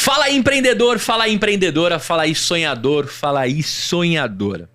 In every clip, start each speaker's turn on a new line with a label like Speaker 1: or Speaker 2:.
Speaker 1: Fala aí, empreendedor, fala aí, empreendedora, fala aí, sonhador, fala aí, sonhadora.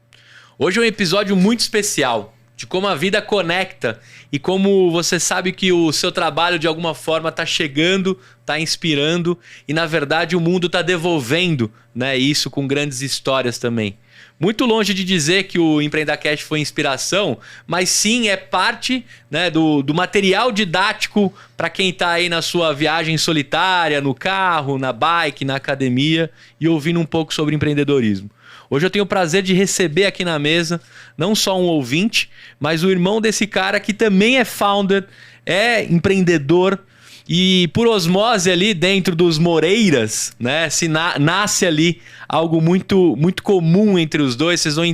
Speaker 1: Hoje é um episódio muito especial de como a vida conecta e como você sabe que o seu trabalho de alguma forma está chegando, está inspirando e na verdade o mundo está devolvendo, né, isso com grandes histórias também. Muito longe de dizer que o EmpreendaCast foi inspiração, mas sim é parte, né, do material didático para quem está aí na sua viagem solitária, no carro, na bike, na academia e ouvindo um pouco sobre empreendedorismo. Hoje eu tenho o prazer de receber aqui na mesa não só um ouvinte, mas o irmão desse cara que também é founder, é empreendedor e por osmose ali dentro dos Moreiras, né, nasce ali algo muito, muito comum entre os dois, vocês vão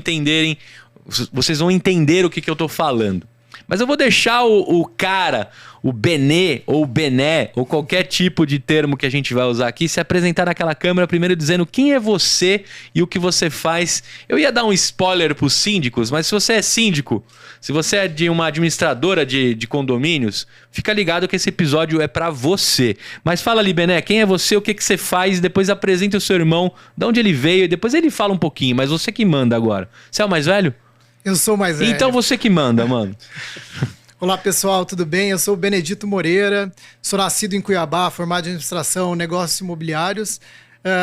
Speaker 1: entender o que eu estou falando. Mas eu vou deixar o cara, o Benê ou o Bené, ou qualquer tipo de termo que a gente vai usar aqui, se apresentar naquela câmera primeiro dizendo quem é você e o que você faz. Eu ia dar um spoiler para os síndicos, mas se você é síndico, se você é de uma administradora de condomínios, fica ligado que esse episódio é para você. Mas fala ali, Bené, quem é você, o que você faz, depois apresenta o seu irmão, de onde ele veio, e depois ele fala um pouquinho, mas você que manda agora. Você é o mais velho?
Speaker 2: Eu sou mais velho.
Speaker 1: Então você que manda, mano.
Speaker 2: Olá pessoal, tudo bem? Eu sou o Benedito Moreira, sou nascido em Cuiabá, formado em administração, negócios imobiliários.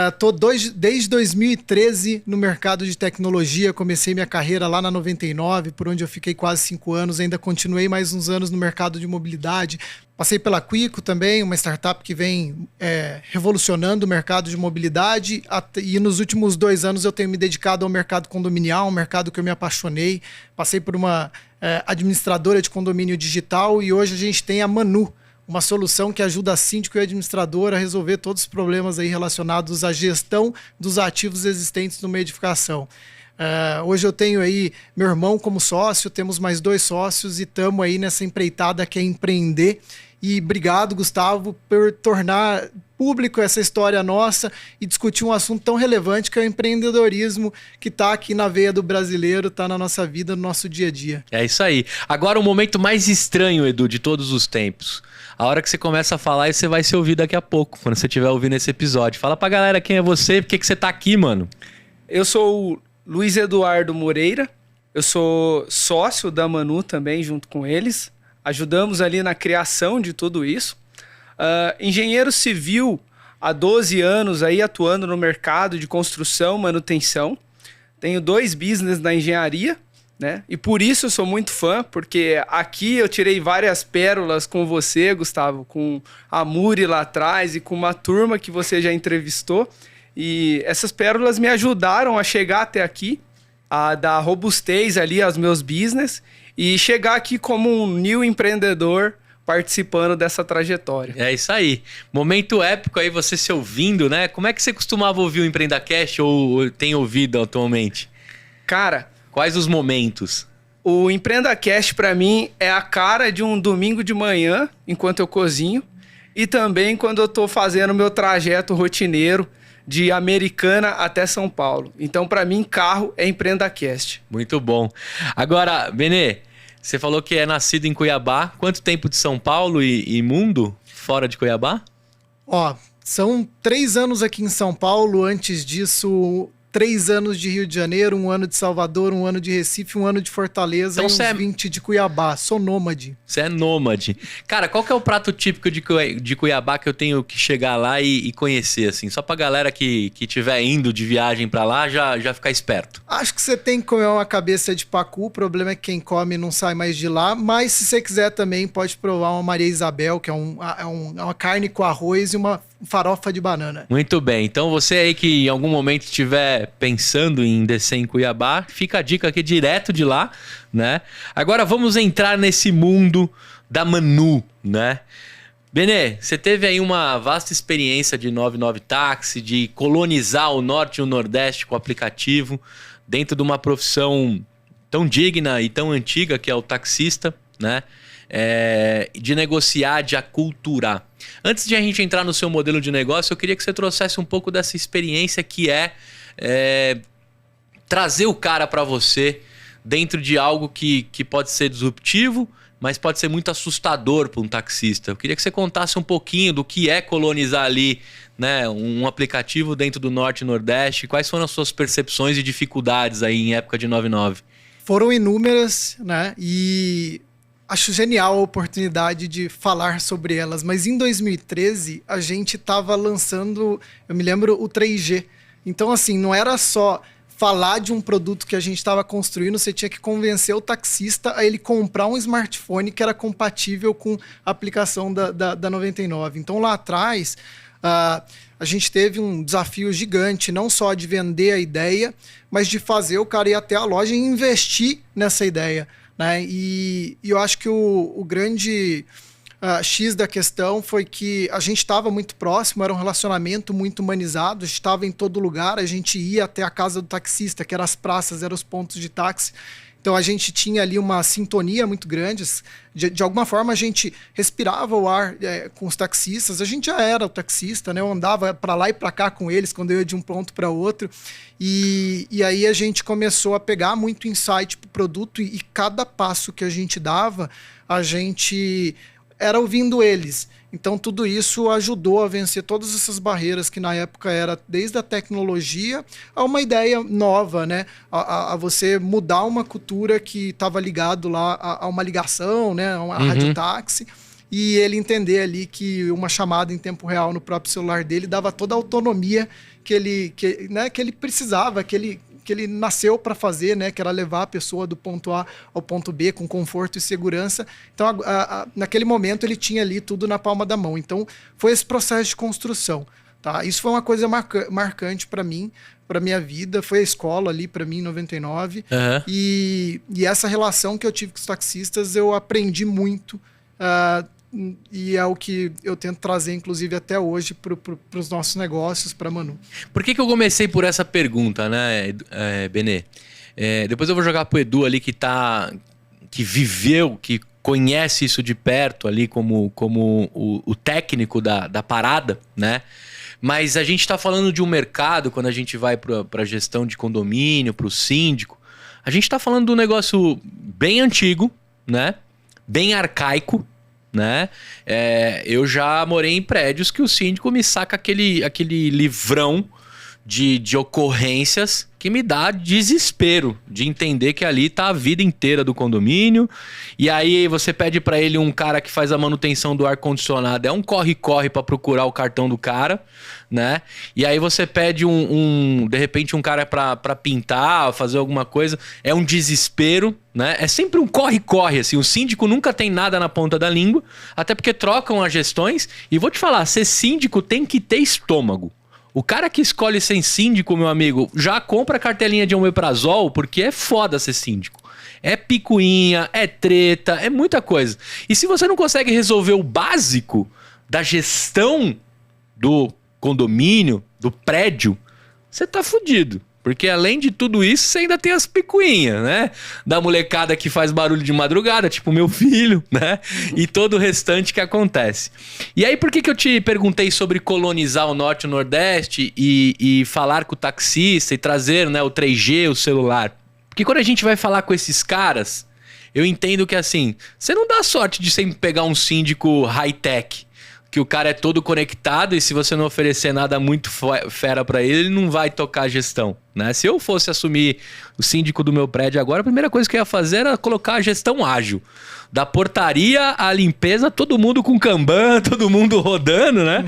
Speaker 2: Estou desde 2013 no mercado de tecnologia, comecei minha carreira lá na 99, por onde eu fiquei quase 5 anos, ainda continuei mais uns anos no mercado de mobilidade. Passei pela Quico também, uma startup que vem revolucionando o mercado de mobilidade e nos últimos 2 anos eu tenho me dedicado ao mercado condominial, um mercado que eu me apaixonei. Passei por uma administradora de condomínio digital e hoje a gente tem a Manu, uma solução que ajuda a síndico e a administrador a resolver todos os problemas aí relacionados à gestão dos ativos existentes numa edificação. Hoje eu tenho aí meu irmão como sócio, temos mais 2 sócios e estamos aí nessa empreitada que é empreender. E obrigado, Gustavo, por tornar público essa história nossa e discutir um assunto tão relevante que é o empreendedorismo, que está aqui na veia do brasileiro, está na nossa vida, no nosso dia a dia.
Speaker 1: É isso aí. Agora o momento mais estranho, Edu, de todos os tempos. A hora que você começa a falar e você vai se ouvir daqui a pouco, quando você estiver ouvindo esse episódio. Fala pra galera quem é você, por que você tá aqui, mano?
Speaker 3: Eu sou o Luiz Eduardo Moreira, eu sou sócio da Manu também, junto com eles. Ajudamos ali na criação de tudo isso. Engenheiro civil há 12 anos aí atuando no mercado de construção, manutenção. Tenho 2 business na engenharia, né? E por isso eu sou muito fã, porque aqui eu tirei várias pérolas com você, Gustavo, com a Muri lá atrás e com uma turma que você já entrevistou. E essas pérolas me ajudaram a chegar até aqui, a dar robustez ali aos meus business e chegar aqui como um new empreendedor participando dessa trajetória.
Speaker 1: É isso aí. Momento épico aí, você se ouvindo, né? Como é que você costumava ouvir o EmpreendaCast ou tem ouvido atualmente?
Speaker 3: Cara,
Speaker 1: quais os momentos?
Speaker 3: O EmpreendaCast para mim é a cara de um domingo de manhã, enquanto eu cozinho, e também quando eu tô fazendo o meu trajeto rotineiro de Americana até São Paulo. Então, para mim, carro é EmpreendaCast.
Speaker 1: Muito bom. Agora, Benê, você falou que é nascido em Cuiabá. Quanto tempo de São Paulo e mundo fora de Cuiabá?
Speaker 2: São 3 anos aqui em São Paulo. Antes disso, 3 anos de Rio de Janeiro, 1 ano de Salvador, 1 ano de Recife, 1 ano de Fortaleza então, e uns 20 de Cuiabá. Sou nômade.
Speaker 1: Você é nômade. Cara, qual que é o prato típico de Cuiabá que eu tenho que chegar lá e conhecer, assim? Só pra galera que estiver indo de viagem pra lá já ficar esperto.
Speaker 2: Acho que você tem que comer uma cabeça de pacu. O problema é que quem come não sai mais de lá. Mas se você quiser também, pode provar uma Maria Isabel, que é uma carne com arroz e uma farofa de banana.
Speaker 1: Muito bem. Então você aí que em algum momento estiver pensando em descer em Cuiabá, fica a dica aqui direto de lá, né? Agora vamos entrar nesse mundo da Manu, né? Benê, você teve aí uma vasta experiência de 99 táxi, de colonizar o norte e o nordeste com o aplicativo, dentro de uma profissão tão digna e tão antiga que é o taxista, né? De negociar, de aculturar. Antes de a gente entrar no seu modelo de negócio, eu queria que você trouxesse um pouco dessa experiência que é trazer o cara para você dentro de algo que pode ser disruptivo, mas pode ser muito assustador para um taxista. Eu queria que você contasse um pouquinho do que é colonizar ali né, um aplicativo dentro do Norte e Nordeste. Quais foram as suas percepções e dificuldades aí em época de 99?
Speaker 2: Foram inúmeras, né? E acho genial a oportunidade de falar sobre elas. Mas em 2013, a gente estava lançando, eu me lembro, o 3G. Então, assim, não era só falar de um produto que a gente estava construindo, você tinha que convencer o taxista a ele comprar um smartphone que era compatível com a aplicação da 99. Então, lá atrás, a gente teve um desafio gigante, não só de vender a ideia, mas de fazer o cara ir até a loja e investir nessa ideia, né? E eu acho que o grande X da questão foi que a gente estava muito próximo, era um relacionamento muito humanizado, a gente estava em todo lugar, a gente ia até a casa do taxista, que eram as praças, eram os pontos de táxi. Então a gente tinha ali uma sintonia muito grande, de alguma forma a gente respirava o ar com os taxistas, a gente já era o taxista, né? Eu andava para lá e para cá com eles quando eu ia de um ponto para outro, e aí a gente começou a pegar muito insight para o produto e cada passo que a gente dava, a gente era ouvindo eles. Então tudo isso ajudou a vencer todas essas barreiras que na época era desde a tecnologia a uma ideia nova, né? A você mudar uma cultura que estava ligado lá a uma ligação, né? A uma radiotáxi, e ele entender ali que uma chamada em tempo real no próprio celular dele dava toda a autonomia que ele precisava, que ele nasceu para fazer, né, que era levar a pessoa do ponto A ao ponto B com conforto e segurança. Então, naquele momento, ele tinha ali tudo na palma da mão. Então, foi esse processo de construção. Tá? Isso foi uma coisa marcante para mim, para minha vida. Foi a escola ali para mim em 99. Uhum. E essa relação que eu tive com os taxistas, eu aprendi muito. E é o que eu tento trazer, inclusive, até hoje para os nossos negócios, para a Manu.
Speaker 1: Por que eu comecei por essa pergunta, né, Benê? Depois eu vou jogar pro Edu ali que viveu, que conhece isso de perto ali como o técnico da parada, né? Mas a gente está falando de um mercado, quando a gente vai para a gestão de condomínio, para o síndico, a gente está falando de um negócio bem antigo, né? Bem arcaico, né? Eu já morei em prédios que o síndico me saca aquele livrão de ocorrências que me dá desespero de entender que ali tá a vida inteira do condomínio, e aí você pede para ele um cara que faz a manutenção do ar-condicionado, é um corre-corre para procurar o cartão do cara, né? E aí você pede de repente um cara para pintar, fazer alguma coisa, é um desespero, né? É sempre um corre-corre, assim, o síndico nunca tem nada na ponta da língua, até porque trocam as gestões, e vou te falar, ser síndico tem que ter estômago. O cara que escolhe ser síndico, meu amigo, já compra a cartelinha de omeprazol, porque é foda ser síndico. É picuinha, é treta, é muita coisa. E se você não consegue resolver o básico da gestão do condomínio, do prédio, você tá fudido. Porque além de tudo isso, você ainda tem as picuinhas, né? Da molecada que faz barulho de madrugada, tipo meu filho, né? E todo o restante que acontece. E aí, por que eu te perguntei sobre colonizar o Norte e o Nordeste e falar com o taxista e trazer, né, o 3G, o celular? Porque quando a gente vai falar com esses caras, eu entendo que assim, você não dá sorte de sempre pegar um síndico high-tech, que o cara é todo conectado e se você não oferecer nada muito fera pra ele não vai tocar a gestão, né? Se eu fosse assumir o síndico do meu prédio agora, a primeira coisa que eu ia fazer era colocar a gestão ágil. Da portaria à limpeza, todo mundo com Kanban, todo mundo rodando, né?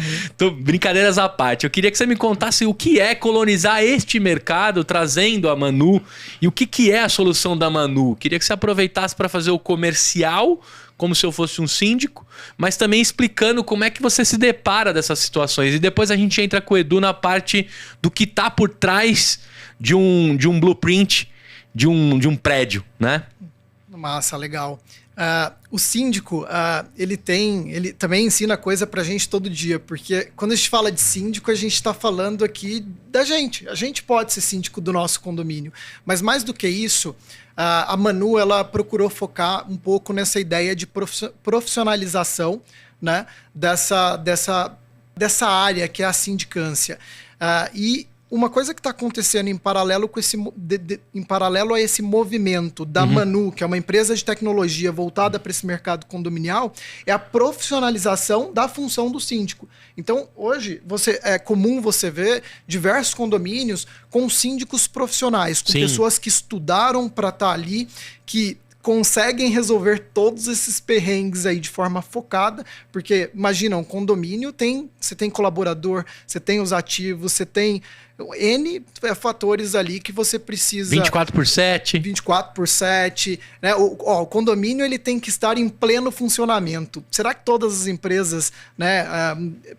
Speaker 1: Brincadeiras à parte. Eu queria que você me contasse o que é colonizar este mercado, trazendo a Manu, e o que é a solução da Manu. Queria que você aproveitasse para fazer o comercial, como se eu fosse um síndico, mas também explicando como é que você se depara dessas situações. E depois a gente entra com o Edu na parte do que tá por trás de um blueprint, de um prédio, né?
Speaker 2: Massa, legal. O síndico, ele também ensina coisa pra gente todo dia, porque quando a gente fala de síndico, a gente tá falando aqui da gente. A gente pode ser síndico do nosso condomínio, mas mais do que isso, a Manu, ela procurou focar um pouco nessa ideia de profissionalização, né, dessa área que é a sindicância. E uma coisa que está acontecendo em paralelo com em paralelo a esse movimento da Manu, que é uma empresa de tecnologia voltada para esse mercado condominial, é a profissionalização da função do síndico. Então, hoje, é comum você ver diversos condomínios com síndicos profissionais, com pessoas que estudaram para estar ali, que conseguem resolver todos esses perrengues aí de forma focada, porque imagina, um condomínio você tem colaborador, você tem os ativos, você tem N fatores ali que você precisa...
Speaker 1: 24/7.
Speaker 2: 24/7. Né? O condomínio ele tem que estar em pleno funcionamento. Será que todas as empresas, né,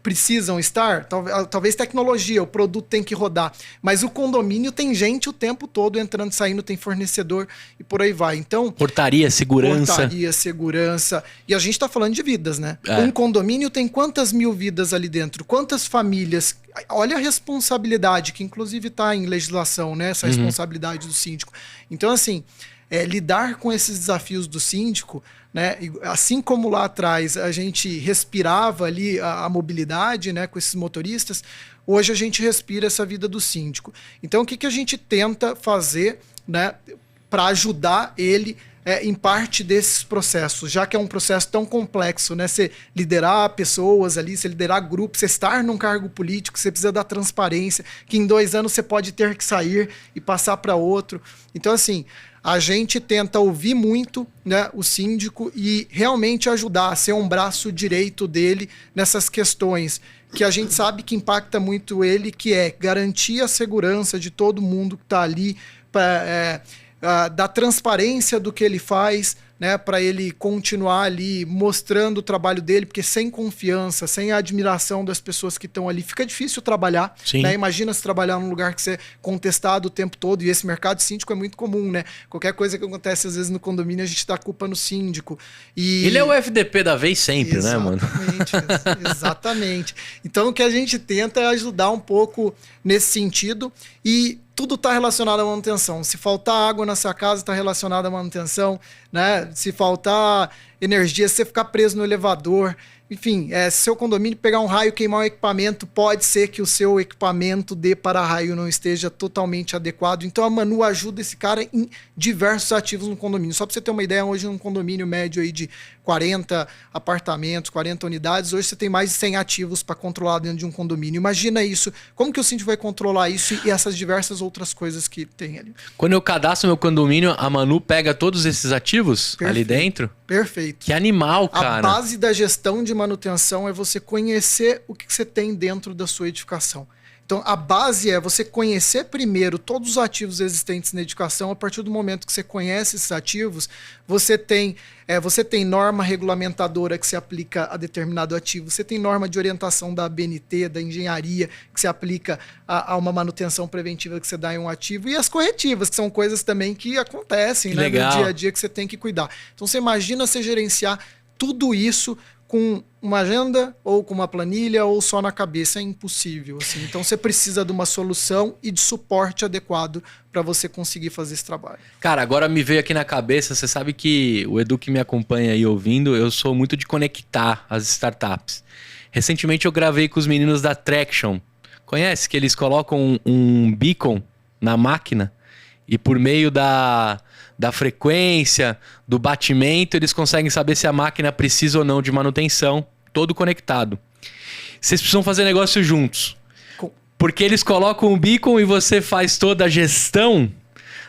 Speaker 2: precisam estar? Talvez tecnologia, o produto tem que rodar. Mas o condomínio tem gente o tempo todo entrando e saindo, tem fornecedor e por aí vai. Então,
Speaker 1: portaria, segurança.
Speaker 2: Portaria, segurança. E a gente está falando de vidas, né? Um condomínio tem quantas mil vidas ali dentro? Quantas famílias? Olha a responsabilidade, que inclusive está em legislação, né? Essa responsabilidade do síndico. Então, assim, lidar com esses desafios do síndico, né? Assim como lá atrás a gente respirava ali a mobilidade, né, com esses motoristas, hoje a gente respira essa vida do síndico. Então, o que a gente tenta fazer, né, para ajudar ele em parte desses processos, já que é um processo tão complexo, né? Você liderar pessoas ali, você liderar grupos, você estar num cargo político, você precisa da transparência, que em 2 anos você pode ter que sair e passar para outro. Então, assim, a gente tenta ouvir muito, né, o síndico e realmente ajudar a ser um braço direito dele nessas questões que a gente sabe que impacta muito ele, que é garantir a segurança de todo mundo que está ali, da transparência do que ele faz, né, para ele continuar ali mostrando o trabalho dele, porque sem confiança, sem a admiração das pessoas que estão ali, fica difícil trabalhar. Né? Imagina se trabalhar num lugar que você é contestado o tempo todo, e esse mercado síndico é muito comum, né? Qualquer coisa que acontece às vezes no condomínio, a gente dá culpa no síndico.
Speaker 1: Ele é o FDP da vez sempre,
Speaker 2: exatamente,
Speaker 1: né, mano?
Speaker 2: Exatamente. Então o que a gente tenta é ajudar um pouco nesse sentido, e tudo está relacionado à manutenção. Se faltar água na sua casa, está relacionado à manutenção, né? Se faltar energia, se você ficar preso no elevador, enfim, se seu condomínio pegar um raio, queimar um equipamento, pode ser que o seu equipamento de para-raio não esteja totalmente adequado. Então a Manu ajuda esse cara em diversos ativos no condomínio. Só para você ter uma ideia, hoje num condomínio médio aí de 40 apartamentos, 40 unidades, hoje você tem mais de 100 ativos para controlar dentro de um condomínio. Imagina isso. Como que o síndico vai controlar isso e essas diversas outras coisas que tem ali?
Speaker 1: Quando eu cadastro meu condomínio, a Manu pega todos esses ativos ali dentro?
Speaker 2: Perfeito.
Speaker 1: Que animal, cara.
Speaker 2: A base da gestão de manutenção é você conhecer o que você tem dentro da sua edificação. Então, a base é você conhecer primeiro todos os ativos existentes na edificação. A partir do momento que você conhece esses ativos, você tem norma regulamentadora que se aplica a determinado ativo, você tem norma de orientação da ABNT, da engenharia, que se aplica a uma manutenção preventiva que você dá em um ativo, e as corretivas, que são coisas também que acontecem, né, no dia a dia, que você tem que cuidar. Então, você imagina você gerenciar tudo isso com uma agenda ou com uma planilha ou só na cabeça, é impossível. Assim. Então você precisa de uma solução e de suporte adequado para você conseguir fazer esse trabalho.
Speaker 1: Cara, agora me veio aqui na cabeça, você sabe que o Edu que me acompanha aí ouvindo, eu sou muito de conectar as startups. Recentemente eu gravei com os meninos da Traction. Conhece? Que eles colocam um beacon na máquina e por meio da frequência, do batimento, eles conseguem saber se a máquina precisa ou não de manutenção, todo conectado. Vocês precisam fazer negócio juntos. Porque eles colocam o beacon e você faz toda a gestão.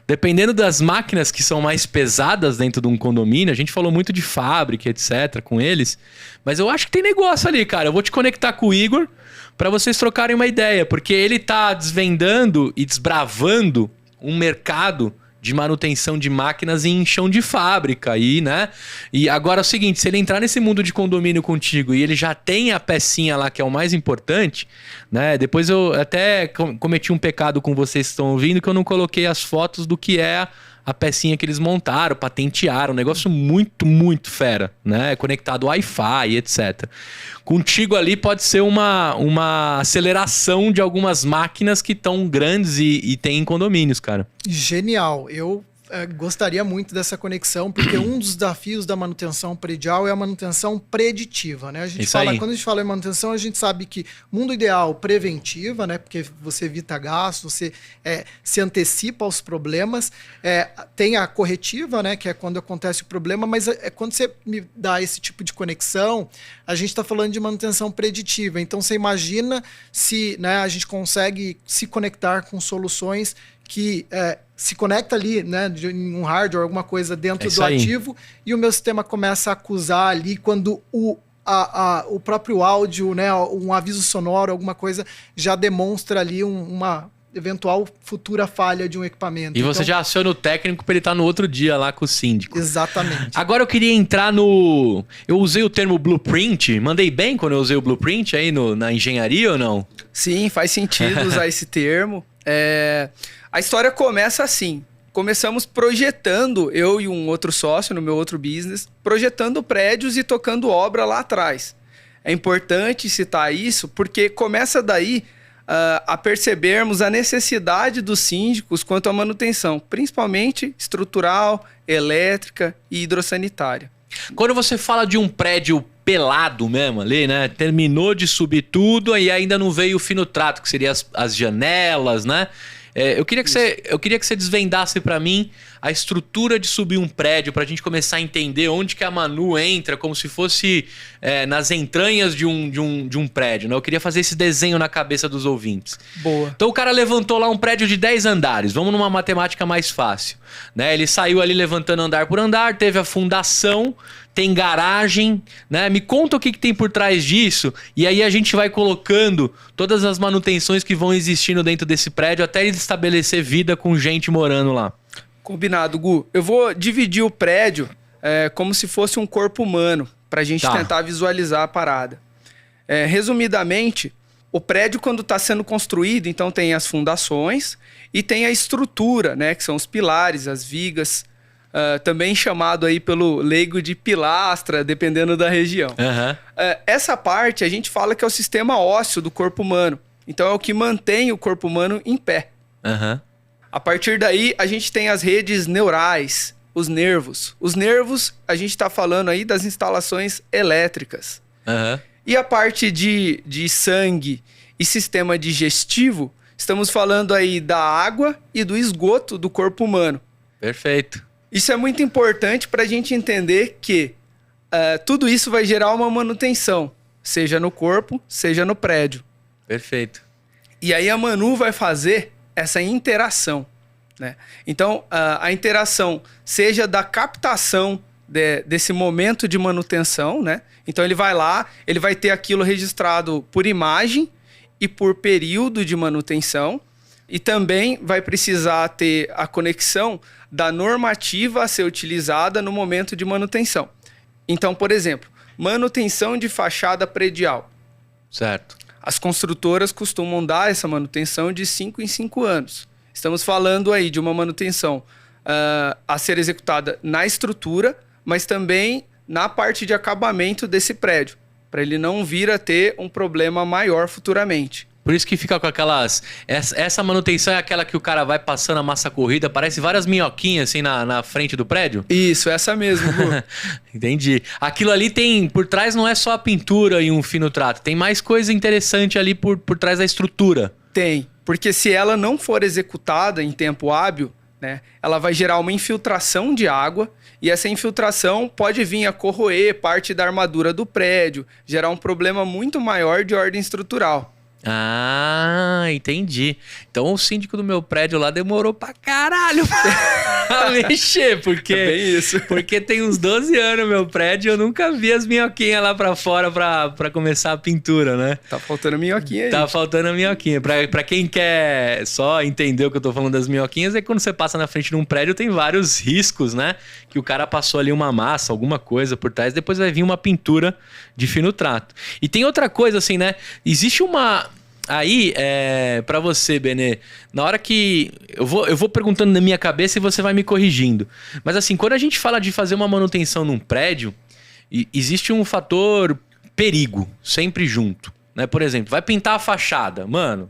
Speaker 1: Dependendo das máquinas que são mais pesadas dentro de um condomínio, a gente falou muito de fábrica, etc, com eles, mas eu acho que tem negócio ali, cara. Eu vou te conectar com o Igor para vocês trocarem uma ideia, porque ele tá desvendando e desbravando um mercado de manutenção de máquinas em chão de fábrica aí, né? E agora é o seguinte, se ele entrar nesse mundo de condomínio contigo e ele já tem a pecinha lá que é o mais importante, né? Depois eu até cometi um pecado com vocês que estão ouvindo, que eu não coloquei as fotos do que é a pecinha que eles montaram, patentearam, um negócio muito, muito fera, né? Conectado Wi-Fi, etc. Contigo ali pode ser uma aceleração de algumas máquinas que estão grandes e tem em condomínios, cara.
Speaker 2: Genial. Eu gostaria muito dessa conexão, porque um dos desafios da manutenção predial é a manutenção preditiva, né? Quando a gente fala em manutenção, a gente sabe que mundo ideal preventiva, né? Porque você evita gastos, você se antecipa aos problemas. Tem a corretiva, né? Que é quando acontece o problema, mas quando você me dá esse tipo de conexão, a gente está falando de manutenção preditiva. Então você imagina se, né, a gente consegue se conectar com soluções que se conecta ali, né, em um hardware, alguma coisa dentro do ativo, e o meu sistema começa a acusar ali quando o próprio áudio, né, um aviso sonoro, alguma coisa, já demonstra ali uma eventual futura falha de um equipamento.
Speaker 1: E você já aciona o técnico para ele estar no outro dia lá com o síndico.
Speaker 2: Exatamente.
Speaker 1: Agora eu queria entrar no... Eu usei o termo blueprint, mandei bem quando eu usei o blueprint aí na engenharia ou não?
Speaker 3: Sim, faz sentido usar esse termo. A história começa assim. Começamos projetando, eu e um outro sócio no meu outro business, projetando prédios e tocando obra lá atrás. É importante citar isso porque começa daí a percebermos a necessidade dos síndicos quanto à manutenção, principalmente estrutural, elétrica e hidrossanitária.
Speaker 1: Quando você fala de um prédio pelado mesmo ali, né? Terminou de subir tudo e ainda não veio o fino-trato, que seria as janelas, né? Eu queria que você desvendasse para mim a estrutura de subir um prédio, para a gente começar a entender onde que a Manu entra, como se fosse nas entranhas de um prédio, né? Eu queria fazer esse desenho na cabeça dos ouvintes.
Speaker 3: Boa.
Speaker 1: Então o cara levantou lá um prédio de 10 andares, vamos numa matemática mais fácil, né? Ele saiu ali levantando andar por andar, teve a fundação, tem garagem, né? Me conta o que tem por trás disso e aí a gente vai colocando todas as manutenções que vão existindo dentro desse prédio até ele estabelecer vida com gente morando lá.
Speaker 3: Combinado, Gu. Eu vou dividir o prédio como se fosse um corpo humano, para a gente tentar visualizar a parada. Resumidamente, o prédio quando está sendo construído, então tem as fundações e tem a estrutura, né? Que são os pilares, as vigas, também chamado aí pelo leigo de pilastra, dependendo da região.
Speaker 1: Uhum.
Speaker 3: Essa parte a gente fala que é o sistema ósseo do corpo humano. Então é o que mantém o corpo humano em pé.
Speaker 1: Uhum.
Speaker 3: A partir daí a gente tem as redes neurais, os nervos. Os nervos, a gente está falando aí das instalações elétricas.
Speaker 1: Uhum.
Speaker 3: E a parte de sangue e sistema digestivo, estamos falando aí da água e do esgoto do corpo humano.
Speaker 1: Perfeito.
Speaker 3: Isso é muito importante para a gente entender que tudo isso vai gerar uma manutenção, seja no corpo, seja no prédio.
Speaker 1: Perfeito.
Speaker 3: E aí a Manu vai fazer essa interação, né? Então, a interação seja da captação desse momento de manutenção, né? Então ele vai lá, ele vai ter aquilo registrado por imagem e por período de manutenção. E também vai precisar ter a conexão da normativa a ser utilizada no momento de manutenção. Então, por exemplo, manutenção de fachada predial.
Speaker 1: Certo.
Speaker 3: As construtoras costumam dar essa manutenção de 5 em 5 anos. Estamos falando aí de uma manutenção a ser executada na estrutura, mas também na parte de acabamento desse prédio, para ele não vir a ter um problema maior futuramente.
Speaker 1: Por isso que fica com aquelas... Essa manutenção é aquela que o cara vai passando a massa corrida, parece várias minhoquinhas assim na frente do prédio?
Speaker 3: Isso, essa mesmo, Gu.
Speaker 1: Entendi. Aquilo ali tem... Por trás não é só a pintura e um fino trato, tem mais coisa interessante ali por trás da estrutura.
Speaker 3: Tem, porque se ela não for executada em tempo hábil, né, ela vai gerar uma infiltração de água e essa infiltração pode vir a corroer parte da armadura do prédio, gerar um problema muito maior de ordem estrutural.
Speaker 1: Ah, entendi. Então o síndico do meu prédio lá demorou pra caralho pra mexer, porque,
Speaker 3: é bem isso.
Speaker 1: Porque tem uns 12 anos meu prédio e eu nunca vi as minhoquinhas lá pra fora pra começar a pintura, né?
Speaker 3: Tá faltando minhoquinha aí.
Speaker 1: Tá faltando a minhoquinha. Pra quem quer só entender o que eu tô falando das minhoquinhas, é que quando você passa na frente de um prédio tem vários riscos, né? Que o cara passou ali uma massa, alguma coisa por trás, depois vai vir uma pintura de fino trato. E tem outra coisa assim, né? Existe uma... Aí, pra você, Benê, na hora que... Eu vou perguntando na minha cabeça e você vai me corrigindo. Mas assim, quando a gente fala de fazer uma manutenção num prédio, existe um fator perigo, sempre junto, né? Por exemplo, vai pintar a fachada. Mano,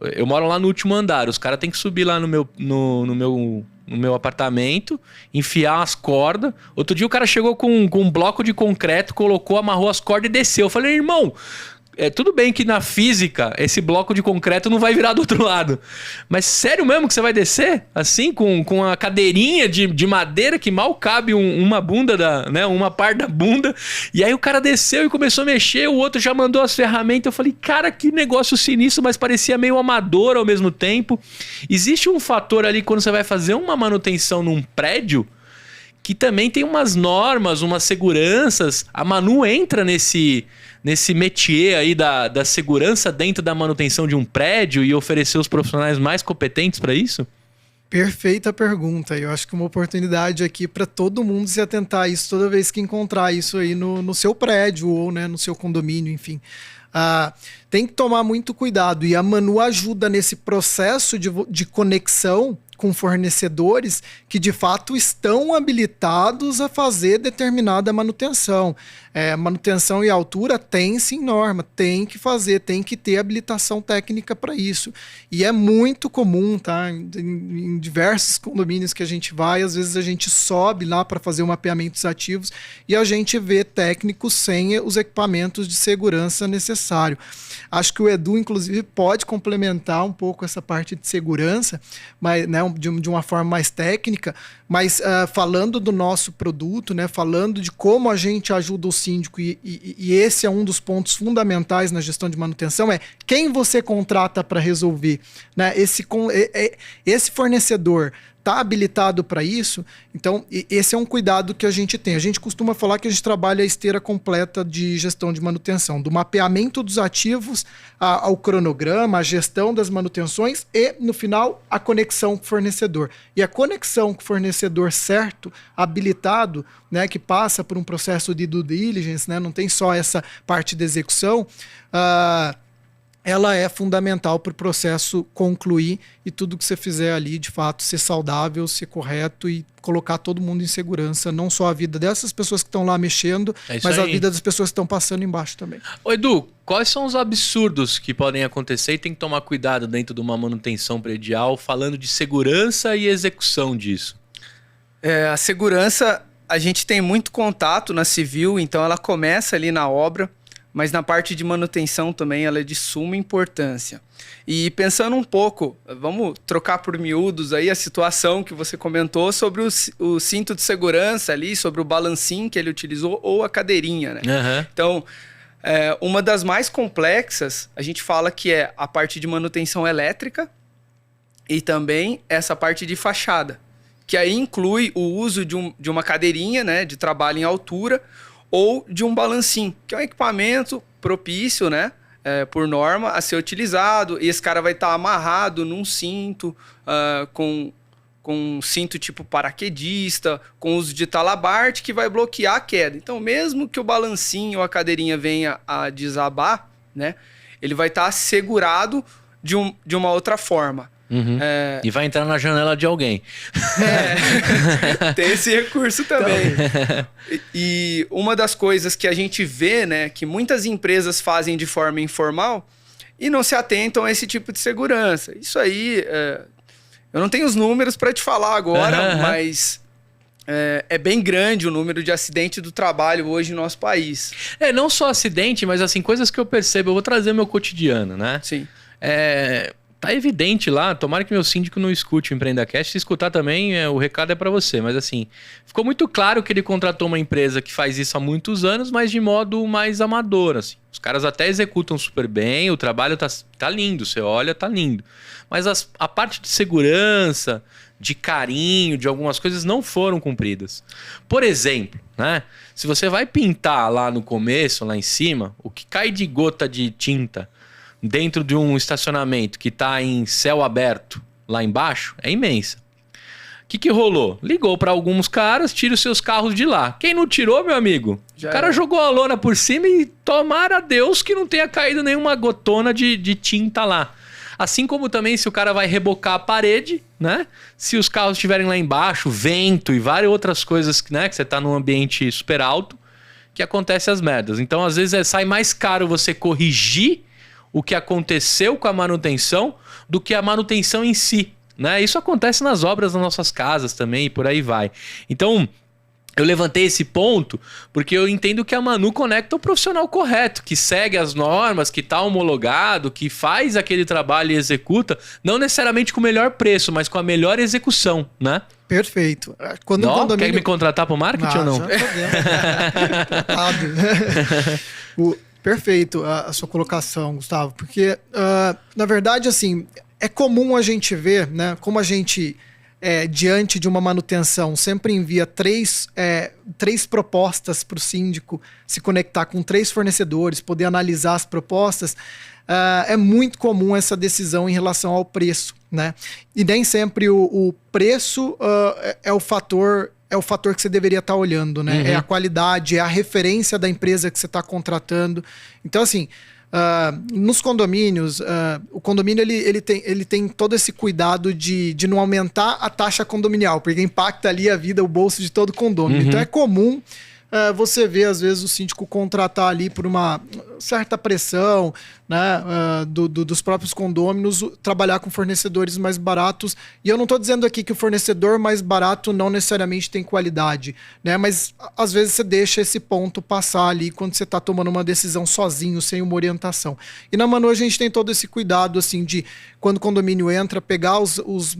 Speaker 1: eu moro lá no último andar, os caras têm que subir lá no meu no meu apartamento, enfiar as cordas. Outro dia o cara chegou com um bloco de concreto, colocou, amarrou as cordas e desceu. Eu falei, irmão, tudo bem que na física esse bloco de concreto não vai virar do outro lado. Mas sério mesmo que você vai descer? Assim, com a cadeirinha de madeira que mal cabe uma bunda, uma parte da bunda. E aí o cara desceu e começou a mexer, o outro já mandou as ferramentas. Eu falei, cara, que negócio sinistro, mas parecia meio amador ao mesmo tempo. Existe um fator ali quando você vai fazer uma manutenção num prédio que também tem umas normas, umas seguranças. A Manu entra nesse métier aí da segurança dentro da manutenção de um prédio e oferecer os profissionais mais competentes para isso?
Speaker 2: Perfeita pergunta. Eu acho que uma oportunidade aqui para todo mundo se atentar a isso toda vez que encontrar isso aí no seu prédio ou, né, no seu condomínio, enfim. Tem que tomar muito cuidado e a Manu ajuda nesse processo de conexão com fornecedores que de fato estão habilitados a fazer determinada manutenção. Manutenção e altura tem sim norma, tem que fazer, tem que ter habilitação técnica para isso. E é muito comum, tá? Em diversos condomínios que a gente vai, às vezes a gente sobe lá para fazer o mapeamento dos ativos e a gente vê técnicos sem os equipamentos de segurança necessário. Acho que o Edu, inclusive, pode complementar um pouco essa parte de segurança, mas, né, de uma forma mais técnica, mas falando do nosso produto, né, falando de como a gente ajuda o síndico, e esse é um dos pontos fundamentais na gestão de manutenção, é quem você contrata para resolver. Né? Esse fornecedor está habilitado para isso, então esse é um cuidado que a gente tem. A gente costuma falar que a gente trabalha a esteira completa de gestão de manutenção, do mapeamento dos ativos ao cronograma, a gestão das manutenções e, no final, a conexão com o fornecedor. E a conexão com o fornecedor certo, habilitado, né, que passa por um processo de due diligence, né, não tem só essa parte de execução, ela é fundamental para o processo concluir e tudo que você fizer ali, de fato, ser saudável, ser correto e colocar todo mundo em segurança, não só a vida dessas pessoas que estão lá mexendo, mas a vida das pessoas que estão passando embaixo também.
Speaker 1: Ô Edu, quais são os absurdos que podem acontecer e tem que tomar cuidado dentro de uma manutenção predial, falando de segurança e execução disso?
Speaker 3: A segurança, a gente tem muito contato na civil, então ela começa ali na obra, mas na parte de manutenção também ela é de suma importância. E pensando um pouco, vamos trocar por miúdos aí a situação que você comentou sobre o cinto de segurança ali, sobre o balancinho que ele utilizou ou a cadeirinha, né?
Speaker 1: Uhum.
Speaker 3: Então, uma das mais complexas, a gente fala que é a parte de manutenção elétrica e também essa parte de fachada, que aí inclui o uso de uma cadeirinha, né, de trabalho em altura, ou de um balancinho, que é um equipamento propício, né, por norma, a ser utilizado. E esse cara vai estar amarrado num cinto, com um cinto tipo paraquedista, com uso de talabarte, que vai bloquear a queda. Então, mesmo que o balancinho ou a cadeirinha venha a desabar, né, ele vai estar segurado de uma outra forma.
Speaker 1: Uhum. E vai entrar na janela de alguém.
Speaker 3: Tem esse recurso também. E uma das coisas que a gente vê, né, que muitas empresas fazem de forma informal e não se atentam a esse tipo de segurança. Isso aí, eu não tenho os números para te falar agora, mas é bem grande o número de acidentes do trabalho hoje no nosso país.
Speaker 1: Não só acidente, mas assim, coisas que eu percebo. Eu vou trazer meu cotidiano, né?
Speaker 3: Sim.
Speaker 1: Tá evidente lá, tomara que meu síndico não escute o EmpreendaCast. Se escutar também, o recado é para você. Mas assim, ficou muito claro que ele contratou uma empresa que faz isso há muitos anos, mas de modo mais amador, assim. Os caras até executam super bem, o trabalho tá lindo, você olha, tá lindo. Mas a parte de segurança, de carinho, de algumas coisas não foram cumpridas. Por exemplo, né? Se você vai pintar lá no começo, lá em cima, o que cai de gota de tinta dentro de um estacionamento que está em céu aberto lá embaixo, é imensa. O que rolou? Ligou para alguns caras, tira os seus carros de lá. Quem não tirou, meu amigo? O cara jogou a lona por cima e tomara a Deus que não tenha caído nenhuma gotona de tinta lá. Assim como também se o cara vai rebocar a parede, né? Se os carros estiverem lá embaixo, vento e várias outras coisas, né? Que você está num ambiente super alto, que acontece as merdas. Então, às vezes, sai mais caro você corrigir o que aconteceu com a manutenção do que a manutenção em si. né? Isso acontece nas obras das nossas casas também e por aí vai. Então, eu levantei esse ponto porque eu entendo que a Manu conecta o profissional correto, que segue as normas, que está homologado, que faz aquele trabalho e executa, não necessariamente com o melhor preço, mas com a melhor execução, né?
Speaker 2: Perfeito. Quando
Speaker 1: Não,
Speaker 2: um condomínio...
Speaker 1: Quer me contratar para o marketing ou não?
Speaker 2: Já podemos. Perfeito a sua colocação, Gustavo, porque, na verdade, assim, é comum a gente ver, né, como a gente... diante de uma manutenção, sempre envia três propostas para o síndico se conectar com 3 fornecedores, poder analisar as propostas. É muito comum essa decisão em relação ao preço, né? E nem sempre o preço é o fator que você deveria estar olhando, né?
Speaker 1: Uhum.
Speaker 2: É a qualidade, é a referência da empresa que você está contratando. Então, assim, nos condomínios, o condomínio ele tem todo esse cuidado de não aumentar a taxa condominial, porque impacta ali a vida, o bolso de todo condomínio.
Speaker 1: Uhum.
Speaker 2: Então é comum você ver, às vezes, o síndico contratar ali por uma certa pressão, né, dos próprios condôminos, trabalhar com fornecedores mais baratos. E eu não estou dizendo aqui que o fornecedor mais barato não necessariamente tem qualidade, né, mas às vezes você deixa esse ponto passar ali quando você está tomando uma decisão sozinho, sem uma orientação. E na Manu a gente tem todo esse cuidado, assim, de quando o condomínio entra, pegar os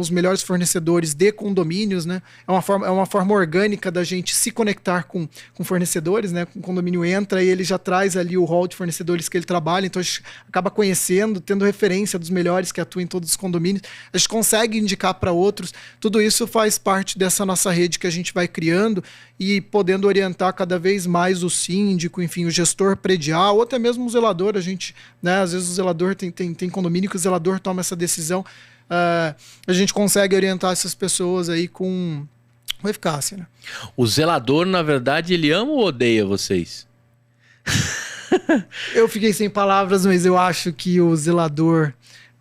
Speaker 2: melhores fornecedores de condomínios, né? É uma forma orgânica da gente se conectar com fornecedores, né? O condomínio entra e ele já traz ali o hall de fornecedores que ele trabalha, então a gente acaba conhecendo, tendo referência dos melhores que atuam em todos os condomínios, a gente consegue indicar para outros. Tudo isso faz parte dessa nossa rede que a gente vai criando e podendo orientar cada vez mais o síndico, enfim, o gestor predial, ou até mesmo o zelador. A gente, né, às vezes o zelador tem condomínio que o zelador toma essa decisão. A gente consegue orientar essas pessoas aí com eficácia, né?
Speaker 1: O zelador, na verdade, ele ama ou odeia vocês?
Speaker 2: Eu fiquei sem palavras, mas eu acho que o zelador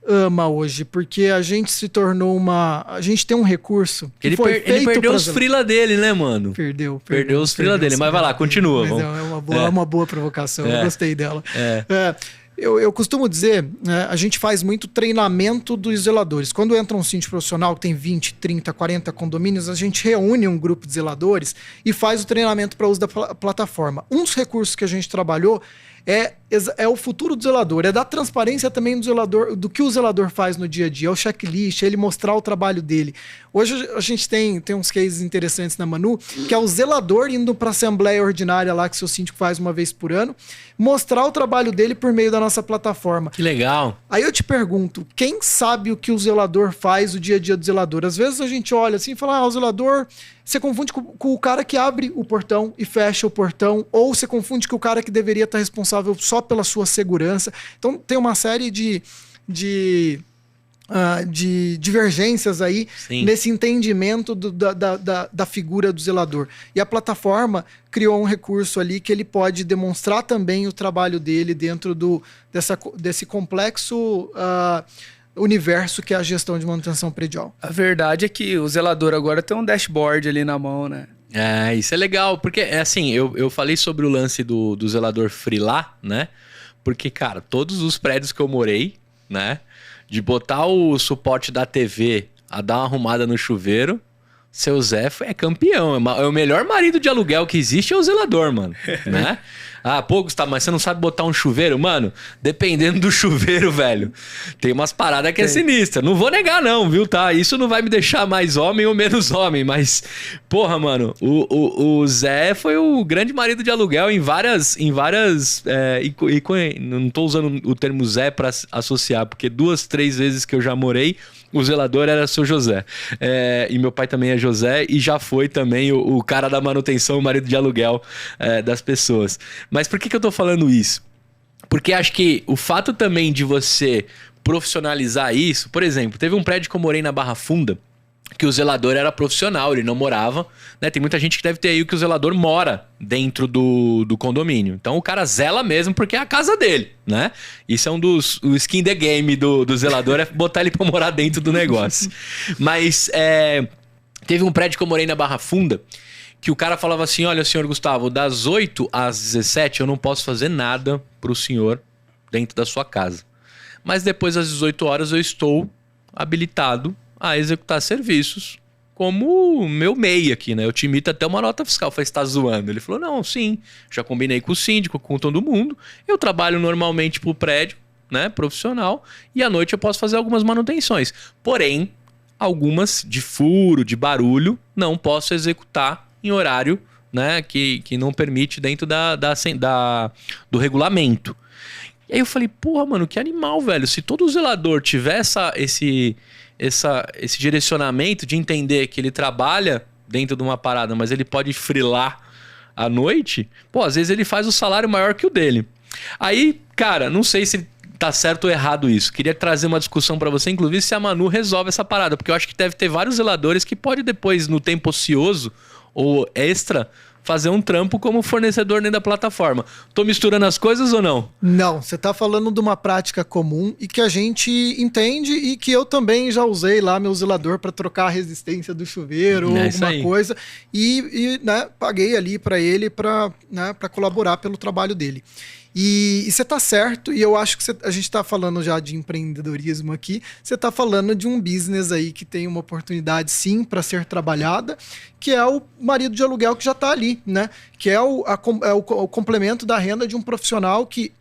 Speaker 2: ama hoje, porque a gente se tornou a gente tem um recurso que
Speaker 1: Ele perdeu os frila dele, né, mano? Perdeu os frila dele. Mas vai lá, continua.
Speaker 2: Mas é uma boa provocação, eu gostei dela. Eu costumo dizer, a gente faz muito treinamento dos zeladores. Quando entra um síndico profissional que tem 20, 30, 40 condomínios, a gente reúne um grupo de zeladores e faz o treinamento para uso da plataforma. Um dos recursos que a gente trabalhou é o futuro do zelador, é dar transparência também do zelador, do que o zelador faz no dia a dia, é o checklist, é ele mostrar o trabalho dele. Hoje a gente tem uns cases interessantes na Manu, que é o zelador indo para a assembleia ordinária lá que seu síndico faz uma vez por ano, mostrar o trabalho dele por meio da nossa plataforma.
Speaker 1: Que legal.
Speaker 2: Aí eu te pergunto, quem sabe o que o zelador faz, o dia a dia do zelador? Às vezes a gente olha assim e fala, o zelador... Você confunde com o cara que abre o portão e fecha o portão, ou você confunde com o cara que deveria estar responsável só pela sua segurança. Então tem uma série de divergências aí. Sim. Nesse entendimento da figura do zelador. E a plataforma criou um recurso ali que ele pode demonstrar também o trabalho dele dentro desse complexo universo que é a gestão de manutenção predial.
Speaker 3: A verdade é que o zelador agora tem um dashboard ali na mão, né?
Speaker 1: Isso é legal, porque assim, eu falei sobre o lance do zelador freelá, né? Porque, cara, todos os prédios que eu morei, né? De botar o suporte da TV a dar uma arrumada no chuveiro, seu Zé é campeão. É o melhor marido de aluguel que existe, é o zelador, mano. Né? Pô, Gustavo, mas você não sabe botar um chuveiro? Mano, dependendo do chuveiro, velho, tem umas paradas que é sinistra. Não vou negar não, viu, tá? Isso não vai me deixar mais homem ou menos homem, mas... Porra, mano, o Zé foi o grande marido de aluguel em várias... não tô usando o termo Zé pra associar, porque 2, 3 vezes que eu já morei, o zelador era seu José. E meu pai também é José e já foi também o cara da manutenção, o marido de aluguel das pessoas. Mas por que eu tô falando isso? Porque acho que o fato também de você profissionalizar isso... Por exemplo, teve um prédio que eu morei na Barra Funda, que o zelador era profissional, ele não morava, né? Tem muita gente que deve ter aí que o zelador mora dentro do condomínio. Então o cara zela mesmo porque é a casa dele, né? Isso é o skin the game do zelador, é botar ele pra morar dentro do negócio. Mas teve um prédio que eu morei na Barra Funda, que o cara falava assim, olha, senhor Gustavo, das 8 às 17 eu não posso fazer nada pro senhor dentro da sua casa. Mas depois das 18 horas eu estou habilitado a executar serviços como o meu MEI aqui, né? Eu te imito até uma nota fiscal. Eu falei, você tá zoando? Ele falou, não, sim. Já combinei com o síndico, com todo mundo. Eu trabalho normalmente pro prédio, né? Profissional. E à noite eu posso fazer algumas manutenções. Porém, algumas de furo, de barulho, não posso executar em horário, né? Que não permite dentro do regulamento. E aí eu falei, porra, mano, que animal, velho. Se todo zelador tiver esse direcionamento de entender que ele trabalha dentro de uma parada, mas ele pode frilar à noite, pô, às vezes ele faz o salário maior que o dele. Aí, cara, não sei se tá certo ou errado isso. Queria trazer uma discussão pra você, inclusive se a Manu resolve essa parada, porque eu acho que deve ter vários zeladores que pode depois, no tempo ocioso ou extra, fazer um trampo como fornecedor dentro da plataforma. Tô misturando as coisas ou não?
Speaker 2: Não, você tá falando de uma prática comum e que a gente entende e que eu também já usei lá meu zelador para trocar a resistência do chuveiro ou alguma coisa e né, paguei ali para ele para colaborar pelo trabalho dele. E você tá certo, e eu acho que a gente tá falando já de empreendedorismo aqui, você tá falando de um business aí que tem uma oportunidade sim para ser trabalhada, que é o marido de aluguel que já tá ali, né? Que é o complemento da renda de um profissional que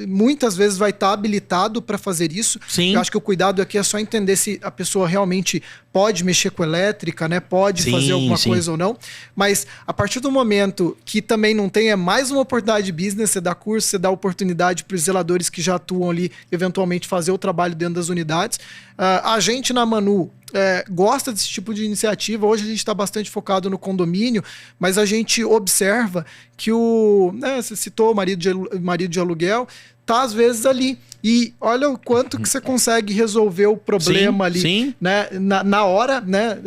Speaker 2: muitas vezes vai estar habilitado para fazer isso.
Speaker 1: Sim.
Speaker 2: Eu acho que o cuidado aqui é só entender se a pessoa realmente pode mexer com elétrica, né? Pode fazer alguma coisa ou não. Mas a partir do momento que também não tem, é mais uma oportunidade de business, você dá curso, você dá oportunidade para os zeladores que já atuam ali, eventualmente fazer o trabalho dentro das unidades. A gente na Manu gosta desse tipo de iniciativa. Hoje a gente está bastante focado no condomínio, mas a gente observa que você citou o marido de aluguel, tá às vezes ali. E olha o quanto que você consegue resolver o problema ali,
Speaker 1: sim.
Speaker 2: Né? Na hora, né?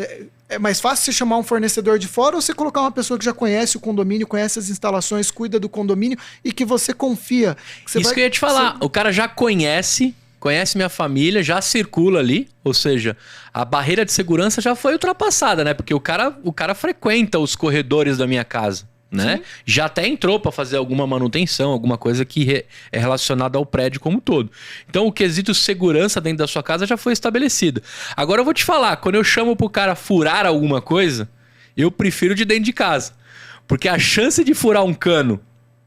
Speaker 2: É mais fácil você chamar um fornecedor de fora ou você colocar uma pessoa que já conhece o condomínio, conhece as instalações, cuida do condomínio e que você confia. Que
Speaker 1: Isso que eu ia te falar. O cara já conhece minha família, já circula ali, ou seja, a barreira de segurança já foi ultrapassada, né? Porque o cara frequenta os corredores da minha casa, né? Sim. Já até entrou para fazer alguma manutenção, alguma coisa que é relacionada ao prédio como um todo. Então o quesito segurança dentro da sua casa já foi estabelecido. Agora eu vou te falar, quando eu chamo pro cara furar alguma coisa, eu prefiro de dentro de casa. Porque a chance de furar um cano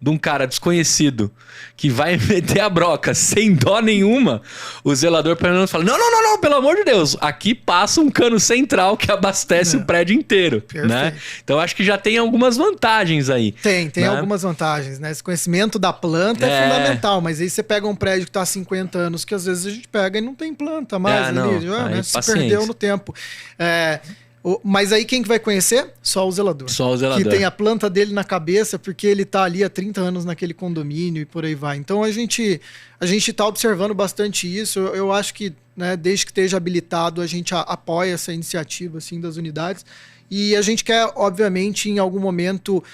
Speaker 1: de um cara desconhecido que vai meter a broca sem dó nenhuma, o zelador pelo menos fala, não, pelo amor de Deus, aqui passa um cano central que abastece o prédio inteiro, né? Então acho que já tem algumas vantagens aí.
Speaker 2: Tem
Speaker 1: né?
Speaker 2: algumas vantagens, né? Esse conhecimento da planta é fundamental, mas aí você pega um prédio que está há 50 anos, que às vezes a gente pega e não tem planta mais ali, né? Se perdeu no tempo. Mas aí quem que vai conhecer? Só o zelador.
Speaker 1: Só o zelador.
Speaker 2: Que tem a planta dele na cabeça, porque ele tá ali há 30 anos naquele condomínio e por aí vai. Então a gente tá observando bastante isso. Eu acho que, né, desde que esteja habilitado, a gente apoia essa iniciativa assim, das unidades. E a gente quer, obviamente, em algum momento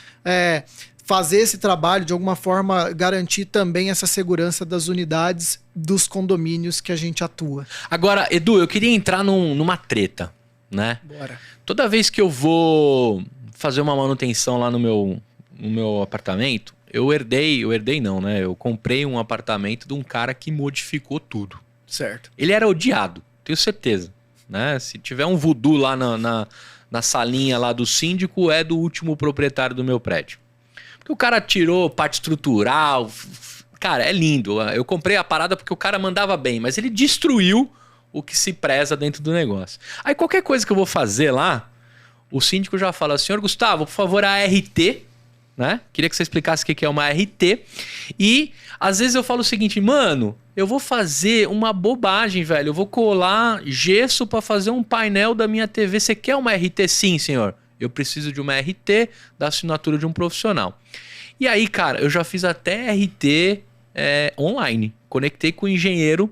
Speaker 2: fazer esse trabalho, de alguma forma, garantir também essa segurança das unidades dos condomínios que a gente atua.
Speaker 1: Agora, Edu, eu queria entrar numa treta. Né?
Speaker 3: Bora.
Speaker 1: Toda vez que eu vou fazer uma manutenção lá no meu apartamento, eu comprei um apartamento de um cara que modificou tudo.
Speaker 3: Certo.
Speaker 1: Ele era odiado, tenho certeza, né? Se tiver um voodoo lá na salinha lá do síndico, é do último proprietário do meu prédio. Porque o cara tirou parte estrutural, cara, é lindo. Eu comprei a parada porque o cara mandava bem, mas ele destruiu o que se preza dentro do negócio. Aí qualquer coisa que eu vou fazer lá, o síndico já fala, senhor Gustavo, por favor, a RT, né? Queria que você explicasse o que é uma RT. E às vezes eu falo o seguinte, mano, eu vou fazer uma bobagem, velho. Eu vou colar gesso para fazer um painel da minha TV. Você quer uma RT? Sim, senhor. Eu preciso de uma RT da assinatura de um profissional. E aí, cara, eu já fiz até RT online. Conectei com o engenheiro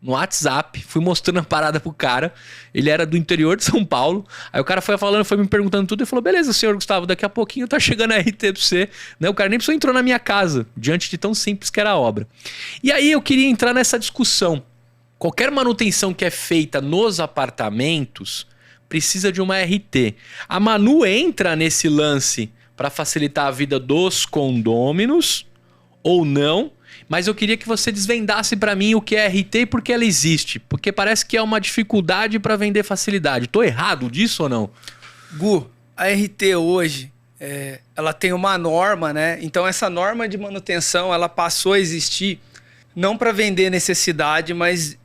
Speaker 1: no WhatsApp, fui mostrando a parada pro cara. Ele era do interior de São Paulo. Aí o cara foi me perguntando tudo e falou, beleza, senhor Gustavo, daqui a pouquinho tá chegando a RT pra você. Né? O cara nem precisou entrar na minha casa, diante de tão simples que era a obra. E aí eu queria entrar nessa discussão. Qualquer manutenção que é feita nos apartamentos precisa de uma RT. A Manu entra nesse lance para facilitar a vida dos condôminos ou não? Mas eu queria que você desvendasse para mim o que é RT e por que ela existe. Porque parece que é uma dificuldade para vender facilidade. Tô errado disso ou não?
Speaker 3: Gu, a RT hoje, ela tem uma norma, né? Então essa norma de manutenção, ela passou a existir não para vender necessidade, mas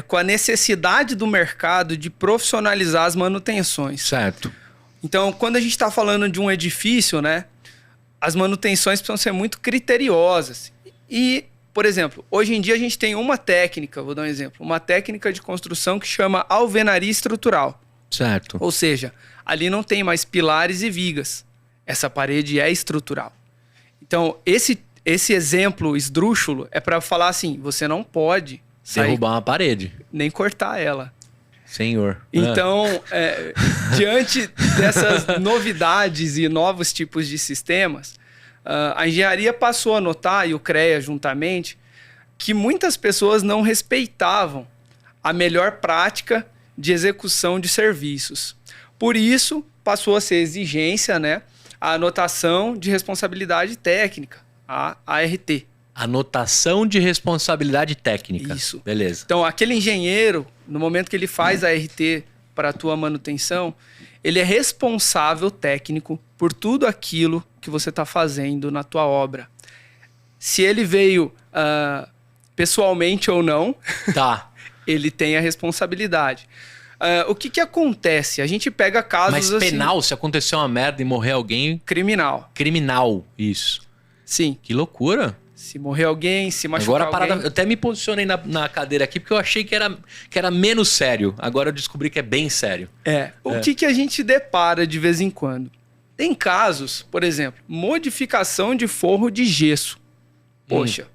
Speaker 3: com a necessidade do mercado de profissionalizar as manutenções.
Speaker 1: Certo.
Speaker 3: Então, quando a gente está falando de um edifício, né? As manutenções precisam ser muito criteriosas. E, por exemplo, hoje em dia a gente tem uma técnica, vou dar um exemplo, uma técnica de construção que chama alvenaria estrutural.
Speaker 1: Certo.
Speaker 3: Ou seja, ali não tem mais pilares e vigas. Essa parede é estrutural. Então, esse exemplo esdrúxulo é para falar assim, você não pode
Speaker 1: derrubar uma parede.
Speaker 3: Nem cortar ela.
Speaker 1: Senhor.
Speaker 3: Então, diante dessas novidades e novos tipos de sistemas, a engenharia passou a notar, e o CREA juntamente, que muitas pessoas não respeitavam a melhor prática de execução de serviços. Por isso, passou a ser exigência, né, a anotação de responsabilidade técnica, a ART.
Speaker 1: Anotação de responsabilidade técnica.
Speaker 3: Isso.
Speaker 1: Beleza.
Speaker 3: Então, aquele engenheiro, no momento que ele faz a ART para a tua manutenção, ele é responsável técnico por tudo aquilo que você está fazendo na tua obra. Se ele veio pessoalmente ou não,
Speaker 1: tá.
Speaker 3: Ele tem a responsabilidade. O que acontece? A gente pega casos
Speaker 1: Mas penal, assim, se acontecer uma merda e morrer alguém...
Speaker 3: Criminal.
Speaker 1: Criminal, isso.
Speaker 3: Sim.
Speaker 1: Que loucura.
Speaker 3: Se morrer alguém, se machucar
Speaker 1: agora,
Speaker 3: alguém...
Speaker 1: Eu até me posicionei na cadeira aqui porque eu achei que era menos sério. Agora eu descobri que é bem sério.
Speaker 3: O que a gente depara de vez em quando? Tem casos, por exemplo, modificação de forro de gesso. Poxa,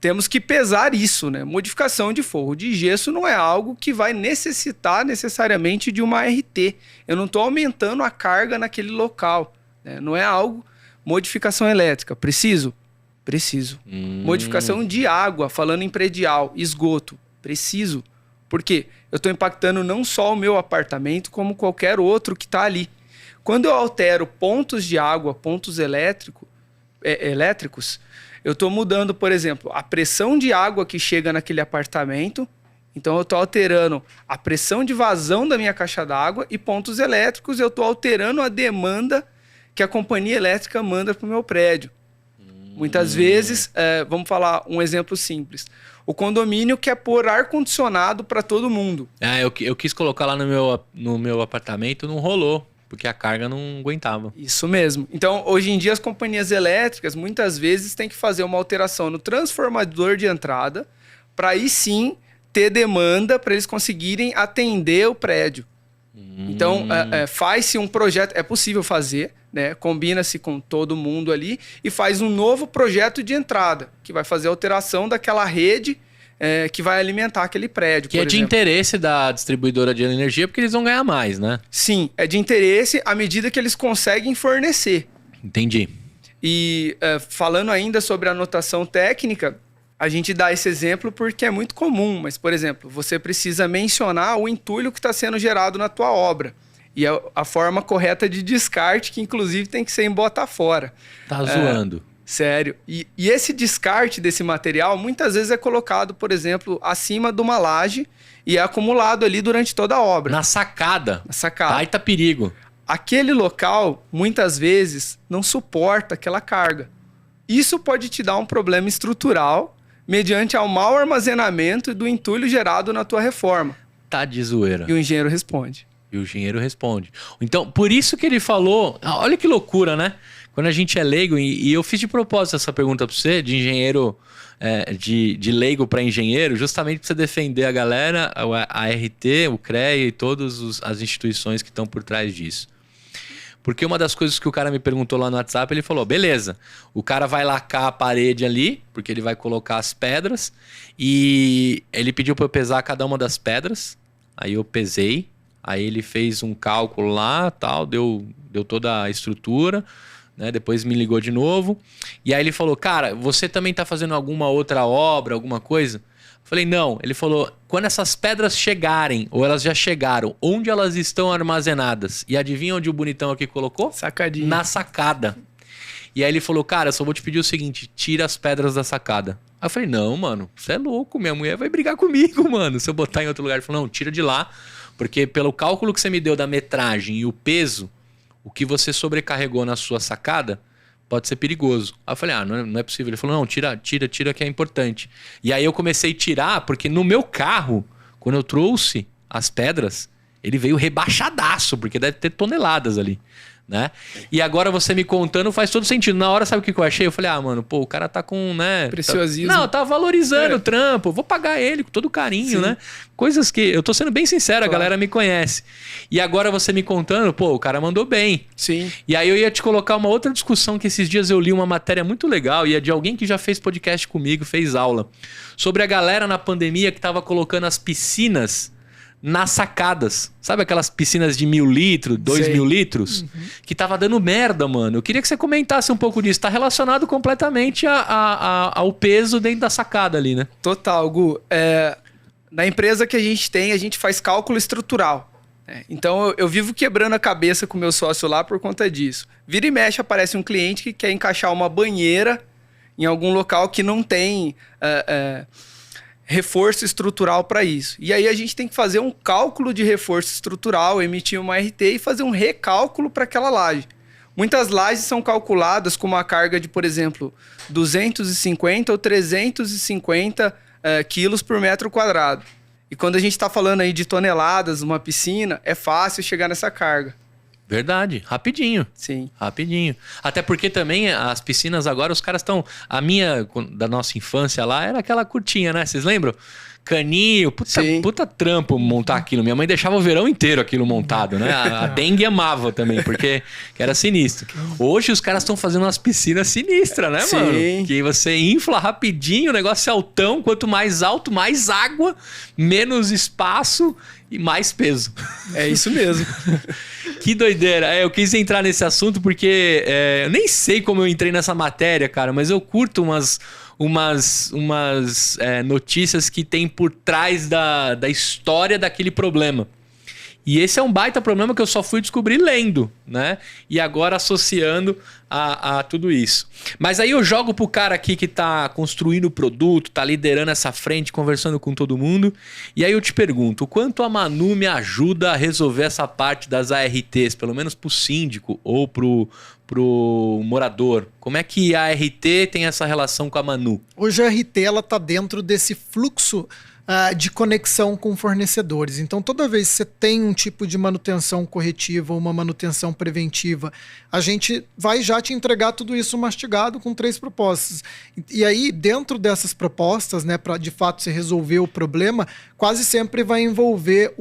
Speaker 3: temos que pesar isso, né? Modificação de forro de gesso não é algo que vai necessitar necessariamente de uma ART. Eu não estou aumentando a carga naquele local, né? Não é algo... Modificação elétrica, preciso? Preciso. Modificação de água, falando em predial, esgoto, preciso. Por quê? Eu estou impactando não só o meu apartamento, como qualquer outro que está ali. Quando eu altero pontos de água, pontos elétricos, eu estou mudando, por exemplo, a pressão de água que chega naquele apartamento. Então, eu estou alterando a pressão de vazão da minha caixa d'água e pontos elétricos, eu estou alterando a demanda que a companhia elétrica manda para o meu prédio. Muitas vezes, vamos falar um exemplo simples. O condomínio quer pôr ar-condicionado para todo mundo.
Speaker 1: Eu quis colocar lá no meu apartamento, não rolou, porque a carga não aguentava.
Speaker 3: Isso mesmo. Então, hoje em dia, as companhias elétricas, muitas vezes, têm que fazer uma alteração no transformador de entrada, para aí sim ter demanda para eles conseguirem atender o prédio. Então, faz-se um projeto, é possível fazer, né? Combina-se com todo mundo ali e faz um novo projeto de entrada, que vai fazer a alteração daquela rede que vai alimentar aquele prédio.
Speaker 1: Que é de interesse da distribuidora de energia, porque eles vão ganhar mais, né?
Speaker 3: Sim, é de interesse à medida que eles conseguem fornecer.
Speaker 1: Entendi.
Speaker 3: E falando ainda sobre a anotação técnica, a gente dá esse exemplo porque é muito comum, mas, por exemplo, você precisa mencionar o entulho que está sendo gerado na tua obra. E a forma correta de descarte, que inclusive tem que ser em bota fora.
Speaker 1: Tá zoando.
Speaker 3: Sério. E esse descarte desse material, muitas vezes é colocado, por exemplo, acima de uma laje e é acumulado ali durante toda a obra.
Speaker 1: Na sacada.
Speaker 3: Na sacada.
Speaker 1: Baita perigo.
Speaker 3: Aquele local, muitas vezes, não suporta aquela carga. Isso pode te dar um problema estrutural mediante ao mau armazenamento do entulho gerado na tua reforma.
Speaker 1: Tá de zoeira.
Speaker 3: E o engenheiro responde.
Speaker 1: Então, por isso que ele falou... Olha que loucura, né? Quando a gente é leigo, e eu fiz de propósito essa pergunta para você, de engenheiro, de leigo para engenheiro, justamente para você defender a galera, a RT, o CREA e todas as instituições que estão por trás disso. Porque uma das coisas que o cara me perguntou lá no WhatsApp, ele falou, beleza, o cara vai lacar a parede ali, porque ele vai colocar as pedras, e ele pediu para eu pesar cada uma das pedras, aí eu pesei, aí ele fez um cálculo lá, tal, deu toda a estrutura, né? Depois me ligou de novo, e aí ele falou, cara, você também tá fazendo alguma outra obra, alguma coisa? Eu falei, não. Ele falou, quando essas pedras chegarem, ou elas já chegaram, onde elas estão armazenadas? E adivinha onde o bonitão aqui colocou?
Speaker 3: Sacadinha.
Speaker 1: Na sacada. E aí ele falou, cara, eu só vou te pedir o seguinte, tira as pedras da sacada. Aí eu falei, não, mano, você é louco, minha mulher vai brigar comigo, mano, se eu botar em outro lugar. Ele falou, não, tira de lá, porque pelo cálculo que você me deu da metragem e o peso, o que você sobrecarregou na sua sacada pode ser perigoso. Aí eu falei, não é possível. Ele falou, não, tira que é importante. E aí eu comecei a tirar, porque no meu carro, quando eu trouxe as pedras, ele veio rebaixadaço, porque deve ter toneladas ali, né? E agora você me contando faz todo sentido. Na hora, sabe o que eu achei? Eu falei, mano, pô, o cara tá com, né...
Speaker 3: Preciosismo.
Speaker 1: Não, tá valorizando o trampo. Vou pagar ele com todo carinho, né? Coisas que... Eu tô sendo bem sincero, claro. A galera me conhece. E agora você me contando, pô, o cara mandou bem.
Speaker 3: Sim.
Speaker 1: E aí eu ia te colocar uma outra discussão que esses dias eu li uma matéria muito legal e é de alguém que já fez podcast comigo, fez aula, sobre a galera na pandemia que tava colocando as piscinas nas sacadas. Sabe aquelas piscinas de 1.000 litros, 2.000 litros? Que tava dando merda, mano. Eu queria que você comentasse um pouco disso. Tá relacionado completamente ao peso dentro da sacada ali, né?
Speaker 3: Total, Gu. Na empresa que a gente faz cálculo estrutural. Então eu vivo quebrando a cabeça com o meu sócio lá por conta disso. Vira e mexe, aparece um cliente que quer encaixar uma banheira em algum local que não tem... reforço estrutural para isso. E aí a gente tem que fazer um cálculo de reforço estrutural, emitir uma RT e fazer um recálculo para aquela laje. Muitas lajes são calculadas com uma carga de, por exemplo, 250 ou 350 quilos por metro quadrado. E quando a gente está falando aí de toneladas, uma piscina, é fácil chegar nessa carga.
Speaker 1: Verdade, rapidinho.
Speaker 3: Sim.
Speaker 1: Rapidinho. Até porque também as piscinas agora, os caras estão... A minha, da nossa infância lá, era aquela curtinha, né? Vocês lembram? Caninho, puta trampo montar aquilo. Minha mãe deixava o verão inteiro aquilo montado, né? A dengue amava também, porque era sinistro. Hoje os caras estão fazendo umas piscinas sinistras, né,
Speaker 3: Sim.
Speaker 1: mano? Que você infla rapidinho, o negócio é altão. Quanto mais alto, mais água, menos espaço e mais peso.
Speaker 3: É isso mesmo.
Speaker 1: Que doideira. Eu quis entrar nesse assunto porque eu nem sei como eu entrei nessa matéria, cara, mas eu curto umas notícias que tem por trás da história daquele problema. E esse é um baita problema que eu só fui descobrir lendo, né? E agora associando a tudo isso. Mas aí eu jogo pro cara aqui que tá construindo o produto, tá liderando essa frente, conversando com todo mundo. E aí eu te pergunto, o quanto a Manu me ajuda a resolver essa parte das ARTs, pelo menos pro síndico ou pro morador? Como é que a ART tem essa relação com a Manu?
Speaker 2: Hoje a ART ela tá dentro desse fluxo de conexão com fornecedores. Então, toda vez que você tem um tipo de manutenção corretiva ou uma manutenção preventiva, a gente vai já te entregar tudo isso mastigado com 3 propostas. E aí, dentro dessas propostas, né, para de fato você resolver o problema, quase sempre vai envolver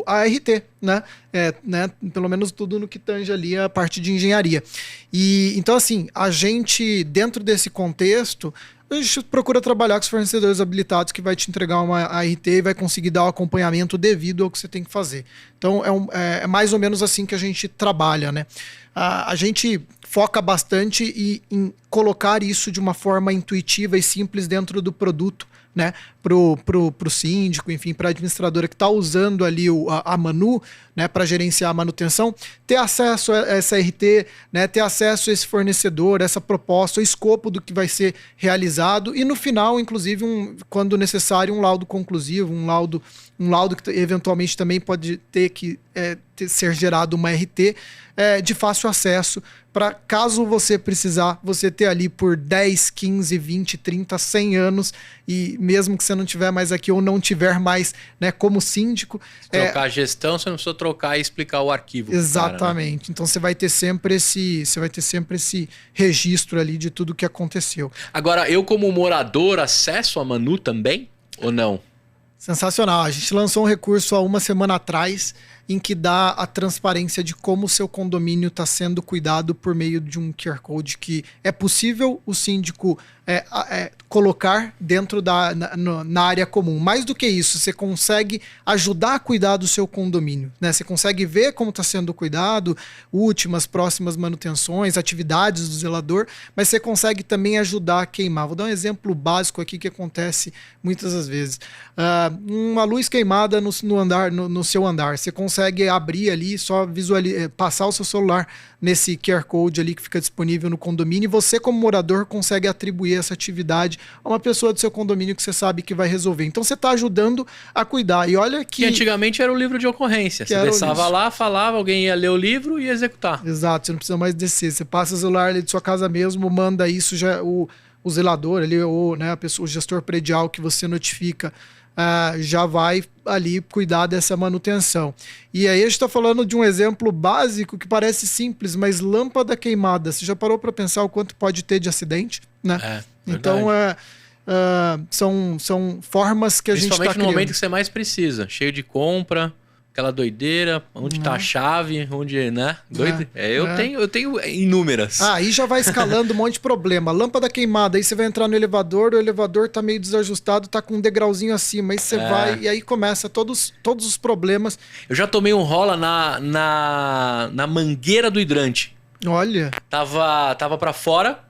Speaker 2: a ART, né? Pelo menos tudo no que tange ali a parte de engenharia. E então, assim, a gente, dentro desse contexto, a gente procura trabalhar com os fornecedores habilitados que vai te entregar uma ART e vai conseguir dar o acompanhamento devido ao que você tem que fazer. Então, é mais ou menos assim que a gente trabalha, né? A gente foca bastante em colocar isso de uma forma intuitiva e simples dentro do produto, né, pro síndico, enfim, para a administradora que está usando ali a Manu, né, para gerenciar a manutenção, ter acesso a essa RT, né, ter acesso a esse fornecedor, essa proposta, o escopo do que vai ser realizado e no final, inclusive, quando necessário, um laudo conclusivo, um laudo que eventualmente também pode ter que ser gerado uma RT de fácil acesso, para caso você precisar, você ter ali por 10, 15, 20, 30, 100 anos, e mesmo que você não tiver mais aqui ou não tiver mais, né, como síndico...
Speaker 1: Trocar a gestão, você não precisa trocar e explicar o arquivo.
Speaker 2: Exatamente.
Speaker 1: Cara, né?
Speaker 2: Então você vai ter sempre esse registro ali de tudo que aconteceu.
Speaker 1: Agora, eu como morador acesso a Manu também ou não?
Speaker 2: Sensacional. A gente lançou um recurso há uma semana atrás em que dá a transparência de como o seu condomínio está sendo cuidado por meio de um QR Code que é possível o síndico colocar dentro na área comum. Mais do que isso, você consegue ajudar a cuidar do seu condomínio, né? Você consegue ver como está sendo cuidado, últimas, próximas manutenções, atividades do zelador, mas você consegue também ajudar a queimar. Vou dar um exemplo básico aqui que acontece muitas das vezes. Uma luz queimada no seu andar, você consegue abrir ali, só passar o seu celular nesse QR Code ali que fica disponível no condomínio, e você, como morador, consegue atribuir essa atividade a uma pessoa do seu condomínio que você sabe que vai resolver. Então você está ajudando a cuidar. E olha que
Speaker 1: antigamente era o livro de ocorrência. Você desçava lá, falava, alguém ia ler o livro e ia executar.
Speaker 2: Exato, você não precisa mais descer. Você passa o celular ali de sua casa mesmo, manda isso, já o zelador ali, ou né, o gestor predial que você notifica, já vai ali cuidar dessa manutenção. E aí a gente está falando de um exemplo básico que parece simples, mas lâmpada queimada. Você já parou para pensar o quanto pode ter de acidente? Né? Então, são formas que a gente está criando.
Speaker 1: Principalmente no momento que você mais precisa. Cheio de compra, aquela doideira, onde está a chave, onde, né? Doido. Eu tenho inúmeras.
Speaker 2: Aí já vai escalando um monte de problema. Lâmpada queimada, aí você vai entrar no elevador, o elevador tá meio desajustado, tá com um degrauzinho acima, aí você vai, e aí começa todos os problemas.
Speaker 1: Eu já tomei um rola na mangueira do hidrante.
Speaker 2: Olha.
Speaker 1: Tava pra fora,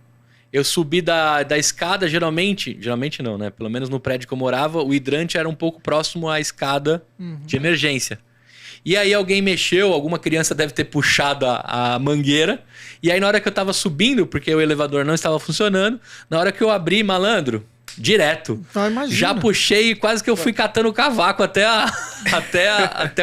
Speaker 1: eu subi da escada, geralmente não, né? Pelo menos no prédio que eu morava, o hidrante era um pouco próximo à escada de emergência. E aí alguém mexeu, alguma criança deve ter puxado a mangueira. E aí na hora que eu tava subindo, porque o elevador não estava funcionando, na hora que eu abri, malandro, direto. Já puxei e quase que eu fui catando o cavaco até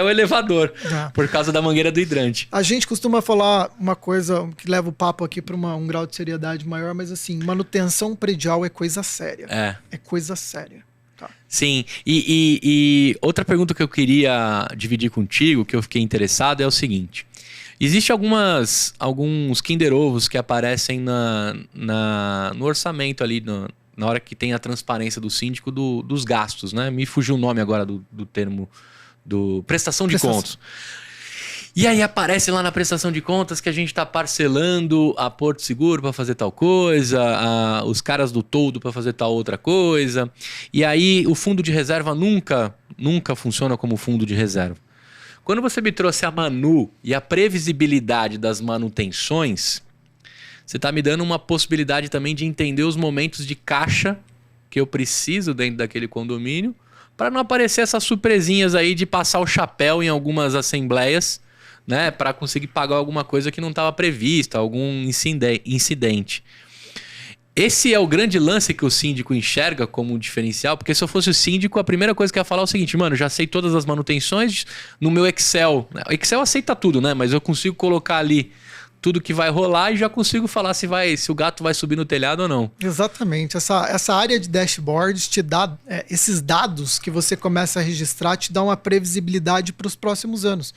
Speaker 1: o elevador. Por causa da mangueira do hidrante.
Speaker 2: A gente costuma falar uma coisa que leva o papo aqui para um grau de seriedade maior, mas assim, manutenção predial é coisa séria. É coisa séria.
Speaker 1: Sim, e outra pergunta que eu queria dividir contigo, que eu fiquei interessado, é o seguinte. Existem alguns Kinder Ovos que aparecem no orçamento ali, na hora que tem a transparência do síndico dos gastos, né? Me fugiu o nome agora do termo, prestação de contas. E aí aparece lá na prestação de contas que a gente está parcelando a Porto Seguro para fazer tal coisa, os caras do toldo para fazer tal outra coisa. E aí o fundo de reserva nunca funciona como fundo de reserva. Quando você me trouxe a Manu e a previsibilidade das manutenções, você está me dando uma possibilidade também de entender os momentos de caixa que eu preciso dentro daquele condomínio, para não aparecer essas surpresinhas aí de passar o chapéu em algumas assembleias, né, para conseguir pagar alguma coisa que não estava prevista, algum incidente. Esse é o grande lance que o síndico enxerga como um diferencial, porque se eu fosse o síndico, a primeira coisa que eu ia falar é o seguinte, mano, já sei todas as manutenções no meu Excel. O Excel aceita tudo, né, mas eu consigo colocar ali tudo que vai rolar e já consigo falar se o gato vai subir no telhado ou não.
Speaker 2: Exatamente. Essa área de dashboards te dá esses dados que você começa a registrar, te dá uma previsibilidade para os próximos anos.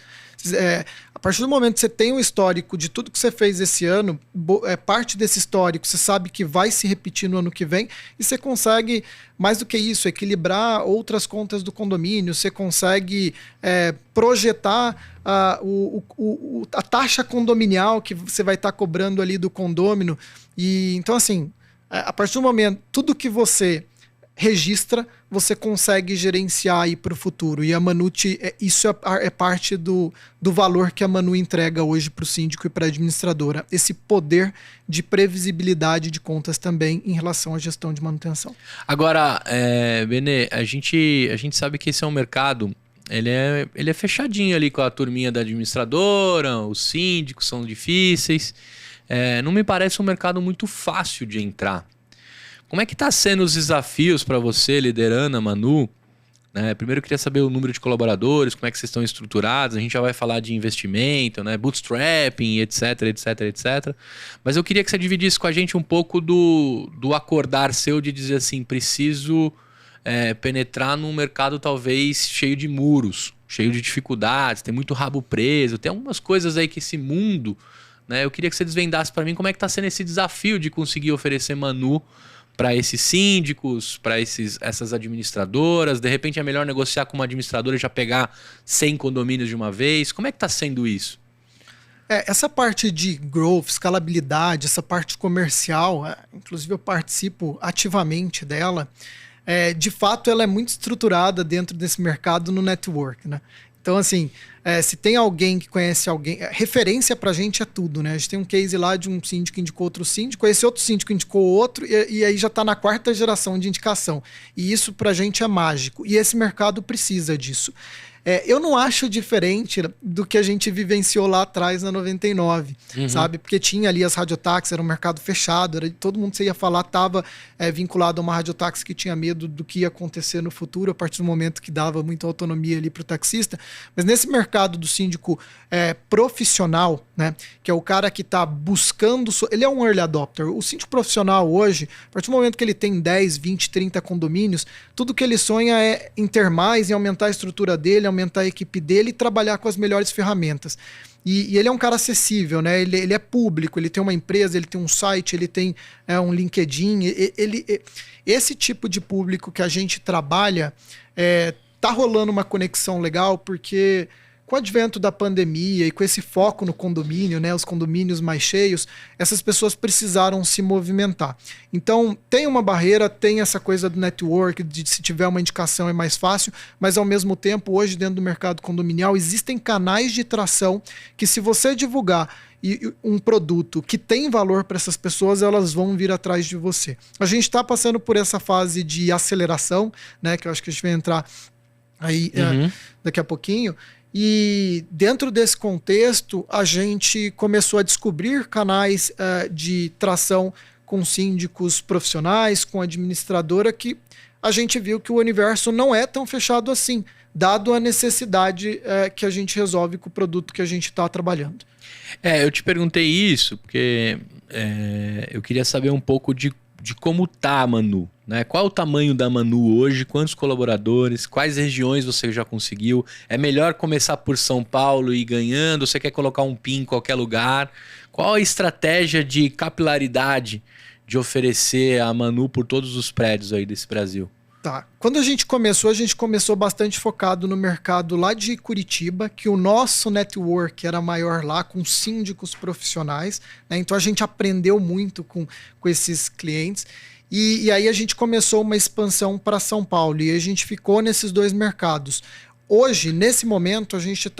Speaker 2: A partir do momento que você tem um histórico de tudo que você fez esse ano, parte desse histórico você sabe que vai se repetir no ano que vem, e você consegue, mais do que isso, equilibrar outras contas do condomínio, você consegue projetar a taxa condominial que você vai estar cobrando ali do condômino. E então, assim, a partir do momento, tudo que você registra, você consegue gerenciar aí para o futuro. E a Manu, isso é parte do valor que a Manu entrega hoje para o síndico e para a administradora. Esse poder de previsibilidade de contas também em relação à gestão de manutenção.
Speaker 1: Agora, Benê, a gente sabe que esse é um mercado, ele é fechadinho ali com a turminha da administradora, os síndicos são difíceis. Não me parece um mercado muito fácil de entrar. Como é que está sendo os desafios para você, liderando a Manu? Primeiro eu queria saber o número de colaboradores, como é que vocês estão estruturados. A gente já vai falar de investimento, né? Bootstrapping, etc, etc, etc. Mas eu queria que você dividisse com a gente um pouco do acordar seu de dizer assim, preciso penetrar num mercado talvez cheio de muros, cheio de dificuldades, tem muito rabo preso, tem algumas coisas aí que esse mundo, né? Eu queria que você desvendasse para mim como é que está sendo esse desafio de conseguir oferecer Manu para esses síndicos, para essas administradoras. De repente é melhor negociar com uma administradora e já pegar 100 condomínios de uma vez. Como é que está sendo isso?
Speaker 2: Essa parte de growth, escalabilidade, essa parte comercial, inclusive eu participo ativamente dela, de fato ela é muito estruturada dentro desse mercado no network, né? Então, assim, se tem alguém que conhece alguém... referência pra gente é tudo, né? A gente tem um case lá de um síndico que indicou outro síndico, esse outro síndico indicou outro, e aí já tá na 4ª geração de indicação. E isso pra gente é mágico. E esse mercado precisa disso. Eu não acho diferente do que a gente vivenciou lá atrás na 99, sabe? Porque tinha ali as radiotáxis, era um mercado fechado, todo mundo que você ia falar estava vinculado a uma radiotáxi que tinha medo do que ia acontecer no futuro, a partir do momento que dava muita autonomia ali para o taxista. Mas nesse mercado do síndico profissional, né? Que é o cara que está buscando... Ele é um early adopter. O síndico profissional hoje, a partir do momento que ele tem 10, 20, 30 condomínios, tudo que ele sonha é em ter mais, em aumentar a estrutura dele, aumentar a equipe dele e trabalhar com as melhores ferramentas. E ele é um cara acessível, né? Ele é público, ele tem uma empresa, ele tem um site, ele tem um LinkedIn. Esse tipo de público que a gente trabalha, tá rolando uma conexão legal, porque com o advento da pandemia e com esse foco no condomínio, né, os condomínios mais cheios, essas pessoas precisaram se movimentar. Então, tem uma barreira, tem essa coisa do network, de se tiver uma indicação é mais fácil, mas ao mesmo tempo, hoje dentro do mercado condominial, existem canais de tração que, se você divulgar um produto que tem valor para essas pessoas, elas vão vir atrás de você. A gente está passando por essa fase de aceleração, né, que eu acho que a gente vai entrar aí daqui a pouquinho. E dentro desse contexto, a gente começou a descobrir canais de tração com síndicos profissionais, com administradora, que a gente viu que o universo não é tão fechado assim, dado a necessidade que a gente resolve com o produto que a gente está trabalhando.
Speaker 1: Eu te perguntei isso porque eu queria saber um pouco de como tá a Manu, né? Qual é o tamanho da Manu hoje? Quantos colaboradores? Quais regiões você já conseguiu? É melhor começar por São Paulo e ir ganhando? Você quer colocar um PIN em qualquer lugar? Qual a estratégia de capilaridade de oferecer a Manu por todos os prédios aí desse Brasil?
Speaker 2: Tá. Quando a gente começou bastante focado no mercado lá de Curitiba, que o nosso network era maior lá, com síndicos profissionais, né? Então a gente aprendeu muito com esses clientes. E aí a gente começou uma expansão para São Paulo e a gente ficou nesses 2 mercados. Hoje, nesse momento, a gente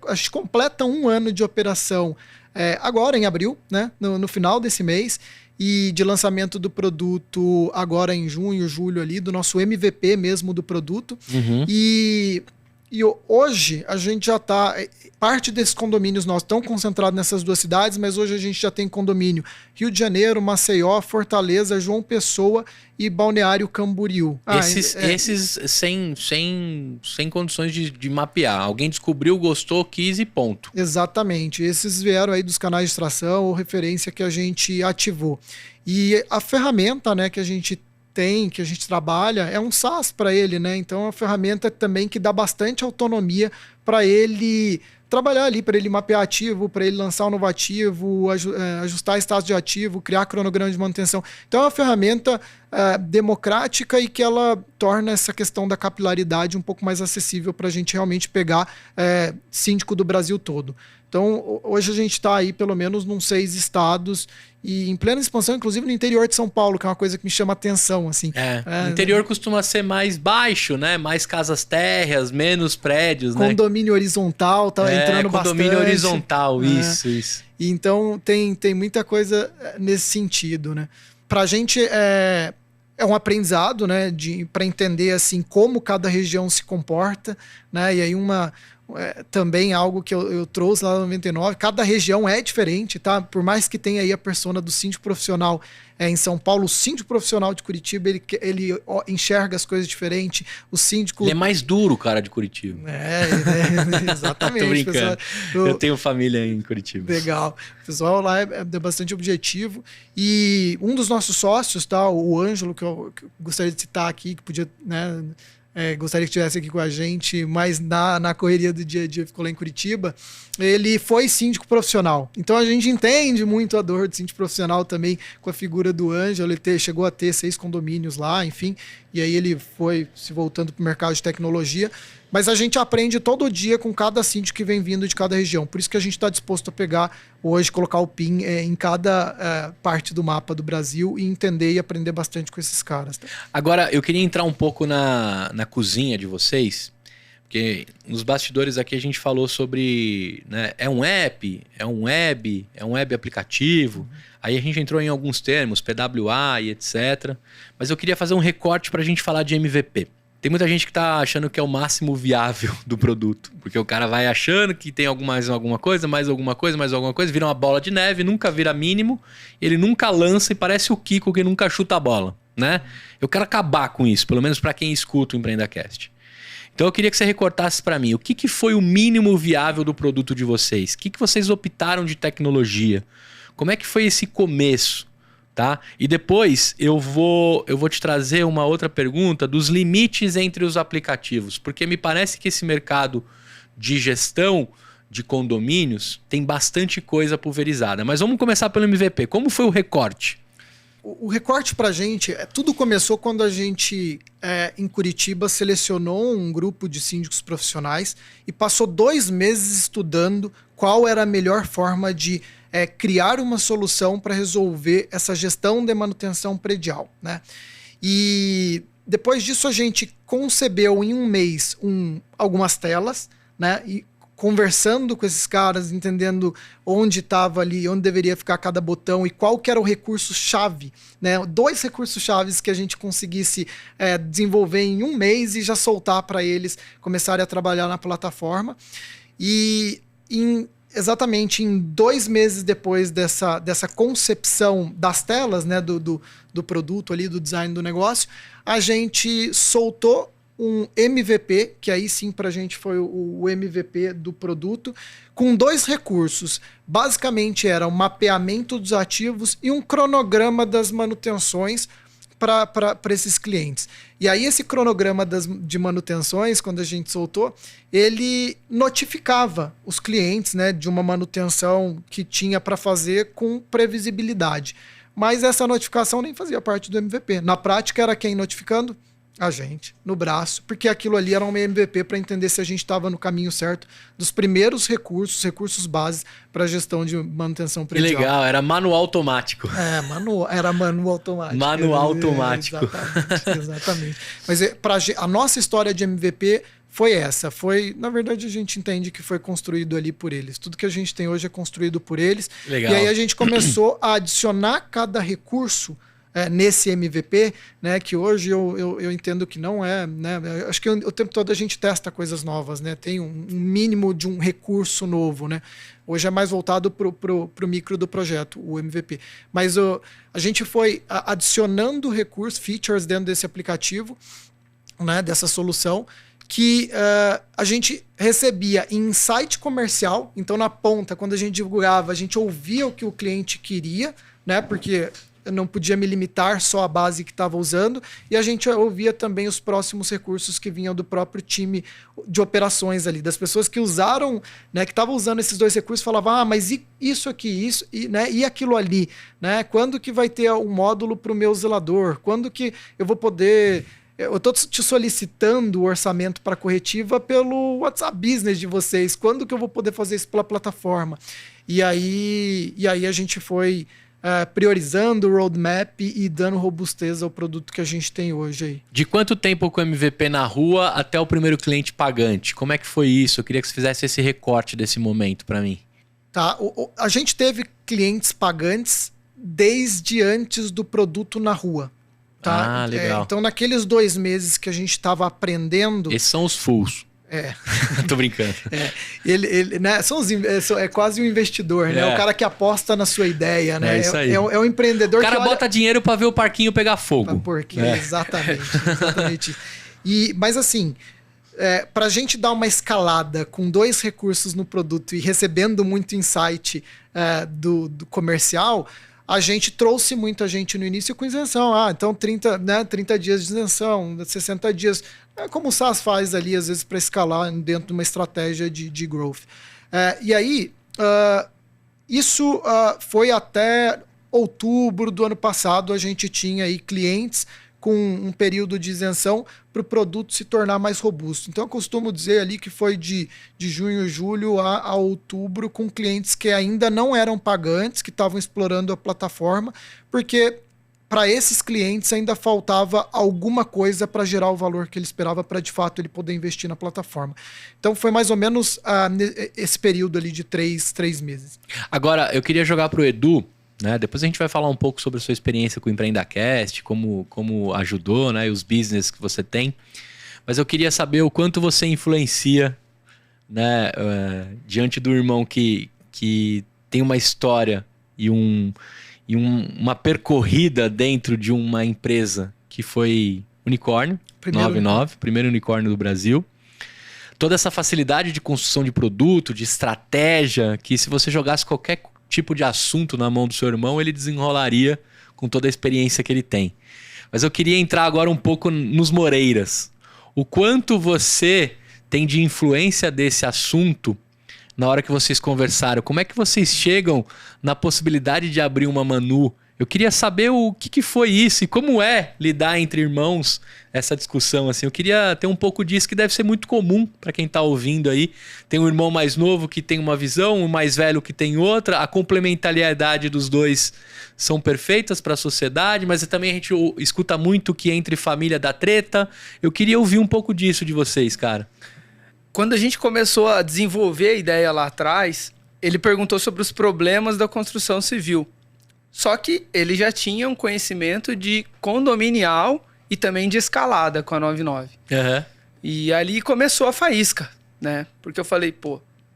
Speaker 2: a gente completa 1 ano de operação agora em abril, né? No final desse mês. E de lançamento do produto agora em junho, julho ali, do nosso MVP mesmo do produto. E hoje a gente já está... Parte desses condomínios nossos estão concentrados nessas 2 cidades, mas hoje a gente já tem condomínio Rio de Janeiro, Maceió, Fortaleza, João Pessoa e Balneário Camboriú.
Speaker 1: Esses sem condições de mapear. Alguém descobriu, gostou, quis e ponto.
Speaker 2: Exatamente. Esses vieram aí dos canais de extração ou referência que a gente ativou. E a ferramenta, né, que a gente tem, que a gente trabalha, é um SaaS para ele, né? Então é uma ferramenta também que dá bastante autonomia para ele trabalhar ali, para ele mapear ativo, para ele lançar um novo ativo, ajustar status de ativo, criar cronograma de manutenção. Então é uma ferramenta democrática e que ela torna essa questão da capilaridade um pouco mais acessível para a gente realmente pegar síndico do Brasil todo. Então, hoje a gente está aí pelo menos nos 6 estados e em plena expansão, inclusive no interior de São Paulo, que é uma coisa que me chama atenção, assim.
Speaker 1: O interior costuma ser mais baixo, né? Mais casas térreas, menos prédios, né?
Speaker 2: Condomínio horizontal, tá entrando bastante.
Speaker 1: Condomínio horizontal, isso.
Speaker 2: E então tem muita coisa nesse sentido, né? Pra gente é um aprendizado, né? Para entender assim como cada região se comporta, né? E aí também algo que eu trouxe lá no 99, cada região é diferente, tá? Por mais que tenha aí a persona do síndico profissional em São Paulo, o síndico profissional de Curitiba, ele enxerga as coisas diferentes, o síndico...
Speaker 1: Ele é mais duro, o cara de Curitiba.
Speaker 2: Exatamente.
Speaker 1: Tô brincando.
Speaker 2: Pessoal,
Speaker 1: eu tenho família em Curitiba.
Speaker 2: Legal. O pessoal lá é bastante objetivo. E um dos nossos sócios, tá? O Ângelo, que eu gostaria de citar aqui, que podia, né... gostaria que estivesse aqui com a gente, mas na correria do dia a dia ficou lá em Curitiba. Ele foi síndico profissional. Então a gente entende muito a dor do síndico profissional também com a figura do Ângelo. Ele chegou a ter 6 condomínios lá, enfim. e aí ele foi se voltando para o mercado de tecnologia. Mas a gente aprende todo dia com cada síndico que vem vindo de cada região. Por isso que a gente está disposto a pegar hoje, colocar o PIN em cada parte do mapa do Brasil e entender e aprender bastante com esses caras. Tá?
Speaker 1: Agora, eu queria entrar um pouco na cozinha de vocês, porque nos bastidores aqui a gente falou sobre, né, é um app, é um web aplicativo. Aí a gente entrou em alguns termos, PWA e etc. Mas eu queria fazer um recorte para a gente falar de MVP. Tem muita gente que tá achando que é o máximo viável do produto. Porque o cara vai achando que tem mais alguma coisa, mais alguma coisa, vira uma bola de neve, nunca vira mínimo, ele nunca lança e parece o Kiko que nunca chuta a bola, né? Eu quero acabar com isso, pelo menos para quem escuta o EmpreendaCast. Então eu queria que você recortasse para mim, o que foi o mínimo viável do produto de vocês? O que vocês optaram de tecnologia? Como é que foi esse começo? Tá? E depois eu vou te trazer uma outra pergunta dos limites entre os aplicativos, porque me parece que esse mercado de gestão de condomínios tem bastante coisa pulverizada. Mas vamos começar pelo MVP. Como foi o recorte?
Speaker 2: O recorte para a gente, tudo começou quando a gente, em Curitiba, selecionou um grupo de síndicos profissionais e passou 2 meses estudando qual era a melhor forma de criar uma solução para resolver essa gestão de manutenção predial, né? E depois disso a gente concebeu em um mês algumas telas, né? E conversando com esses caras, entendendo onde estava ali, onde deveria ficar cada botão e qual que era o recurso-chave, né? 2 recursos-chaves que a gente conseguisse desenvolver em um mês e já soltar para eles começarem a trabalhar na plataforma. E exatamente em 2 meses depois dessa concepção das telas, né, do produto ali, do design do negócio, a gente soltou um MVP, que aí sim para a gente foi o MVP do produto, com 2 recursos. Basicamente era um mapeamento dos ativos e um cronograma das manutenções para esses clientes. E aí esse cronograma de manutenções, quando a gente soltou, ele notificava os clientes, né, de uma manutenção que tinha para fazer com previsibilidade. Mas essa notificação nem fazia parte do MVP. Na prática era quem notificando? A gente, no braço, porque aquilo ali era um MVP para entender se a gente estava no caminho certo dos primeiros recursos base para gestão de manutenção predial.
Speaker 1: Que legal, era manual automático.
Speaker 2: Era manual automático.
Speaker 1: Manual automático.
Speaker 2: Exatamente. Mas a nossa história de MVP foi essa. Na verdade, a gente entende que foi construído ali por eles. Tudo que a gente tem hoje é construído por eles.
Speaker 1: Legal.
Speaker 2: E aí a gente começou a adicionar cada recurso nesse MVP, né, que hoje eu entendo que não é, né, acho que o tempo todo a gente testa coisas novas, né, tem um mínimo de um recurso novo, né, hoje é mais voltado pro micro do projeto, o MVP, mas a gente foi adicionando recursos, features dentro desse aplicativo, né, dessa solução, que a gente recebia em insight comercial, então na ponta, quando a gente divulgava, a gente ouvia o que o cliente queria, né, porque eu não podia me limitar só à base que estava usando, e a gente ouvia também os próximos recursos que vinham do próprio time de operações ali, das pessoas que usaram, né, que estavam usando esses 2 recursos, falavam, mas isso aqui, isso, né, e aquilo ali, né, quando que vai ter um módulo para o meu zelador, quando que eu vou poder... Eu estou te solicitando o orçamento para corretiva pelo WhatsApp Business de vocês, quando que eu vou poder fazer isso pela plataforma? E aí a gente foi... priorizando o roadmap e dando robustez ao produto que a gente tem hoje aí.
Speaker 1: De quanto tempo com o MVP na rua até o primeiro cliente pagante? Como é que foi isso? Eu queria que você fizesse esse recorte desse momento para mim.
Speaker 2: Tá, a gente teve clientes pagantes desde antes do produto na rua. Tá?
Speaker 1: Legal.
Speaker 2: Então naqueles 2 meses que a gente estava aprendendo...
Speaker 1: Esses são os fulls. Tô brincando.
Speaker 2: Ele, né, é quase um investidor, né? O cara que aposta na sua ideia, né?
Speaker 1: É isso aí.
Speaker 2: É um empreendedor
Speaker 1: que... O cara
Speaker 2: que
Speaker 1: bota dinheiro para ver o parquinho pegar fogo.
Speaker 2: Porque, exatamente. Mas assim, para a gente dar uma escalada com 2 recursos no produto e recebendo muito insight do comercial, a gente trouxe muita gente no início com isenção. Então 30 dias de isenção, 60 dias... como o SaaS faz ali, às vezes, para escalar dentro de uma estratégia de growth. E aí, isso foi até outubro do ano passado, a gente tinha aí clientes com um período de isenção para o produto se tornar mais robusto. Então eu costumo dizer ali que foi de junho, julho a outubro, com clientes que ainda não eram pagantes, que estavam explorando a plataforma, porque para esses clientes ainda faltava alguma coisa para gerar o valor que ele esperava para de fato ele poder investir na plataforma. Então foi mais ou menos esse período ali de 3 meses.
Speaker 1: Agora, eu queria jogar para o Edu, né? Depois a gente vai falar um pouco sobre a sua experiência com o Empreendacast, como ajudou, né? E os business que você tem. Mas eu queria saber o quanto você influencia, né? Diante do irmão que tem uma história e uma percorrida dentro de uma empresa que foi unicórnio, 99, primeiro unicórnio do Brasil. Toda essa facilidade de construção de produto, de estratégia, que se você jogasse qualquer tipo de assunto na mão do seu irmão, ele desenrolaria com toda a experiência que ele tem. Mas eu queria entrar agora um pouco nos Moreiras. O quanto você tem de influência desse assunto na hora que vocês conversaram? Como é que vocês chegam na possibilidade de abrir uma Manu? Eu queria saber o que foi isso e como é lidar entre irmãos, essa discussão. Assim. Eu queria ter um pouco disso, que deve ser muito comum para quem está ouvindo aí. Tem um irmão mais novo que tem uma visão, um mais velho que tem outra. A complementariedade dos dois são perfeitas para a sociedade, mas também a gente escuta muito que entre família dá treta. Eu queria ouvir um pouco disso de vocês, cara.
Speaker 3: Quando a gente começou a desenvolver a ideia lá atrás, ele perguntou sobre os problemas da construção civil. Só que ele já tinha um conhecimento de condominial e também de escalada com a 99.
Speaker 1: Uhum.
Speaker 3: E ali começou a faísca, né? Porque eu falei,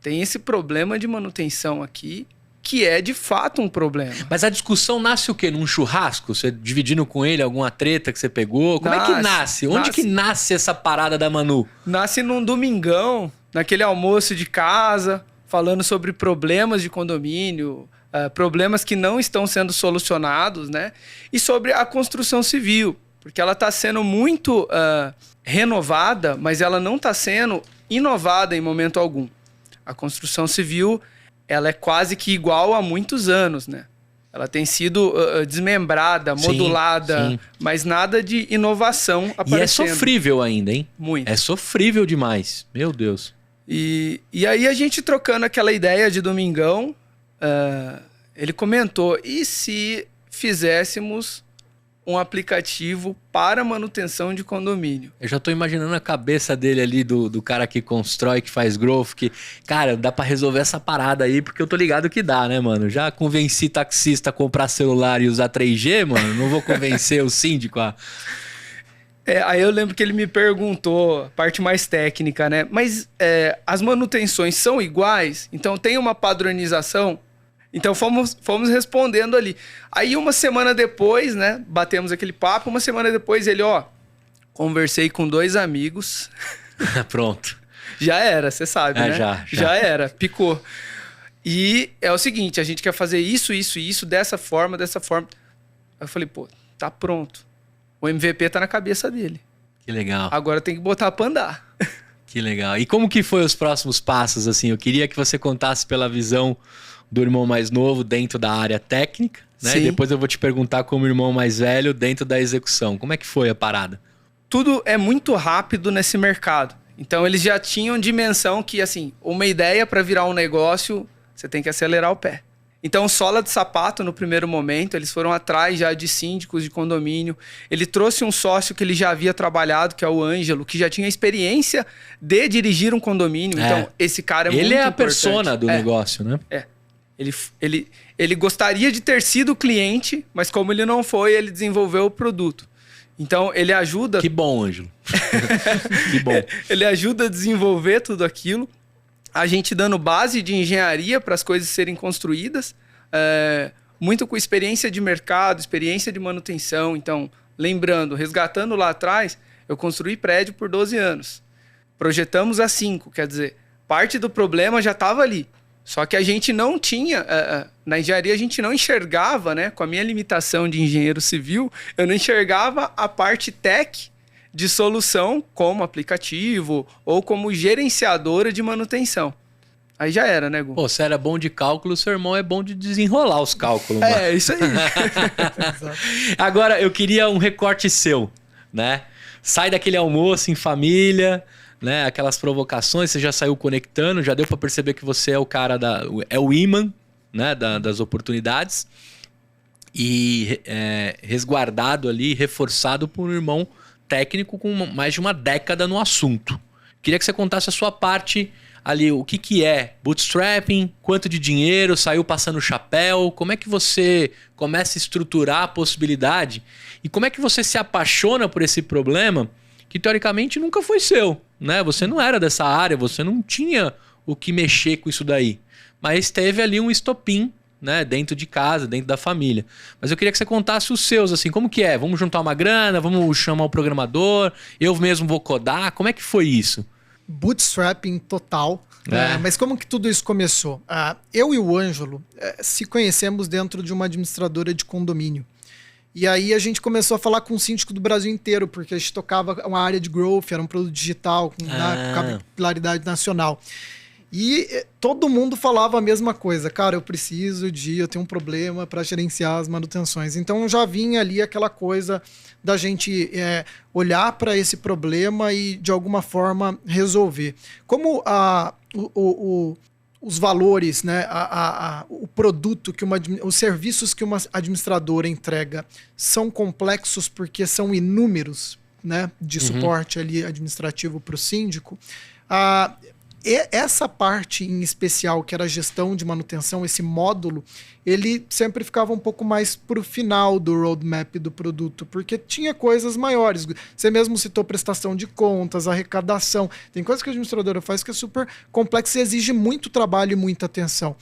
Speaker 3: tem esse problema de manutenção aqui, que é de fato um problema.
Speaker 1: Mas a discussão nasce o quê? Num churrasco? Você dividindo com ele alguma treta que você pegou? Como é que nasce? Onde que nasce essa parada da Manu?
Speaker 3: Nasce num domingão, naquele almoço de casa, falando sobre problemas de condomínio, problemas que não estão sendo solucionados, né? E sobre a construção civil, porque ela está sendo muito renovada, mas ela não está sendo inovada em momento algum. A construção civil, ela é quase que igual há muitos anos, né? Ela tem sido desmembrada, modulada, sim. Mas nada de inovação aparecendo.
Speaker 1: E é sofrível ainda, hein?
Speaker 3: Muito.
Speaker 1: É sofrível demais, meu Deus.
Speaker 3: E aí a gente trocando aquela ideia de domingão, ele comentou, e se fizéssemos um aplicativo para manutenção de condomínio?
Speaker 1: Eu já tô imaginando a cabeça dele ali, do cara que constrói, que faz growth, que, cara, dá pra resolver essa parada aí, porque eu tô ligado que dá, né, mano? Já convenci taxista a comprar celular e usar 3G, mano, não vou convencer o síndico a...
Speaker 3: Aí eu lembro que ele me perguntou, a parte mais técnica, né? Mas as manutenções são iguais? Então tem uma padronização? Então fomos respondendo ali. Aí uma semana depois, né? Batemos aquele papo. Uma semana depois ele, conversei com 2 amigos.
Speaker 1: Pronto.
Speaker 3: Já era, você sabe, né?
Speaker 1: Já
Speaker 3: era, picou. E é o seguinte, a gente quer fazer isso, dessa forma. Aí eu falei, tá pronto. O MVP tá na cabeça dele.
Speaker 1: Que legal.
Speaker 3: Agora tem que botar pra andar.
Speaker 1: Que legal. E como que foi os próximos passos, assim? Eu queria que você contasse pela visão do irmão mais novo dentro da área técnica, né? Sim. E depois eu vou te perguntar como irmão mais velho dentro da execução. Como é que foi a parada?
Speaker 3: Tudo é muito rápido nesse mercado. Então eles já tinham dimensão que, assim, uma ideia para virar um negócio, você tem que acelerar o pé. Então, sola de sapato, no primeiro momento, eles foram atrás já de síndicos de condomínio. Ele trouxe um sócio que ele já havia trabalhado, que é o Ângelo, que já tinha experiência de dirigir um condomínio. Então, esse cara é muito importante. Ele é a persona
Speaker 1: do negócio, né?
Speaker 3: Ele gostaria de ter sido cliente, mas como ele não foi, ele desenvolveu o produto. Então, ele ajuda...
Speaker 1: Que bom, Ângelo. Que bom.
Speaker 3: Ele ajuda a desenvolver tudo aquilo. A gente dando base de engenharia para as coisas serem construídas, muito com experiência de mercado, experiência de manutenção. Então, lembrando, resgatando lá atrás, eu construí prédio por 12 anos. Projetamos a 5, quer dizer, parte do problema já estava ali. Só que a gente não tinha, na engenharia a gente não enxergava, né? Com a minha limitação de engenheiro civil, eu não enxergava a parte tech de solução como aplicativo ou como gerenciadora de manutenção. Aí já era, né, Gu?
Speaker 1: Pô, você era bom de cálculo, seu irmão é bom de desenrolar os cálculos.
Speaker 3: É, isso aí.
Speaker 1: Agora, eu queria um recorte seu, né? Sai daquele almoço em família, né? Aquelas provocações, você já saiu conectando, já deu para perceber que você é o cara é o imã, né? Das oportunidades. E resguardado ali, reforçado por um irmão técnico com mais de uma década no assunto. Queria que você contasse a sua parte ali, o que é bootstrapping, quanto de dinheiro, saiu passando o chapéu, como é que você começa a estruturar a possibilidade e como é que você se apaixona por esse problema que teoricamente nunca foi seu, né? Você não era dessa área, você não tinha o que mexer com isso daí, mas teve ali um estopim, né, dentro de casa, dentro da família. Mas eu queria que você contasse os seus, assim, como que é? Vamos juntar uma grana, vamos chamar o programador, eu mesmo vou codar, como é que foi isso?
Speaker 2: Bootstrapping total. Mas como que tudo isso começou? Eu e o Ângelo se conhecemos dentro de uma administradora de condomínio. E aí a gente começou a falar com o síndico do Brasil inteiro, porque a gente tocava uma área de growth, era um produto digital, com capilaridade nacional. E todo mundo falava a mesma coisa. Cara, eu tenho um problema para gerenciar as manutenções. Então já vinha ali aquela coisa da gente olhar para esse problema e de alguma forma resolver. Como os valores, né, o produto, os serviços que uma administradora entrega são complexos porque são inúmeros, né, de suporte ali administrativo para o síndico, essa parte em especial, que era a gestão de manutenção, esse módulo, ele sempre ficava um pouco mais para o final do roadmap do produto, porque tinha coisas maiores. Você mesmo citou prestação de contas, arrecadação. Tem coisas que a administradora faz que é super complexa e exige muito trabalho e muita atenção.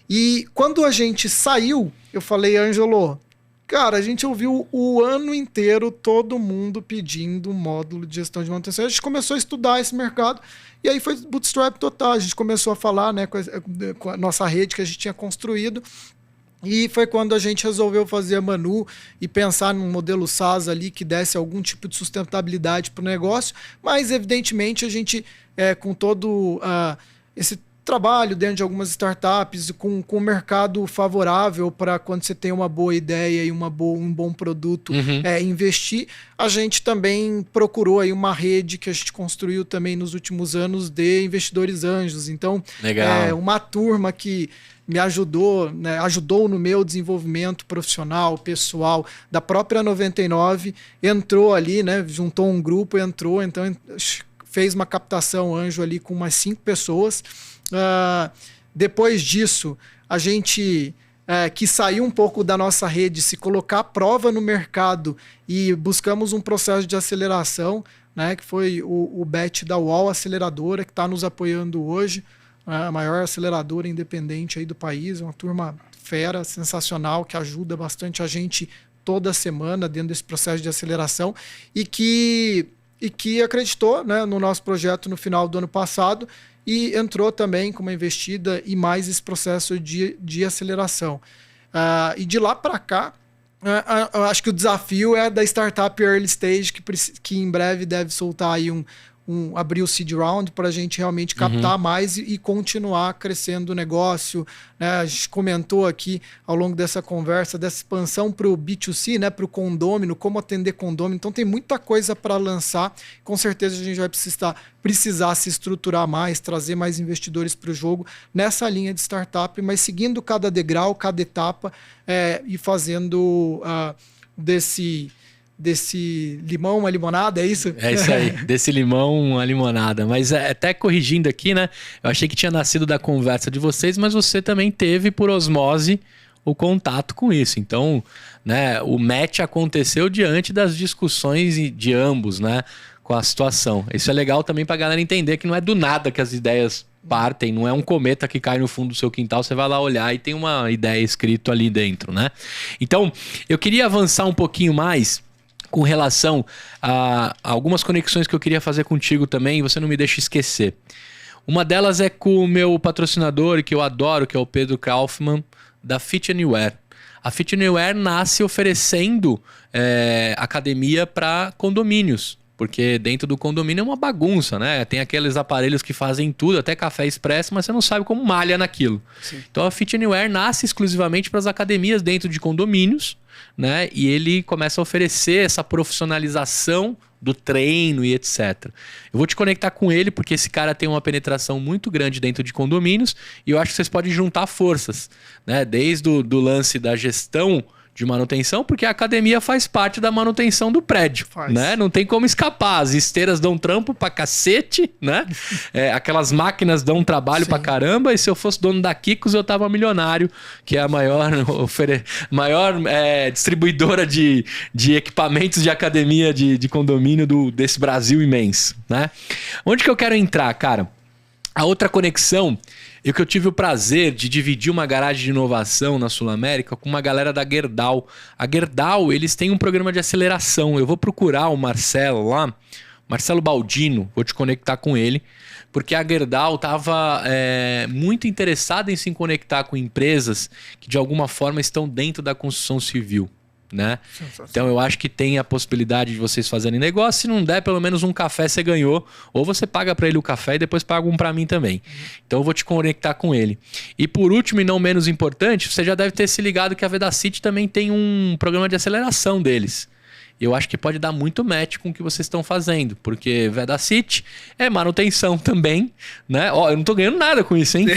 Speaker 2: E quando a gente saiu, eu falei, Ângelo, cara, a gente ouviu o ano inteiro todo mundo pedindo um módulo de gestão de manutenção. A gente começou a estudar esse mercado e aí foi bootstrap total. A gente começou a falar, né, com a nossa rede que a gente tinha construído. E foi quando a gente resolveu fazer a Manu e pensar num modelo SaaS ali que desse algum tipo de sustentabilidade para o negócio. Mas, evidentemente, a gente, com todo esse trabalho dentro de algumas startups, com um mercado favorável para quando você tem uma boa ideia e um bom produto, investir. A gente também procurou aí uma rede que a gente construiu também nos últimos anos de investidores anjos. Então, uma turma que me ajudou, né, ajudou no meu desenvolvimento profissional, pessoal, da própria 99, entrou ali, né, juntou um grupo, então fez uma captação anjo ali com umas 5 pessoas. Depois disso, a gente que saiu um pouco da nossa rede, se colocar à prova no mercado e buscamos um processo de aceleração, né, que foi o BET da UOL Aceleradora, que está nos apoiando hoje, a maior aceleradora independente aí do país, uma turma fera, sensacional, que ajuda bastante a gente toda semana dentro desse processo de aceleração e que acreditou, né, no nosso projeto no final do ano passado e entrou também com uma investida e mais esse processo de aceleração. E de lá para cá, eu acho que o desafio é da startup early stage, que em breve deve soltar aí abrir o seed round para a gente realmente captar mais e continuar crescendo o negócio, né? A gente comentou aqui ao longo dessa conversa dessa expansão para o B2C, né? Para o condômino, como atender condômino. Então tem muita coisa para lançar. Com certeza a gente vai precisar se estruturar mais, trazer mais investidores para o jogo nessa linha de startup, mas seguindo cada degrau, cada etapa e fazendo desse limão uma limonada, é isso?
Speaker 1: É isso aí, desse limão uma limonada. Mas até corrigindo aqui, né? Eu achei que tinha nascido da conversa de vocês, mas você também teve por osmose o contato com isso. Então, né, o match aconteceu diante das discussões de ambos, né? Com a situação. Isso é legal também pra galera entender que não é do nada que as ideias partem, não é um cometa que cai no fundo do seu quintal, você vai lá olhar e tem uma ideia escrito ali dentro, né? Então, eu queria avançar um pouquinho mais com relação a algumas conexões que eu queria fazer contigo também, e você não me deixa esquecer. Uma delas é com o meu patrocinador, que eu adoro, que é o Pedro Kaufmann, da Fit Anywhere. A Fit Anywhere nasce oferecendo academia para condomínios, Porque dentro do condomínio é uma bagunça, né? Tem aqueles aparelhos que fazem tudo, até café expresso, mas você não sabe como malha naquilo. Sim. Então a Fit Anywhere nasce exclusivamente para as academias dentro de condomínios, né? E ele começa a oferecer essa profissionalização do treino e etc. Eu vou te conectar com ele porque esse cara tem uma penetração muito grande dentro de condomínios e eu acho que vocês podem juntar forças, né? Desde do lance da gestão de manutenção, porque a academia faz parte da manutenção do prédio, né? Não tem como escapar. As esteiras dão trampo pra cacete, né? Aquelas máquinas dão trabalho pra caramba, e se eu fosse dono da Kikos, eu tava milionário, que é a maior distribuidora de equipamentos de academia de condomínio desse Brasil imenso, né? Onde que eu quero entrar, cara? A outra conexão é que eu tive o prazer de dividir uma garagem de inovação na Sul América com uma galera da Gerdau. A Gerdau, eles têm um programa de aceleração. Eu vou procurar o Marcelo lá, Marcelo Baldino, vou te conectar com ele, porque a Gerdau estava muito interessada em se conectar com empresas que de alguma forma estão dentro da construção civil, né? Então eu acho que tem a possibilidade de vocês fazerem negócio. Se não der, pelo menos um café você ganhou, ou você paga para ele o café e depois paga um para mim também. Então eu vou te conectar com ele. E por último e não menos importante, você já deve ter se ligado que a Vedacity também tem um programa de aceleração deles. Eu acho que pode dar muito match com o que vocês estão fazendo, porque Vedacity é manutenção também, né? Ó, eu não tô ganhando nada com isso, hein?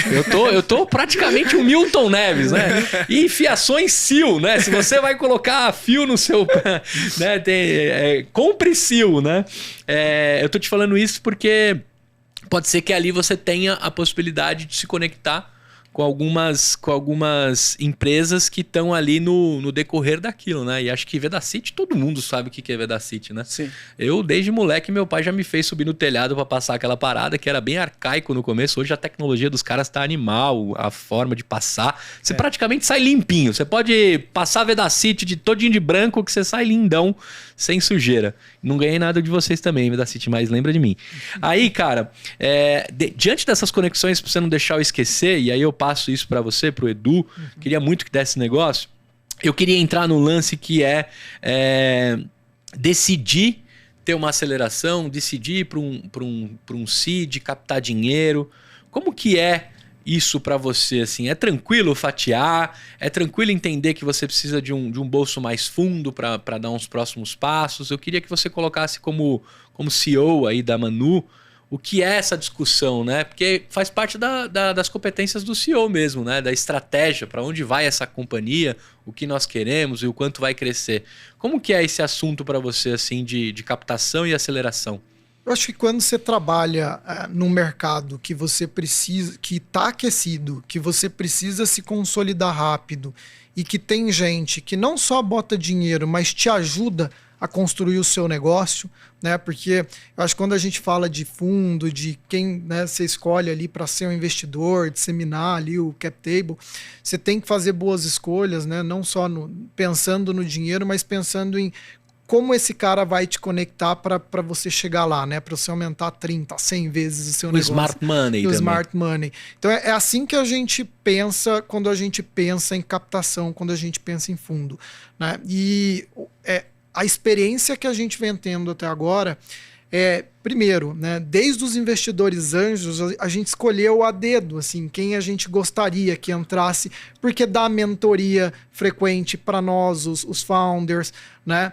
Speaker 1: Eu tô praticamente um Milton Neves, né? E fiações Sil, né? Se você vai colocar fio no seu... né? Compre Sil, né? Eu tô te falando isso porque pode ser que ali você tenha a possibilidade de se conectar com algumas empresas que estão ali no decorrer daquilo, né? E acho que Vedacity, todo mundo sabe o que é Vedacity, né? Sim. Eu, desde moleque, meu pai já me fez subir no telhado para passar aquela parada, que era bem arcaico no começo. Hoje a tecnologia dos caras tá animal, a forma de passar. Você praticamente sai limpinho. Você pode passar Vedacity de todinho de branco que você sai lindão, sem sujeira. Não ganhei nada de vocês também, Vedacity, mas lembra de mim. Aí, cara, diante dessas conexões, pra você não deixar eu esquecer, e aí eu passo isso para você, pro Edu, queria muito que desse negócio. Eu queria entrar no lance que decidir ter uma aceleração, decidir para um seed, captar dinheiro. Como que é isso para você? Assim, é tranquilo fatiar? É tranquilo entender que você precisa de um bolso mais fundo para dar uns próximos passos? Eu queria que você colocasse como CEO aí da Manu, o que é essa discussão, né? Porque faz parte das competências do CEO mesmo, né? Da estratégia, para onde vai essa companhia, o que nós queremos e o quanto vai crescer. Como que é esse assunto para você, assim, de captação e aceleração?
Speaker 2: Eu acho que quando você trabalha num mercado que você precisa, que está aquecido, que você precisa se consolidar rápido e que tem gente que não só bota dinheiro, mas te ajuda a construir o seu negócio, né? Porque eu acho que quando a gente fala de fundo, de quem, né, você escolhe ali para ser um investidor, disseminar ali o cap table, você tem que fazer boas escolhas, né? Não só pensando no dinheiro, mas pensando em como esse cara vai te conectar para você chegar lá, né? Para você aumentar 30, 100 vezes o seu negócio.
Speaker 1: Smart money.
Speaker 2: O smart money. Então é assim que a gente pensa quando a gente pensa em captação, quando a gente pensa em fundo, né? E a experiência que a gente vem tendo até agora primeiro, né, desde os investidores anjos, a gente escolheu a dedo, assim, quem a gente gostaria que entrasse, porque dá mentoria frequente para nós, os founders, né?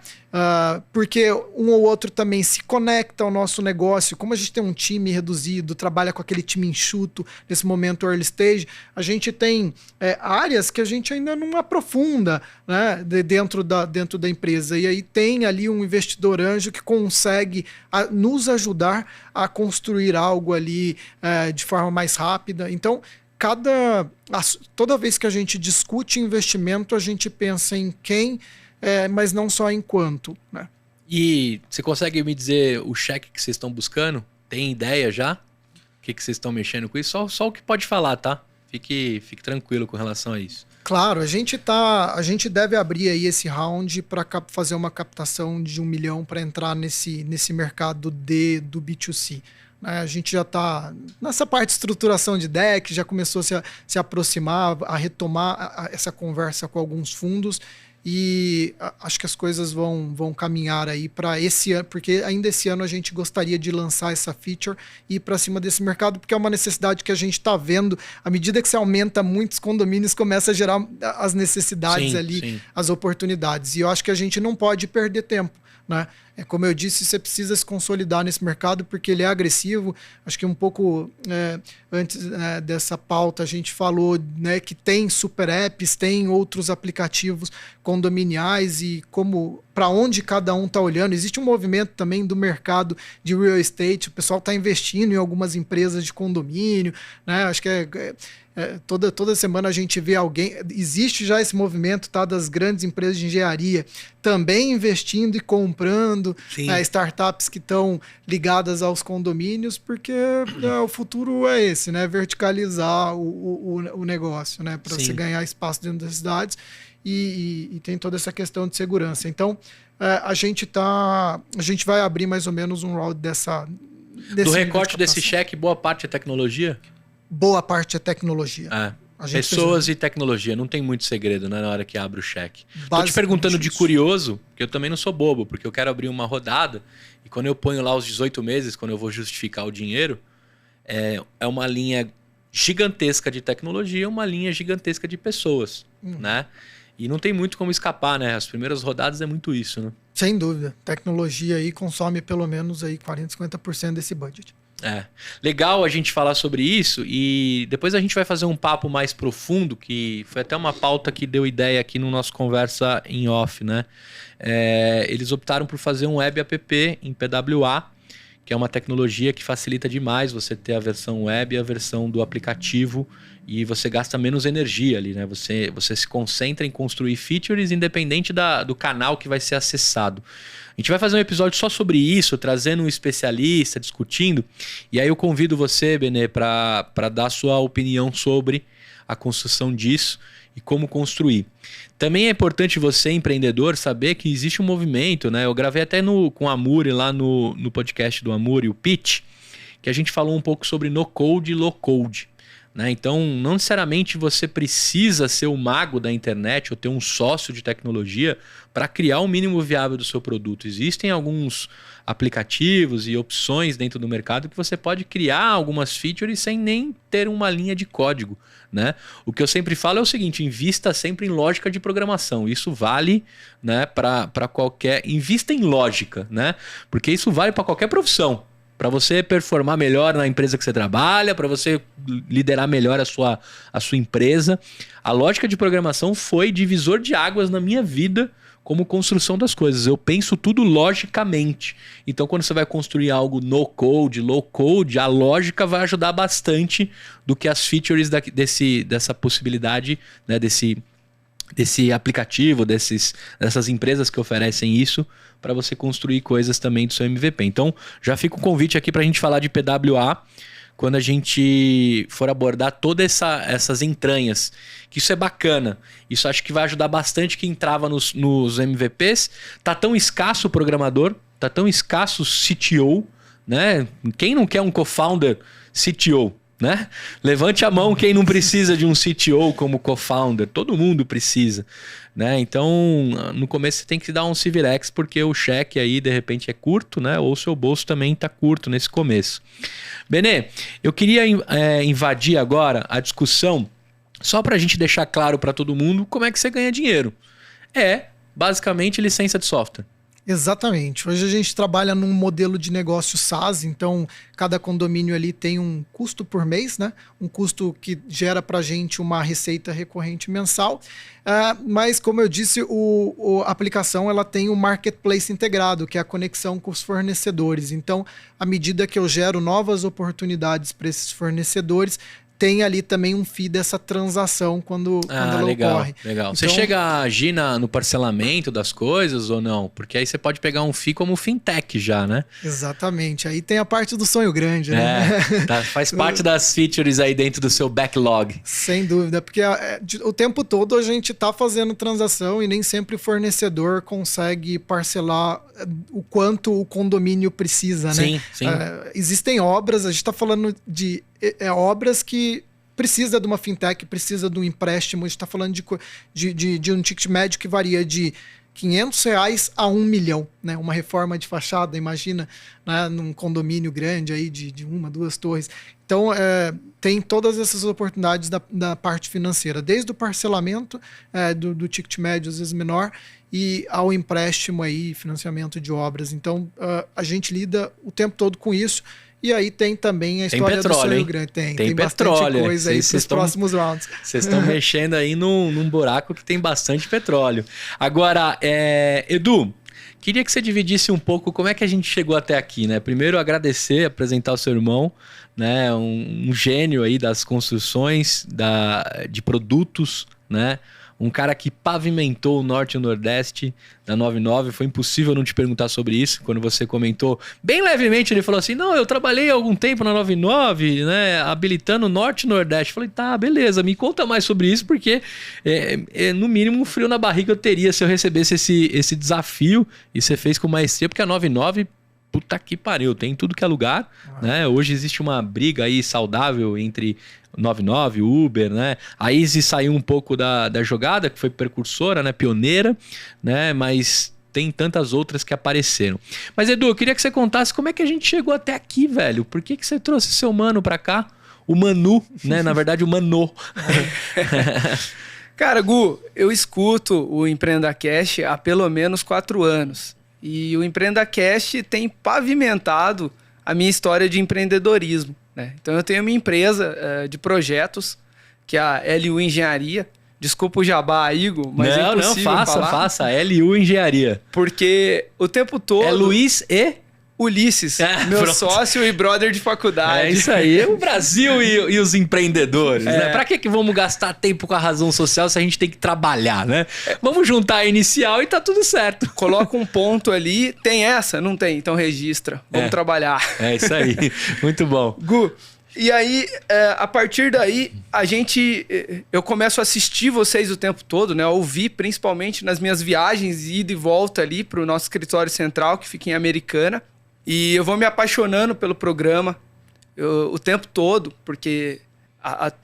Speaker 2: Porque um ou outro também se conecta ao nosso negócio. Como a gente tem um time reduzido, trabalha com aquele time enxuto, nesse momento early stage, a gente tem áreas que a gente ainda não aprofunda, né, dentro da empresa. E aí tem ali um investidor anjo que consegue nos ajudar a construir algo ali de forma mais rápida. Então, toda vez que a gente discute investimento, a gente pensa em quem, mas não só em quanto, né?
Speaker 1: E você consegue me dizer o cheque que vocês estão buscando? Tem ideia já? O que vocês estão mexendo com isso? Só o que pode falar, tá? Fique tranquilo com relação a isso.
Speaker 2: Claro, a gente deve abrir aí esse round para fazer uma captação de 1 milhão para entrar nesse mercado do B2C. A gente já está nessa parte de estruturação de deck, já começou a se aproximar, a retomar essa conversa com alguns fundos e acho que as coisas vão caminhar aí para esse ano, porque ainda esse ano a gente gostaria de lançar essa feature e ir para cima desse mercado, porque é uma necessidade que a gente está vendo. À medida que se aumenta muitos condomínios, começa a gerar as necessidades ali, as oportunidades. E eu acho que a gente não pode perder tempo, né? Como eu disse, você precisa se consolidar nesse mercado porque ele é agressivo. Acho que um pouco antes dessa pauta a gente falou, né, que tem super apps, tem outros aplicativos condominiais e como para onde cada um está olhando. Existe um movimento também do mercado de real estate, o pessoal está investindo em algumas empresas de condomínio, né? Acho que toda semana a gente vê alguém. Existe já esse movimento, tá, das grandes empresas de engenharia também investindo e comprando startups que estão ligadas aos condomínios, porque o futuro é esse, né? Verticalizar o negócio, né? Para você ganhar espaço dentro das cidades e tem toda essa questão de segurança. Então, a gente vai abrir mais ou menos um round
Speaker 1: do recorte desse cheque, boa parte é tecnologia?
Speaker 2: Boa parte é tecnologia.
Speaker 1: Pessoas e tecnologia, não tem muito segredo, né, na hora que abre o cheque. Tô te perguntando de curioso, porque eu também não sou bobo, porque eu quero abrir uma rodada e quando eu ponho lá os 18 meses, quando eu vou justificar o dinheiro, é uma linha gigantesca de tecnologia, uma linha gigantesca de pessoas, né? E não tem muito como escapar, né? As primeiras rodadas é muito isso, né?
Speaker 2: Sem dúvida. Tecnologia aí consome pelo menos aí 40%, 50% desse budget.
Speaker 1: Legal a gente falar sobre isso e depois a gente vai fazer um papo mais profundo, que foi até uma pauta que deu ideia aqui no nosso conversa em off, né? Eles optaram por fazer um web app em PWA, que é uma tecnologia que facilita demais você ter a versão web e a versão do aplicativo e você gasta menos energia ali, né? Você se concentra em construir features independente do canal que vai ser acessado. A gente vai fazer um episódio só sobre isso, trazendo um especialista, discutindo. E aí eu convido você, Benê, para dar a sua opinião sobre a construção disso e como construir. Também é importante você, empreendedor, saber que existe um movimento, né? Eu gravei até com o Amuri lá no podcast do Amuri, o Pitch, que a gente falou um pouco sobre no-code e low-code. Né? Então, não necessariamente você precisa ser o mago da internet ou ter um sócio de tecnologia para criar o mínimo viável do seu produto. Existem alguns aplicativos e opções dentro do mercado que você pode criar algumas features sem nem ter uma linha de código. Né? O que eu sempre falo é o seguinte: invista sempre em lógica de programação. Isso vale, né, para qualquer... Invista em lógica, né? Porque isso vale para qualquer profissão. Para você performar melhor na empresa que você trabalha, para você liderar melhor a sua empresa. A lógica de programação foi divisor de águas na minha vida como construção das coisas. Eu penso tudo logicamente. Então, quando você vai construir algo no code, low code, a lógica vai ajudar bastante do que as features dessa possibilidade, né, desse aplicativo, dessas empresas que oferecem isso, para você construir coisas também do seu MVP. Então, já fica o convite aqui para a gente falar de PWA quando a gente for abordar todas essas entranhas. Que isso é bacana. Isso acho que vai ajudar bastante quem entrava nos MVPs. Tá tão escasso o programador, tá tão escasso o CTO, né? Quem não quer um co-founder CTO? Né? Levante a mão quem não precisa de um CTO como co-founder. Todo mundo precisa, né? Então, no começo você tem que dar um Civirex, porque o cheque aí de repente é curto, né? Ou o seu bolso também está curto nesse começo. Benê, eu queria invadir agora a discussão só para a gente deixar claro para todo mundo como é que você ganha dinheiro. Basicamente licença de software.
Speaker 2: Exatamente. Hoje a gente trabalha num modelo de negócio SaaS, então cada condomínio ali tem um custo por mês, né? Um custo que gera para a gente uma receita recorrente mensal. Mas, como eu disse, a aplicação ela tem um marketplace integrado, que é a conexão com os fornecedores. Então, à medida que eu gero novas oportunidades para esses fornecedores, tem ali também um fee dessa transação quando ela ocorre.
Speaker 1: Legal.
Speaker 2: Então,
Speaker 1: você chega a agir no parcelamento das coisas ou não? Porque aí você pode pegar um fee como fintech já, né?
Speaker 2: Exatamente. Aí tem a parte do sonho grande, né?
Speaker 1: Faz parte das features aí dentro do seu backlog.
Speaker 2: Sem dúvida, porque o tempo todo a gente está fazendo transação e nem sempre o fornecedor consegue parcelar o quanto o condomínio precisa, né?
Speaker 1: Sim.
Speaker 2: Existem obras, a gente está falando de obras que precisa de uma fintech, precisa de um empréstimo. A gente está falando de um ticket médio que varia de R$500 a 1 milhão, né? Uma reforma de fachada, imagina, né? Num condomínio grande aí de 1, 2 torres. Então, tem todas essas oportunidades da parte financeira, desde o parcelamento do ticket médio, às vezes menor, e ao empréstimo aí, financiamento de obras. Então, a gente lida o tempo todo com isso. E aí tem também a história
Speaker 1: petróleo,
Speaker 2: do sonho
Speaker 1: hein?
Speaker 2: grande. Tem
Speaker 1: petróleo,
Speaker 2: bastante coisa aí para os próximos rounds.
Speaker 1: Vocês estão mexendo aí num buraco que tem bastante petróleo. Agora, Edu, queria que você dividisse um pouco como é que a gente chegou até aqui, né? Primeiro, agradecer, apresentar o seu irmão, né? Um gênio aí das construções, de produtos, né? Um cara que pavimentou o Norte e o Nordeste da 99. Foi impossível não te perguntar sobre isso. Quando você comentou, bem levemente, ele falou assim, não, eu trabalhei há algum tempo na 99, né, habilitando o Norte e o Nordeste. Falei, tá, beleza, me conta mais sobre isso, porque no mínimo um frio na barriga eu teria se eu recebesse esse desafio. E você fez com maestria, porque a 99... puta que pariu, tem tudo que é lugar, né? Hoje existe uma briga aí saudável entre 99, Uber, né? A Easy saiu um pouco da jogada, que foi precursora, né? Pioneira, né? Mas tem tantas outras que apareceram. Mas, Edu, eu queria que você contasse como é que a gente chegou até aqui, velho. Por que você trouxe seu mano pra cá? O Manu, né? Na verdade, o Manô.
Speaker 3: Cara, Gu, eu escuto o Empreenda Cash há pelo menos 4 anos. E o Empreenda Cash tem pavimentado a minha história de empreendedorismo, né? Então eu tenho minha empresa de projetos, que é a LU Engenharia. Desculpa o jabá, Igor, mas é impossível
Speaker 1: faça. LU Engenharia.
Speaker 3: Porque o tempo todo...
Speaker 1: É Luiz e...
Speaker 3: Ulisses, meu
Speaker 1: pronto.
Speaker 3: Sócio e brother de faculdade.
Speaker 1: É isso aí, o Brasil e os empreendedores, né? Pra que vamos gastar tempo com a razão social se a gente tem que trabalhar, né? Vamos juntar a inicial e tá tudo certo.
Speaker 3: Coloca um ponto ali, tem essa? Não tem, então registra. Vamos trabalhar.
Speaker 1: É isso aí, muito bom.
Speaker 3: Gu, e aí, a partir daí, eu começo a assistir vocês o tempo todo, né? A ouvir, principalmente nas minhas viagens, ida e volta ali pro nosso escritório central, que fica em Americana. E eu vou me apaixonando pelo programa o tempo todo, porque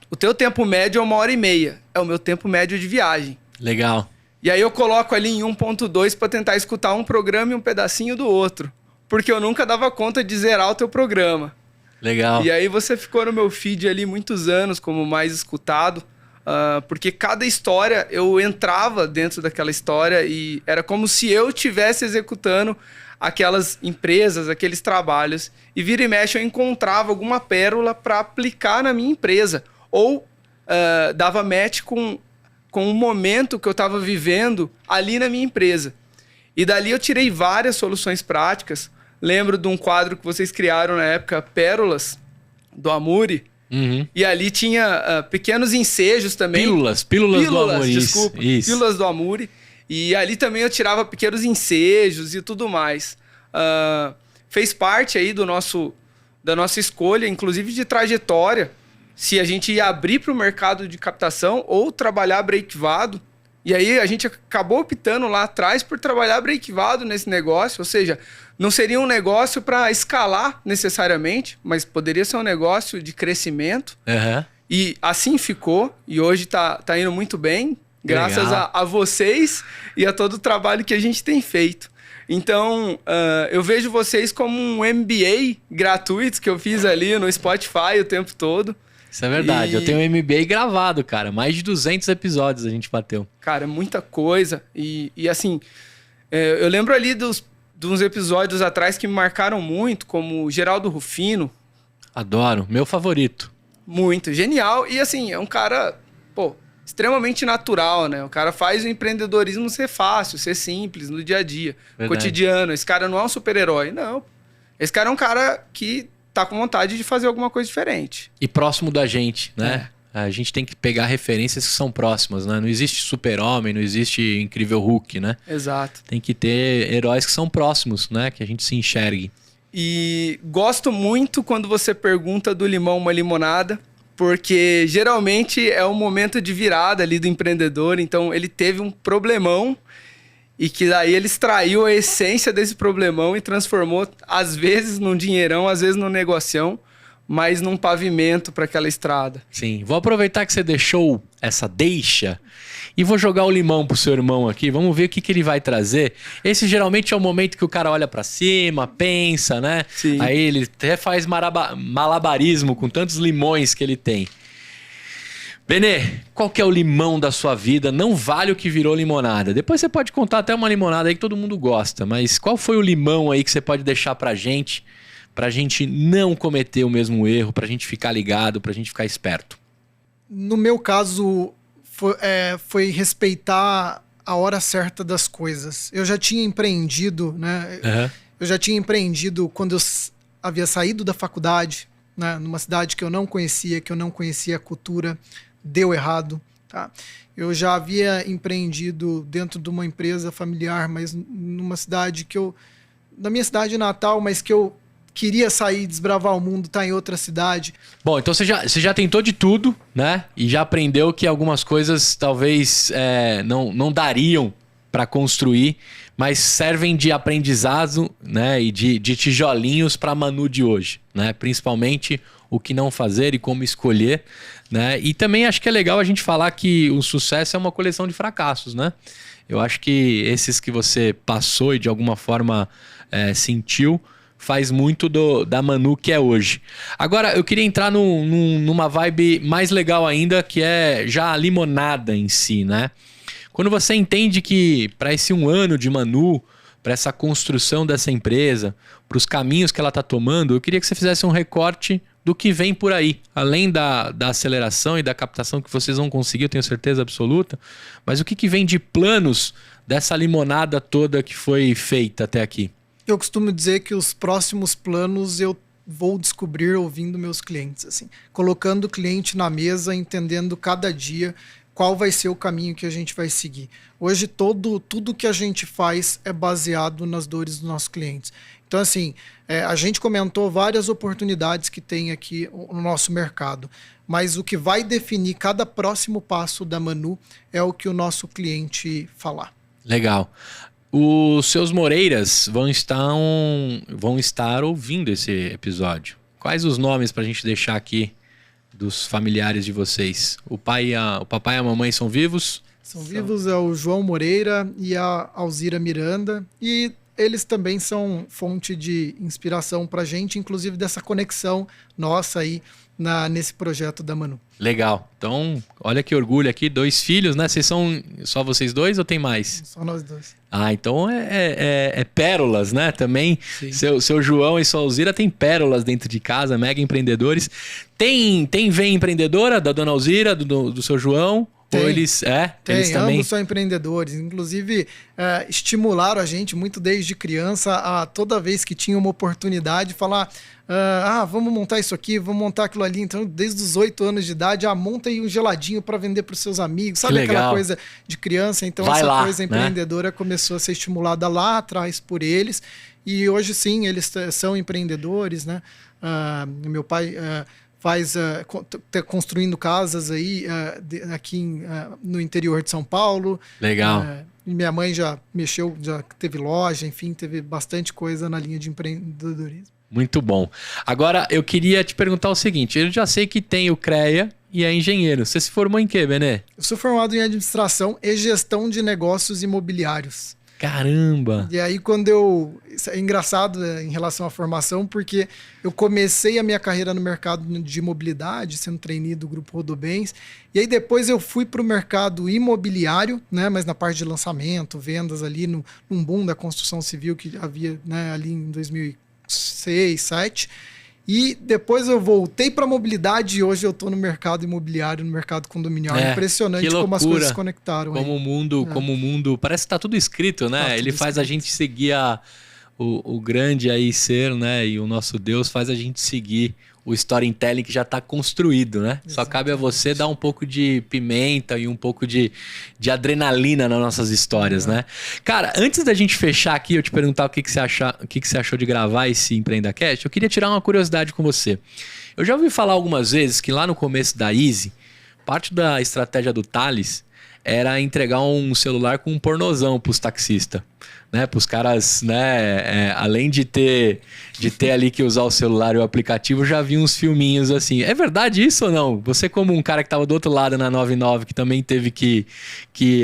Speaker 3: o teu tempo médio é 1h30. É o meu tempo médio de viagem.
Speaker 1: Legal.
Speaker 3: E aí eu coloco ali em 1.2 para tentar escutar um programa e um pedacinho do outro. Porque eu nunca dava conta de zerar o teu programa.
Speaker 1: Legal.
Speaker 3: E aí você ficou no meu feed ali muitos anos como mais escutado. Porque cada história, eu entrava dentro daquela história e era como se eu estivesse executando aquelas empresas, aqueles trabalhos, e vira e mexe eu encontrava alguma pérola para aplicar na minha empresa, ou dava match com um momento que eu estava vivendo ali na minha empresa. E dali eu tirei várias soluções práticas. Lembro de um quadro que vocês criaram na época, Pérolas, do Amuri, e ali tinha pequenos ensejos também.
Speaker 1: Pílulas do Amuri.
Speaker 3: Desculpa, isso. Pílulas do Amuri. E ali também eu tirava pequenos ensejos e tudo mais. Fez parte aí da nossa escolha, inclusive de trajetória, se a gente ia abrir para o mercado de captação ou trabalhar breakivado. E aí a gente acabou optando lá atrás por trabalhar breakivado nesse negócio, ou seja, não seria um negócio para escalar necessariamente, mas poderia ser um negócio de crescimento.
Speaker 1: Uhum.
Speaker 3: E assim ficou, e hoje tá indo muito bem, graças a vocês e a todo o trabalho que a gente tem feito. Então, eu vejo vocês como um MBA gratuito que eu fiz ali no Spotify o tempo todo.
Speaker 1: Isso é verdade. Eu tenho um MBA gravado, cara. Mais de 200 episódios a gente bateu.
Speaker 3: Cara, muita coisa. E assim, eu lembro ali de uns episódios atrás que me marcaram muito, como o Geraldo Rufino.
Speaker 1: Adoro. Meu favorito.
Speaker 3: Muito. Genial. E assim, é um cara, extremamente natural, né? O cara faz o empreendedorismo ser fácil, ser simples no dia a dia, cotidiano. Esse cara não é um super-herói, não. Esse cara é um cara que tá com vontade de fazer alguma coisa diferente.
Speaker 1: E próximo da gente, né? A gente tem que pegar referências que são próximas, né? Não existe super-homem, não existe incrível Hulk, né?
Speaker 3: Exato.
Speaker 1: Tem que ter heróis que são próximos, né? Que a gente se enxergue.
Speaker 3: E gosto muito quando você pergunta do limão uma limonada, porque geralmente é um momento de virada ali do empreendedor, então ele teve um problemão e que daí ele extraiu a essência desse problemão e transformou, às vezes, num dinheirão, às vezes num negocião, mais num pavimento para aquela estrada.
Speaker 1: Sim. Vou aproveitar que você deixou essa deixa e vou jogar o limão pro seu irmão aqui. Vamos ver o que ele vai trazer. Esse geralmente é o momento que o cara olha pra cima, pensa, né?
Speaker 3: Sim.
Speaker 1: Aí ele até faz malabarismo com tantos limões que ele tem. Benê, qual que é o limão da sua vida? Não vale o que virou limonada. Depois você pode contar até uma limonada aí que todo mundo gosta. Mas qual foi o limão aí que você pode deixar pra gente não cometer o mesmo erro, pra gente ficar ligado, pra gente ficar esperto?
Speaker 2: No meu caso, foi respeitar a hora certa das coisas. Eu já tinha empreendido, né?
Speaker 1: Uhum.
Speaker 2: Eu já tinha empreendido quando eu havia saído da faculdade, né? Numa cidade que eu não conhecia a cultura, deu errado, tá? Eu já havia empreendido dentro de uma empresa familiar, mas numa cidade na minha cidade natal, mas que eu queria sair, desbravar o mundo, tá em outra cidade.
Speaker 1: Bom, então você já tentou de tudo, né? E já aprendeu que algumas coisas talvez não dariam para construir, mas servem de aprendizado, né? E de tijolinhos para a Manu de hoje, né? Principalmente o que não fazer e como escolher, né? E também acho que é legal a gente falar que o sucesso é uma coleção de fracassos, né? Eu acho que esses que você passou e de alguma forma sentiu, faz muito da Manu que é hoje. Agora, eu queria entrar numa vibe mais legal ainda, que é já a limonada em si, né? Quando você entende que para esse 1 ano de Manu, para essa construção dessa empresa, para os caminhos que ela está tomando, eu queria que você fizesse um recorte do que vem por aí. Além da aceleração e da captação que vocês vão conseguir, eu tenho certeza absoluta, mas o que vem de planos dessa limonada toda que foi feita até aqui?
Speaker 2: Eu costumo dizer que os próximos planos eu vou descobrir ouvindo meus clientes, assim, colocando o cliente na mesa, entendendo cada dia qual vai ser o caminho que a gente vai seguir. Hoje tudo que a gente faz é baseado nas dores dos nossos clientes. Então, assim, a gente comentou várias oportunidades que tem aqui no nosso mercado, mas o que vai definir cada próximo passo da Manu é o que o nosso cliente falar.
Speaker 1: Legal. Os seus Moreiras vão estar ouvindo esse episódio. Quais os nomes para a gente deixar aqui dos familiares de vocês? O papai e a mamãe são vivos?
Speaker 2: São vivos, é o João Moreira e a Alzira Miranda. E eles também são fonte de inspiração para a gente, inclusive dessa conexão nossa aí nesse projeto da Manu.
Speaker 1: Legal. Então, olha que orgulho aqui, 2 filhos, né? Vocês são só vocês 2 ou tem mais?
Speaker 2: Só nós 2.
Speaker 1: Ah, então é pérolas, né? Também seu João e sua Alzira tem pérolas dentro de casa, mega empreendedores. Tem vem empreendedora da dona Alzira, do seu João?
Speaker 2: Tem,
Speaker 1: ou eles também?
Speaker 2: Ambos são empreendedores. Inclusive, estimularam a gente muito desde criança a toda vez que tinha uma oportunidade falar vamos montar isso aqui, vamos montar aquilo ali. Então, desde os 8 anos de idade, monta aí um geladinho para vender para os seus amigos. Sabe aquela coisa de criança? Então, coisa empreendedora começou a ser estimulada lá atrás por eles. E hoje, sim, eles são empreendedores, né? Meu pai construindo casas aí aqui no interior de São Paulo.
Speaker 1: Legal.
Speaker 2: Minha mãe já mexeu, já teve loja, enfim, teve bastante coisa na linha de empreendedorismo.
Speaker 1: Muito bom. Agora, eu queria te perguntar o seguinte. Eu já sei que tem o CREA e é engenheiro. Você se formou em quê, Benê?
Speaker 2: Eu sou formado em administração e gestão de negócios imobiliários.
Speaker 1: Caramba!
Speaker 2: E aí isso é engraçado em relação à formação, porque eu comecei a minha carreira no mercado de imobilidade, sendo trainee do Grupo Rodobens, e aí depois eu fui para o mercado imobiliário, né, mas na parte de lançamento, vendas ali, num boom da construção civil que havia, né, ali em 2006, 2007, e depois eu voltei para a mobilidade e hoje eu estou no mercado imobiliário, no mercado condominial. Impressionante como as coisas se conectaram.
Speaker 1: Como o mundo, parece que está tudo escrito, né? Ele faz a gente seguir o grande aí ser, né? E o nosso Deus faz a gente seguir o storytelling que já está construído, né? Exatamente. Só cabe a você dar um pouco de pimenta e um pouco de adrenalina nas nossas histórias, né? Cara, antes da gente fechar aqui, eu te perguntar o que você achou de gravar esse EmpreendaCast, eu queria tirar uma curiosidade com você. Eu já ouvi falar algumas vezes que lá no começo da Easy, parte da estratégia do Thales era entregar um celular com um pornozão pros taxistas. Né, para os caras, né, além de ter ali que usar o celular e o aplicativo, já vi uns filminhos assim. É verdade isso ou não? Você, como um cara que estava do outro lado na 99, que também teve que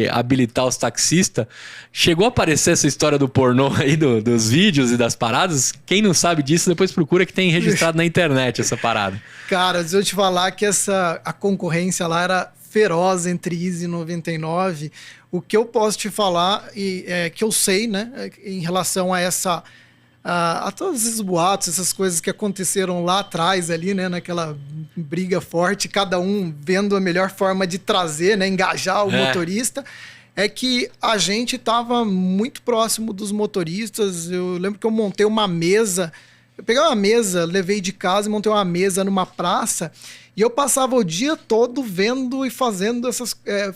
Speaker 1: habilitar os taxistas, chegou a aparecer essa história do pornô aí, dos vídeos e das paradas? Quem não sabe disso, depois procura, que tem registrado na internet essa parada.
Speaker 2: Cara, se eu te falar que a concorrência lá era feroz entre Easy e 99, o que eu posso te falar que eu sei, né, em relação a todos esses boatos, essas coisas que aconteceram lá atrás ali, né, naquela briga forte, cada um vendo a melhor forma de trazer, né, engajar o motorista, é que a gente estava muito próximo dos motoristas. Eu lembro que eu montei uma mesa, eu peguei uma mesa, levei de casa e montei uma mesa numa praça. E eu passava o dia todo vendo e fazendo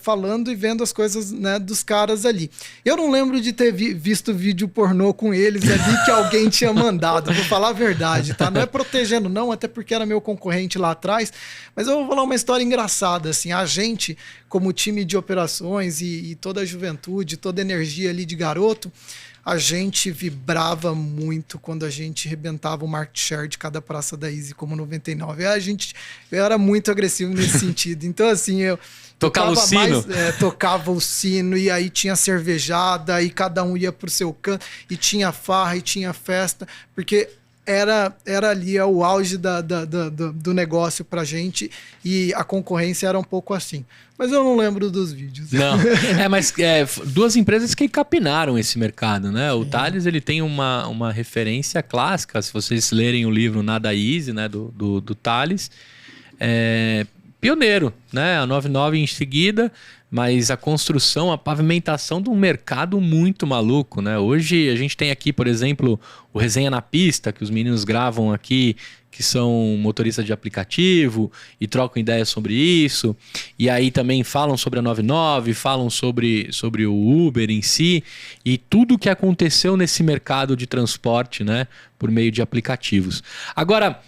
Speaker 2: falando e vendo as coisas, né, dos caras ali. Eu não lembro de ter visto vídeo pornô com eles ali que alguém tinha mandado, vou falar a verdade, tá? Não é protegendo não, até porque era meu concorrente lá atrás, mas eu vou falar uma história engraçada, assim, a gente, como time de operações e toda a juventude, toda a energia ali de garoto, a gente vibrava muito quando a gente rebentava o market share de cada praça da Easy como 99. Eu era muito agressivo nesse sentido. Então, assim, eu
Speaker 1: tocava o sino?
Speaker 2: Tocava o sino, e aí tinha cervejada, e cada um ia pro seu canto, e tinha farra, e tinha festa, porque era ali o auge do negócio pra gente, e a concorrência era um pouco assim. Mas eu não lembro dos vídeos.
Speaker 1: Não, mas duas empresas que capinaram esse mercado, né? O Thales, ele tem uma referência clássica, se vocês lerem o livro Nada Easy, né, do Thales, pioneiro, né? A 99 em seguida, mas a construção, a pavimentação de um mercado muito maluco, né? Hoje a gente tem aqui, por exemplo, o Resenha na Pista, que os meninos gravam aqui, que são motoristas de aplicativo e trocam ideias sobre isso. E aí também falam sobre a 99, falam sobre o Uber em si e tudo que aconteceu nesse mercado de transporte, né, por meio de aplicativos. Agora,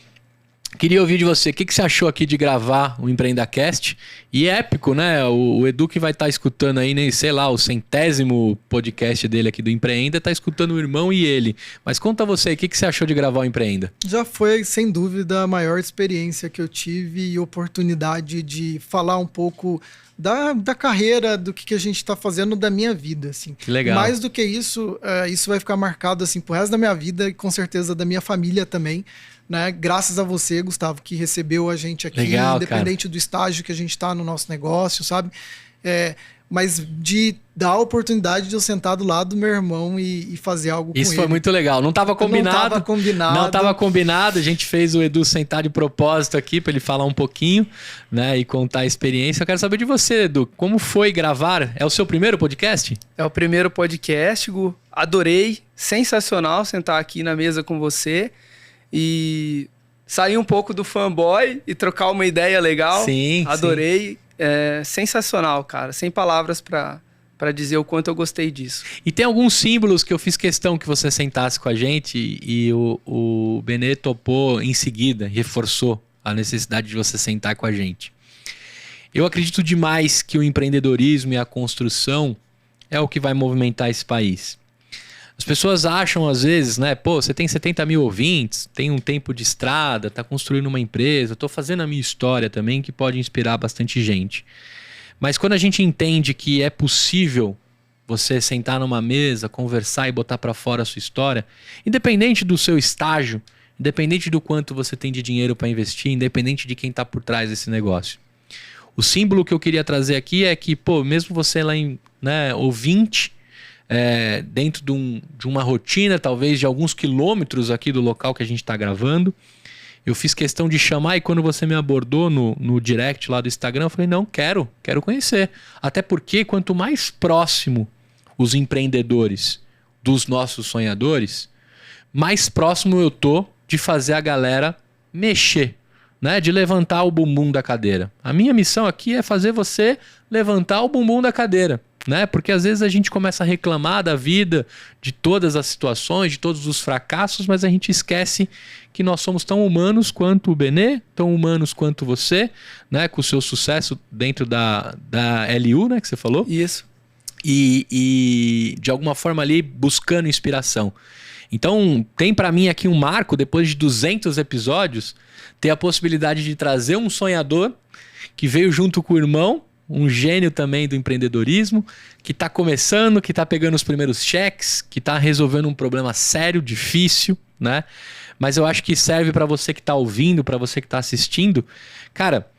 Speaker 1: queria ouvir de você, o que você achou aqui de gravar o EmpreendaCast? E é épico, né? O Edu que vai estar escutando aí, nem sei lá, o 100º podcast dele aqui do Empreenda, está escutando o irmão e ele. Mas conta você, o que você achou de gravar o Empreenda?
Speaker 2: Já foi, sem dúvida, a maior experiência que eu tive e oportunidade de falar um pouco da carreira, do que a gente está fazendo, da minha vida, assim.
Speaker 1: Que legal.
Speaker 2: Mais do que isso, isso vai ficar marcado, assim, pro resto da minha vida e com certeza da minha família também, né? Graças a você, Gustavo, que recebeu a gente aqui,
Speaker 1: legal,
Speaker 2: independente
Speaker 1: cara,
Speaker 2: do estágio que a gente está no nosso negócio, sabe? Mas de dar a oportunidade de eu sentar do lado do meu irmão e fazer algo com ele.
Speaker 1: Isso foi muito legal. Não estava combinado.
Speaker 2: Não estava combinado.
Speaker 1: A gente fez o Edu sentar de propósito aqui para ele falar um pouquinho, né, e contar a experiência. Eu quero saber de você, Edu. Como foi gravar? É o seu primeiro podcast?
Speaker 3: É o primeiro podcast, Gu. Adorei. Sensacional sentar aqui na mesa com você e sair um pouco do fanboy e trocar uma ideia legal.
Speaker 1: Sim,
Speaker 3: adorei.
Speaker 1: Sim.
Speaker 3: Sensacional, cara. Sem palavras para dizer o quanto eu gostei disso.
Speaker 1: E tem alguns símbolos que eu fiz questão que você sentasse com a gente e o Benê topou em seguida, reforçou a necessidade de você sentar com a gente. Eu acredito demais que o empreendedorismo e a construção é o que vai movimentar esse país. As pessoas acham às vezes, né? Pô, você tem 70 mil ouvintes, tem um tempo de estrada, tá construindo uma empresa, tô fazendo a minha história também, que pode inspirar bastante gente. Mas quando a gente entende que é possível você sentar numa mesa, conversar e botar para fora a sua história, independente do seu estágio, independente do quanto você tem de dinheiro para investir, independente de quem tá por trás desse negócio. O símbolo que eu queria trazer aqui é que, pô, mesmo você lá em, né, ouvinte, dentro de uma rotina, talvez de alguns quilômetros aqui do local que a gente está gravando, eu fiz questão de chamar, e quando você me abordou no direct lá do Instagram, eu falei, não, quero conhecer. Até porque quanto mais próximo os empreendedores dos nossos sonhadores, mais próximo eu tô de fazer a galera mexer, né? De levantar o bumbum da cadeira. A minha missão aqui é fazer você levantar o bumbum da cadeira. né? Porque às vezes a gente começa a reclamar da vida, de todas as situações, de todos os fracassos, mas a gente esquece que nós somos tão humanos quanto o Benê, tão humanos quanto você, né? Com o seu sucesso dentro da LU, né? Que você falou.
Speaker 3: Isso.
Speaker 1: E de alguma forma ali buscando inspiração. Então tem para mim aqui um marco, depois de 200 episódios, ter a possibilidade de trazer um sonhador que veio junto com o irmão, um gênio também do empreendedorismo, que está começando, que está pegando os primeiros cheques, que está resolvendo um problema sério, difícil, né? Mas eu acho que serve para você que está ouvindo, para você que está assistindo. Cara,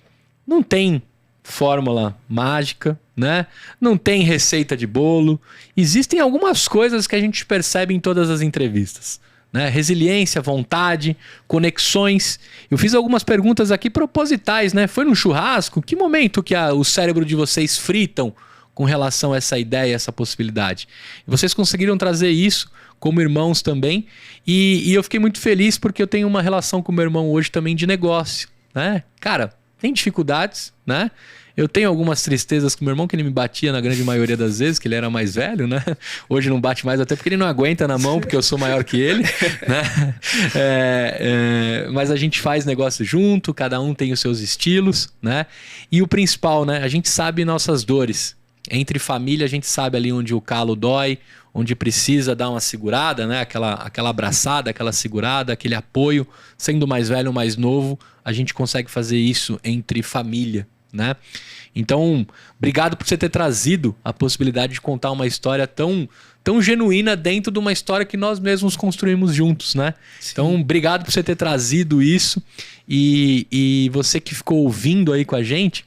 Speaker 1: não tem fórmula mágica, né? Não tem receita de bolo. Existem algumas coisas que a gente percebe em todas as entrevistas, né? Resiliência, vontade, conexões. Eu fiz algumas perguntas aqui propositais, né? Foi num churrasco? Que momento que o cérebro de vocês fritam com relação a essa ideia, essa possibilidade? E vocês conseguiram trazer isso como irmãos também. E eu fiquei muito feliz porque eu tenho uma relação com meu irmão hoje também de negócio, né? Cara, tem dificuldades, né? Eu tenho algumas tristezas com meu irmão, que ele me batia na grande maioria das vezes, que ele era mais velho, né? Hoje não bate mais, até porque ele não aguenta na mão, porque eu sou maior que ele, né? Mas a gente faz negócio junto, cada um tem os seus estilos, né? E o principal, né? A gente sabe nossas dores. Entre família, a gente sabe ali onde o calo dói, onde precisa dar uma segurada, né? Aquela abraçada, aquela segurada, aquele apoio. Sendo mais velho ou mais novo, a gente consegue fazer isso entre família, né? Então, obrigado por você ter trazido a possibilidade de contar uma história tão genuína dentro de uma história que nós mesmos construímos juntos, né? Sim. Então, obrigado por você ter trazido isso e você que ficou ouvindo aí com a gente,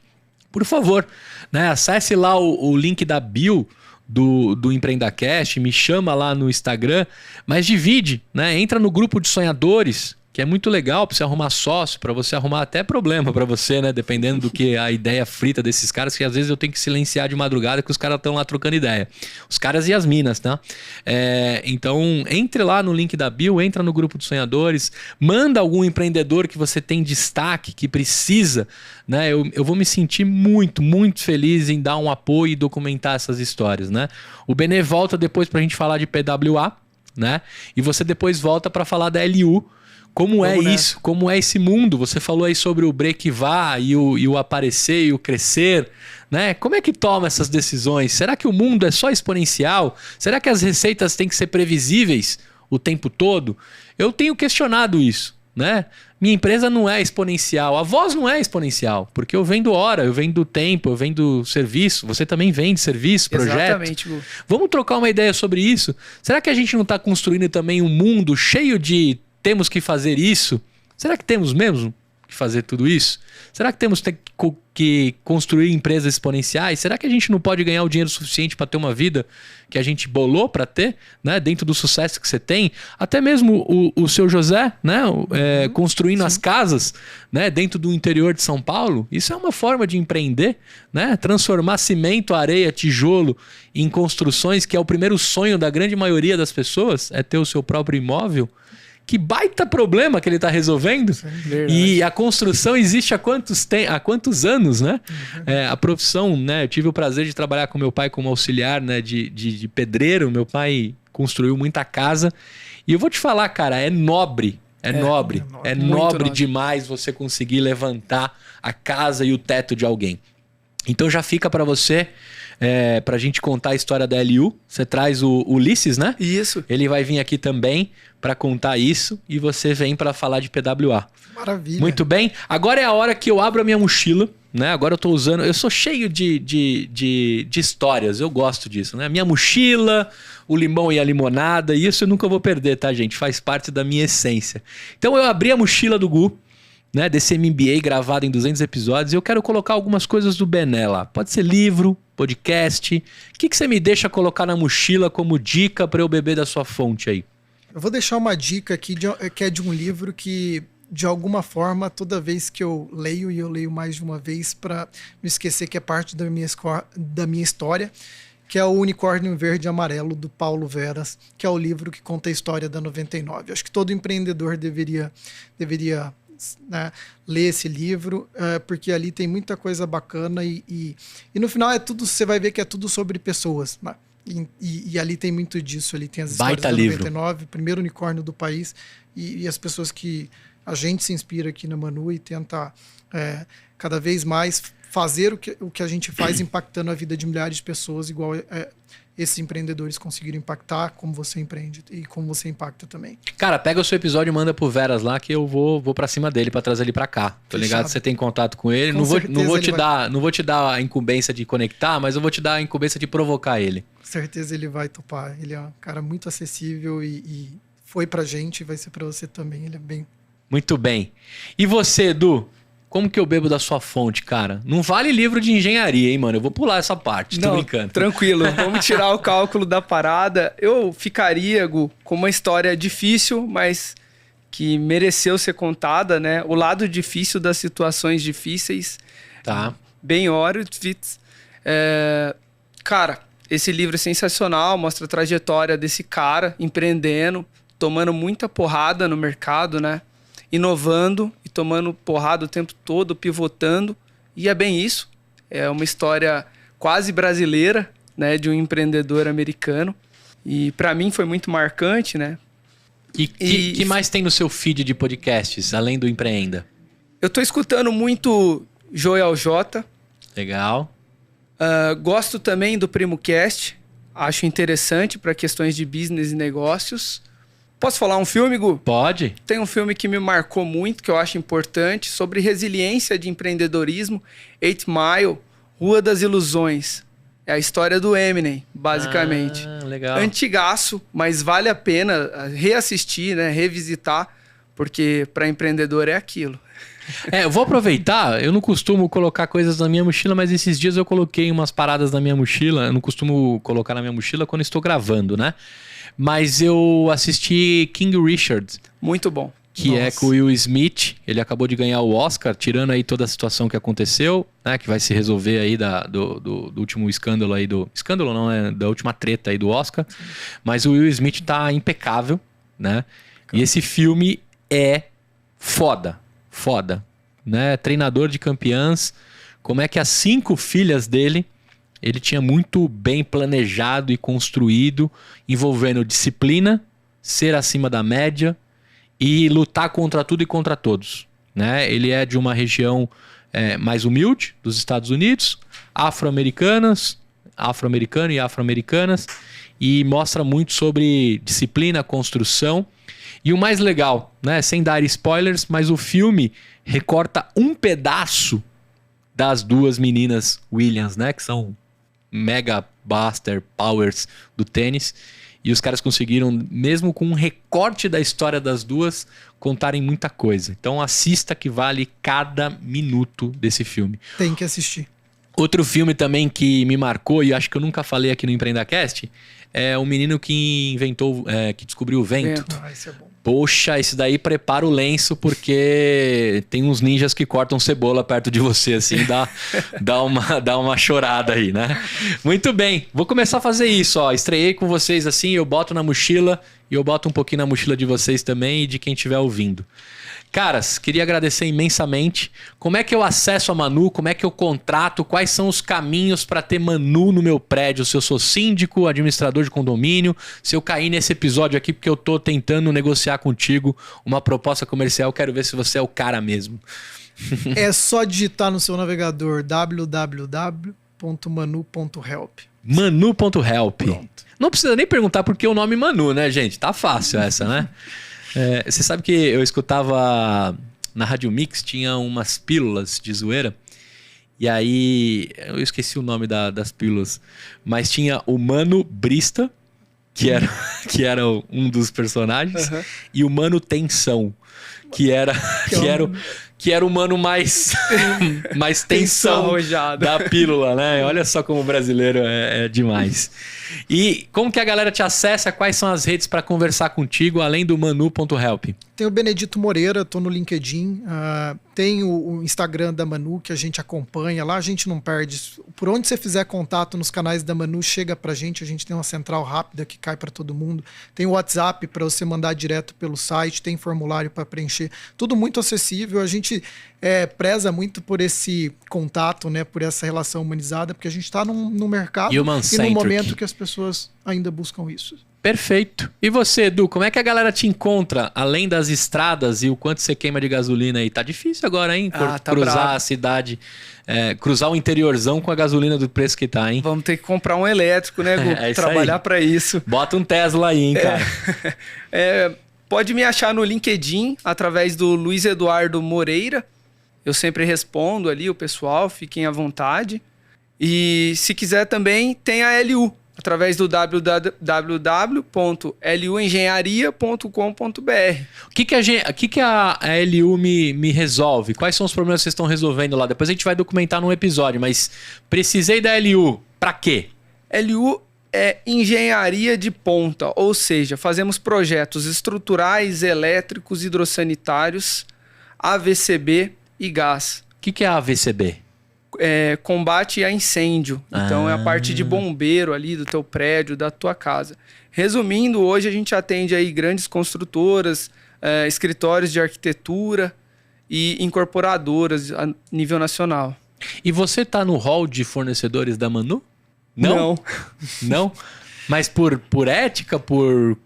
Speaker 1: por favor, né? Acesse lá o link da bio do EmpreendaCast, me chama lá no Instagram, mas divide, né? Entra no grupo de sonhadores, que é muito legal para você arrumar sócio, para você arrumar até problema para você, né? Dependendo do que a ideia frita desses caras, que às vezes eu tenho que silenciar de madrugada que os caras estão lá trocando ideia. Os caras e as minas, tá? Então, entre lá no link da bio, entra no grupo de sonhadores, manda algum empreendedor que você tem destaque, que precisa, né? Eu vou me sentir muito, muito feliz em dar um apoio e documentar essas histórias, né? O Benê volta depois pra gente falar de PWA, né? E você depois volta para falar da LU. Como é isso? Como é esse mundo? Você falou aí sobre o break-vá e o aparecer e o crescer, né? Como é que toma essas decisões? Será que o mundo é só exponencial? Será que as receitas têm que ser previsíveis o tempo todo? Eu tenho questionado isso, né? Minha empresa não é exponencial, a voz não é exponencial, porque eu vendo hora, eu vendo tempo, eu vendo serviço, você também vende serviço, projeto.
Speaker 3: Exatamente, Gu.
Speaker 1: Vamos trocar uma ideia sobre isso? Será que a gente não está construindo também um mundo cheio de temos que fazer isso? Será que temos mesmo que fazer tudo isso? Será que temos que construir empresas exponenciais? Será que a gente não pode ganhar o dinheiro suficiente para ter uma vida que a gente bolou para ter, né? Dentro do sucesso que você tem? Até mesmo o seu José, né? Construindo as casas, né? Dentro do interior de São Paulo. Isso é uma forma de empreender, né? Transformar cimento, areia, tijolo em construções, que é o primeiro sonho da grande maioria das pessoas, é ter o seu próprio imóvel. Que baita problema que ele está resolvendo. E a construção existe há quantos anos, né? A profissão, né? Eu tive o prazer de trabalhar com meu pai como auxiliar, né? De pedreiro. Meu pai construiu muita casa. E eu vou te falar, cara, é nobre. É nobre demais você conseguir levantar a casa e o teto de alguém. Então já fica para você... pra gente contar a história da LU. Você traz o Ulisses, né?
Speaker 3: Isso.
Speaker 1: Ele vai vir aqui também para contar isso e você vem para falar de PWA.
Speaker 2: Maravilha.
Speaker 1: Muito bem. Agora é a hora que eu abro a minha mochila, né? Agora eu tô usando... Eu sou cheio de histórias. Eu gosto disso, né? Minha mochila, o limão e a limonada. E isso eu nunca vou perder, tá, gente? Faz parte da minha essência. Então eu abri a mochila do Gu, né, desse MBA gravado em 200 episódios, e eu quero colocar algumas coisas do Bené lá. Pode ser livro, podcast. O que você me deixa colocar na mochila como dica para eu beber da sua fonte aí?
Speaker 2: Eu vou deixar uma dica aqui que é de um livro que, de alguma forma, toda vez que eu leio, e eu leio mais de uma vez para não esquecer que é parte da minha história, que é o Unicórnio Verde e Amarelo, do Paulo Veras, que é o livro que conta a história da 99. Eu acho que todo empreendedor deveria né, ler esse livro, porque ali tem muita coisa bacana e no final você vai ver que é tudo sobre pessoas, né? E ali tem muito disso, ali tem as histórias da 99, primeiro unicórnio do país, e as pessoas que a gente se inspira aqui na Manu e tenta cada vez mais fazer o que a gente faz, impactando a vida de milhares de pessoas, igual esses empreendedores conseguiram impactar, como você empreende e como você impacta também.
Speaker 1: Cara, pega o seu episódio e manda pro Veras lá, que eu vou pra cima dele pra trazer ele pra cá. Tô ligado que você tem contato com ele. Não vou te dar a incumbência de conectar, mas eu vou te dar a incumbência de provocar ele.
Speaker 2: Com certeza ele vai topar. Ele é um cara muito acessível e foi pra gente e vai ser pra você também. Ele é bem...
Speaker 1: Muito bem. E você, Edu? Como que eu bebo da sua fonte, cara? Não vale livro de engenharia, hein, mano? Eu vou pular essa parte, tô brincando.
Speaker 3: Tranquilo, vamos tirar o cálculo da parada. Eu ficaria, Gu, com uma história difícil, mas que mereceu ser contada, né? O lado difícil das situações difíceis.
Speaker 1: Tá.
Speaker 3: Ben Horowitz. Cara, esse livro é sensacional, mostra a trajetória desse cara empreendendo, tomando muita porrada no mercado, né? Inovando e tomando porrada o tempo todo, pivotando. E é bem isso. É uma história quase brasileira, né, de um empreendedor americano. E para mim foi muito marcante, né?
Speaker 1: E que mais tem no seu feed de podcasts, além do Empreenda?
Speaker 3: Eu tô escutando muito Joel J.
Speaker 1: Legal.
Speaker 3: Gosto também do PrimoCast. Acho interessante para questões de business e negócios. Posso falar um filme, Gu?
Speaker 1: Pode.
Speaker 3: Tem um filme que me marcou muito, que eu acho importante, sobre resiliência de empreendedorismo, 8 Mile, Rua das Ilusões. É a história do Eminem, basicamente.
Speaker 1: Legal.
Speaker 3: Antigaço, mas vale a pena reassistir, né, revisitar, porque para empreendedor é aquilo.
Speaker 1: Eu vou aproveitar, eu não costumo colocar coisas na minha mochila, mas esses dias eu coloquei umas paradas na minha mochila. Eu não costumo colocar na minha mochila quando estou gravando, né? Mas eu assisti King Richard.
Speaker 3: Muito bom.
Speaker 1: Que é com o Will Smith. Ele acabou de ganhar o Oscar, tirando aí toda a situação que aconteceu, né? Que vai se resolver aí do último escândalo aí do... Escândalo não, né? Da última treta aí do Oscar. Mas o Will Smith tá impecável, né? E esse filme é foda. Foda. Né? Treinador de campeãs. Como é que as 5 filhas dele... Ele tinha muito bem planejado e construído, envolvendo disciplina, ser acima da média e lutar contra tudo e contra todos, né? Ele é de uma região mais humilde dos Estados Unidos, afro-americano e afro-americanas, e mostra muito sobre disciplina, construção. E o mais legal, né? Sem dar spoilers, mas o filme recorta um pedaço das 2 meninas Williams, né? Que são mega Buster Powers do tênis, e os caras conseguiram, mesmo com um recorte da história das 2, contarem muita coisa. Então assista, que vale cada minuto desse filme.
Speaker 2: Tem que assistir.
Speaker 1: Outro filme também que me marcou, e acho que eu nunca falei aqui no EmpreendaCast, é um menino que inventou, que descobriu o vento.
Speaker 2: Esse é bom.
Speaker 1: Poxa, esse daí prepara o lenço, porque tem uns ninjas que cortam cebola perto de você, assim, dá uma chorada aí, né? Muito bem, vou começar a fazer isso, ó. Estreiei com vocês assim, eu boto na mochila e eu boto um pouquinho na mochila de vocês também e de quem estiver ouvindo. Caras, queria agradecer imensamente. Como é que eu acesso a Manu? Como é que eu contrato? Quais são os caminhos para ter Manu no meu prédio? Se eu sou síndico, administrador de condomínio, se eu cair nesse episódio aqui porque eu tô tentando negociar contigo uma proposta comercial, quero ver se você é o cara mesmo.
Speaker 2: É só digitar no seu navegador www.manu.help.
Speaker 1: Manu.help.
Speaker 2: Pronto.
Speaker 1: Não precisa nem perguntar por que o nome Manu, né, gente? Tá fácil essa, né? Você sabe que eu escutava na Rádio Mix, tinha umas pílulas de zoeira, e aí eu esqueci o nome das pílulas, mas tinha o Mano Brista, que era um dos personagens, e o Mano Tensão, que era que era o mano mais tensão
Speaker 3: arrojada.
Speaker 1: da pílula, né? Olha só como o brasileiro é demais. E como que a galera te acessa? Quais são as redes para conversar contigo, além do manu.help?
Speaker 2: Tem o Benedito Moreira, tô no LinkedIn. Tem o Instagram da Manu, que a gente acompanha. Lá a gente não perde. Por onde você fizer contato nos canais da Manu, chega pra gente. A gente tem uma central rápida que cai para todo mundo. Tem o WhatsApp para você mandar direto pelo site. Tem formulário para preencher. Tudo muito acessível. A gente preza muito por esse contato, né? Por essa relação humanizada, porque a gente está no mercado e no momento que as pessoas ainda buscam isso.
Speaker 1: Perfeito. E você, Edu, como é que a galera te encontra, além das estradas e o quanto você queima de gasolina aí? Tá difícil agora, hein?
Speaker 3: Tá
Speaker 1: cruzar
Speaker 3: bravo.
Speaker 1: a cidade, cruzar o interiorzão com a gasolina do preço que tá, hein?
Speaker 3: Vamos ter que comprar um elétrico, né, Gu?
Speaker 1: É isso
Speaker 3: Trabalhar
Speaker 1: aí.
Speaker 3: para isso.
Speaker 1: Bota um Tesla aí, hein, cara?
Speaker 3: Pode me achar no LinkedIn, através do Luiz Eduardo Moreira. Eu sempre respondo ali o pessoal, fiquem à vontade. E se quiser também, tem a LU, através do www.luengenharia.com.br.
Speaker 1: O que a LU me resolve? Quais são os problemas que vocês estão resolvendo lá? Depois a gente vai documentar num episódio, mas precisei da LU. Pra quê?
Speaker 3: LU é engenharia de ponta, ou seja, fazemos projetos estruturais, elétricos, hidrossanitários, AVCB e gás.
Speaker 1: O que é a AVCB?
Speaker 3: Combate a incêndio. Então é a parte de bombeiro ali do teu prédio, da tua casa. Resumindo, hoje a gente atende aí grandes construtoras, escritórios de arquitetura e incorporadoras a nível nacional.
Speaker 1: E você tá no hall de fornecedores da Manu?
Speaker 3: Não.
Speaker 1: Não? Mas por ética, por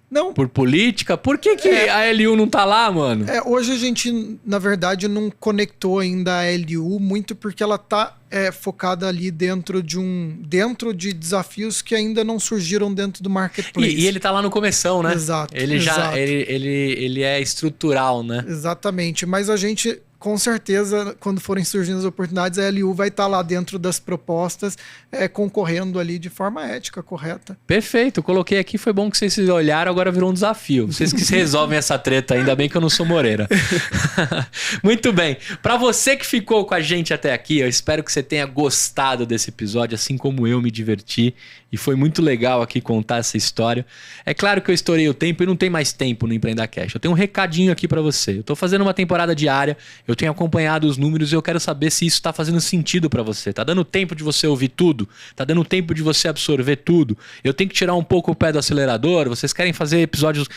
Speaker 1: política? Por que a LU não tá lá, mano?
Speaker 2: Hoje a gente, na verdade, não conectou ainda a LU muito porque ela tá focada ali dentro de desafios que ainda não surgiram dentro do marketplace.
Speaker 1: E ele tá lá no começão, né?
Speaker 2: Exato.
Speaker 1: Ele é estrutural, né?
Speaker 2: Exatamente. Mas a gente, com certeza, quando forem surgindo as oportunidades, a LU vai estar lá dentro das propostas, concorrendo ali de forma ética, correta.
Speaker 1: Perfeito. Coloquei aqui, foi bom que vocês se olharam, agora virou um desafio. Vocês que resolvem essa treta, ainda bem que eu não sou Moreira. Muito bem. Pra você que ficou com a gente até aqui, eu espero que você tenha gostado desse episódio, assim como eu me diverti. E foi muito legal aqui contar essa história. É claro que eu estourei o tempo e não tem mais tempo no Empreenda Cash. Eu tenho um recadinho aqui pra você. Eu tô fazendo uma temporada diária, eu tenho acompanhado os números e eu quero saber se isso tá fazendo sentido pra você. Tá dando tempo de você ouvir tudo? Tá dando tempo de você absorver tudo? Eu tenho que tirar um pouco o pé do acelerador? Vocês querem fazer episódios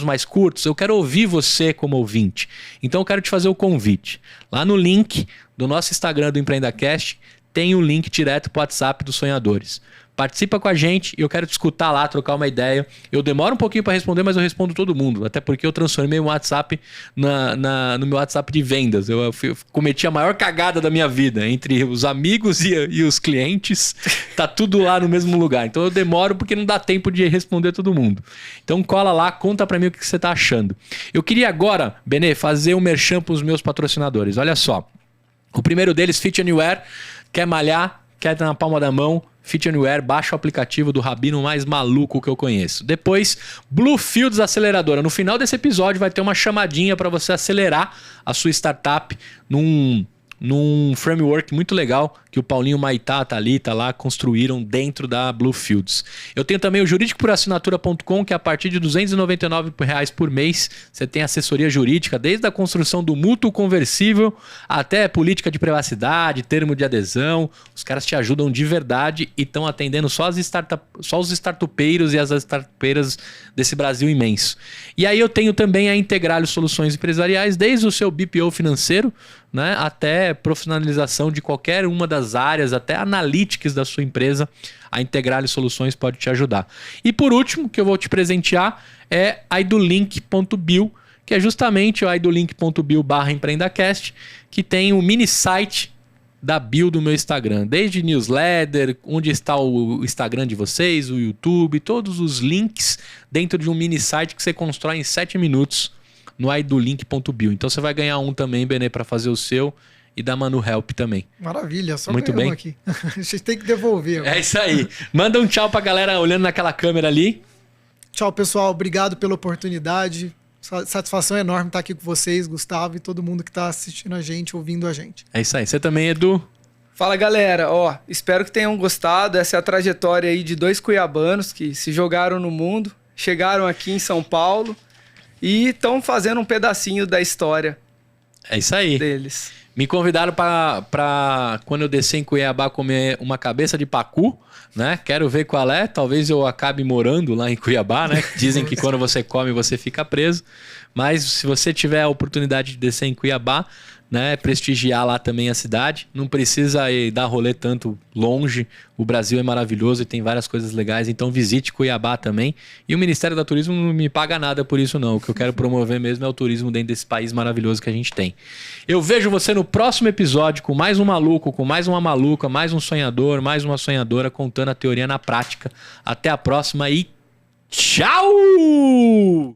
Speaker 1: mais curtos? Eu quero ouvir você como ouvinte. Então eu quero te fazer o convite. Lá no link do nosso Instagram do Empreenda Cash tem um link direto pro WhatsApp dos sonhadores. Participa com a gente e eu quero te escutar lá, trocar uma ideia. Eu demoro um pouquinho para responder, mas eu respondo todo mundo. Até porque eu transformei o WhatsApp no meu WhatsApp de vendas. Eu cometi a maior cagada da minha vida. Entre os amigos e os clientes, tá tudo lá no mesmo lugar. Então eu demoro porque não dá tempo de responder todo mundo. Então cola lá, conta para mim o que você tá achando. Eu queria agora, Benê, fazer um merchan pros meus patrocinadores. Olha só. O primeiro deles, Fit Anywhere. Quer malhar? Quer ter na palma da mão? Fit Anywhere, baixa o aplicativo do rabino mais maluco que eu conheço. Depois, Bluefields Aceleradora. No final desse episódio vai ter uma chamadinha para você acelerar a sua startup num framework muito legal que o Paulinho Maitá, a Thalita lá construíram dentro da Bluefields. Eu tenho também o juridicoporassinatura.com, que a partir de R$ 299 por mês você tem assessoria jurídica, desde a construção do mútuo conversível até política de privacidade, termo de adesão. Os caras te ajudam de verdade e estão atendendo só os startupeiros e as startupeiras desse Brasil imenso. E aí eu tenho também a Integralio Soluções Empresariais, desde o seu BPO financeiro, né, até profissionalização de qualquer uma das áreas, até analytics da sua empresa, a Integralio Soluções pode te ajudar. E por último, que eu vou te presentear, é idolink.bio, que é justamente o idolink.bio/empreendacast, que tem um mini site da bio do meu Instagram, desde newsletter, onde está o Instagram de vocês, o YouTube, todos os links dentro de um mini site que você constrói em 7 minutos no idolink.bio. Então você vai ganhar um também, Benê, para fazer o seu e da Manu Help também.
Speaker 2: Maravilha, só
Speaker 1: muito bem
Speaker 2: aqui. A gente tem que devolver.
Speaker 1: É isso aí. Manda um tchau pra galera olhando naquela câmera ali.
Speaker 2: Tchau, pessoal. Obrigado pela oportunidade. Satisfação enorme estar aqui com vocês, Gustavo, e todo mundo que está assistindo a gente, ouvindo a gente.
Speaker 1: É isso aí. Você também, Edu?
Speaker 3: Fala, galera. Espero que tenham gostado. Essa é a trajetória aí de 2 cuiabanos que se jogaram no mundo, chegaram aqui em São Paulo e estão fazendo um pedacinho da história.
Speaker 1: É isso aí.
Speaker 3: Deles.
Speaker 1: Me convidaram para quando eu descer em Cuiabá comer uma cabeça de pacu, né? Quero ver qual é. Talvez eu acabe morando lá em Cuiabá, né? Dizem que quando você come você fica preso. Mas se você tiver a oportunidade de descer em Cuiabá, né, prestigiar lá também a cidade, não precisa ir dar rolê tanto longe. O Brasil é maravilhoso e tem várias coisas legais, então visite Cuiabá também. E o Ministério do Turismo não me paga nada por isso não. O que eu quero promover mesmo é o turismo dentro desse país maravilhoso que a gente tem. Eu vejo você no próximo episódio com mais um maluco, com mais uma maluca, mais um sonhador, mais uma sonhadora contando a teoria na prática. Até a próxima e tchau!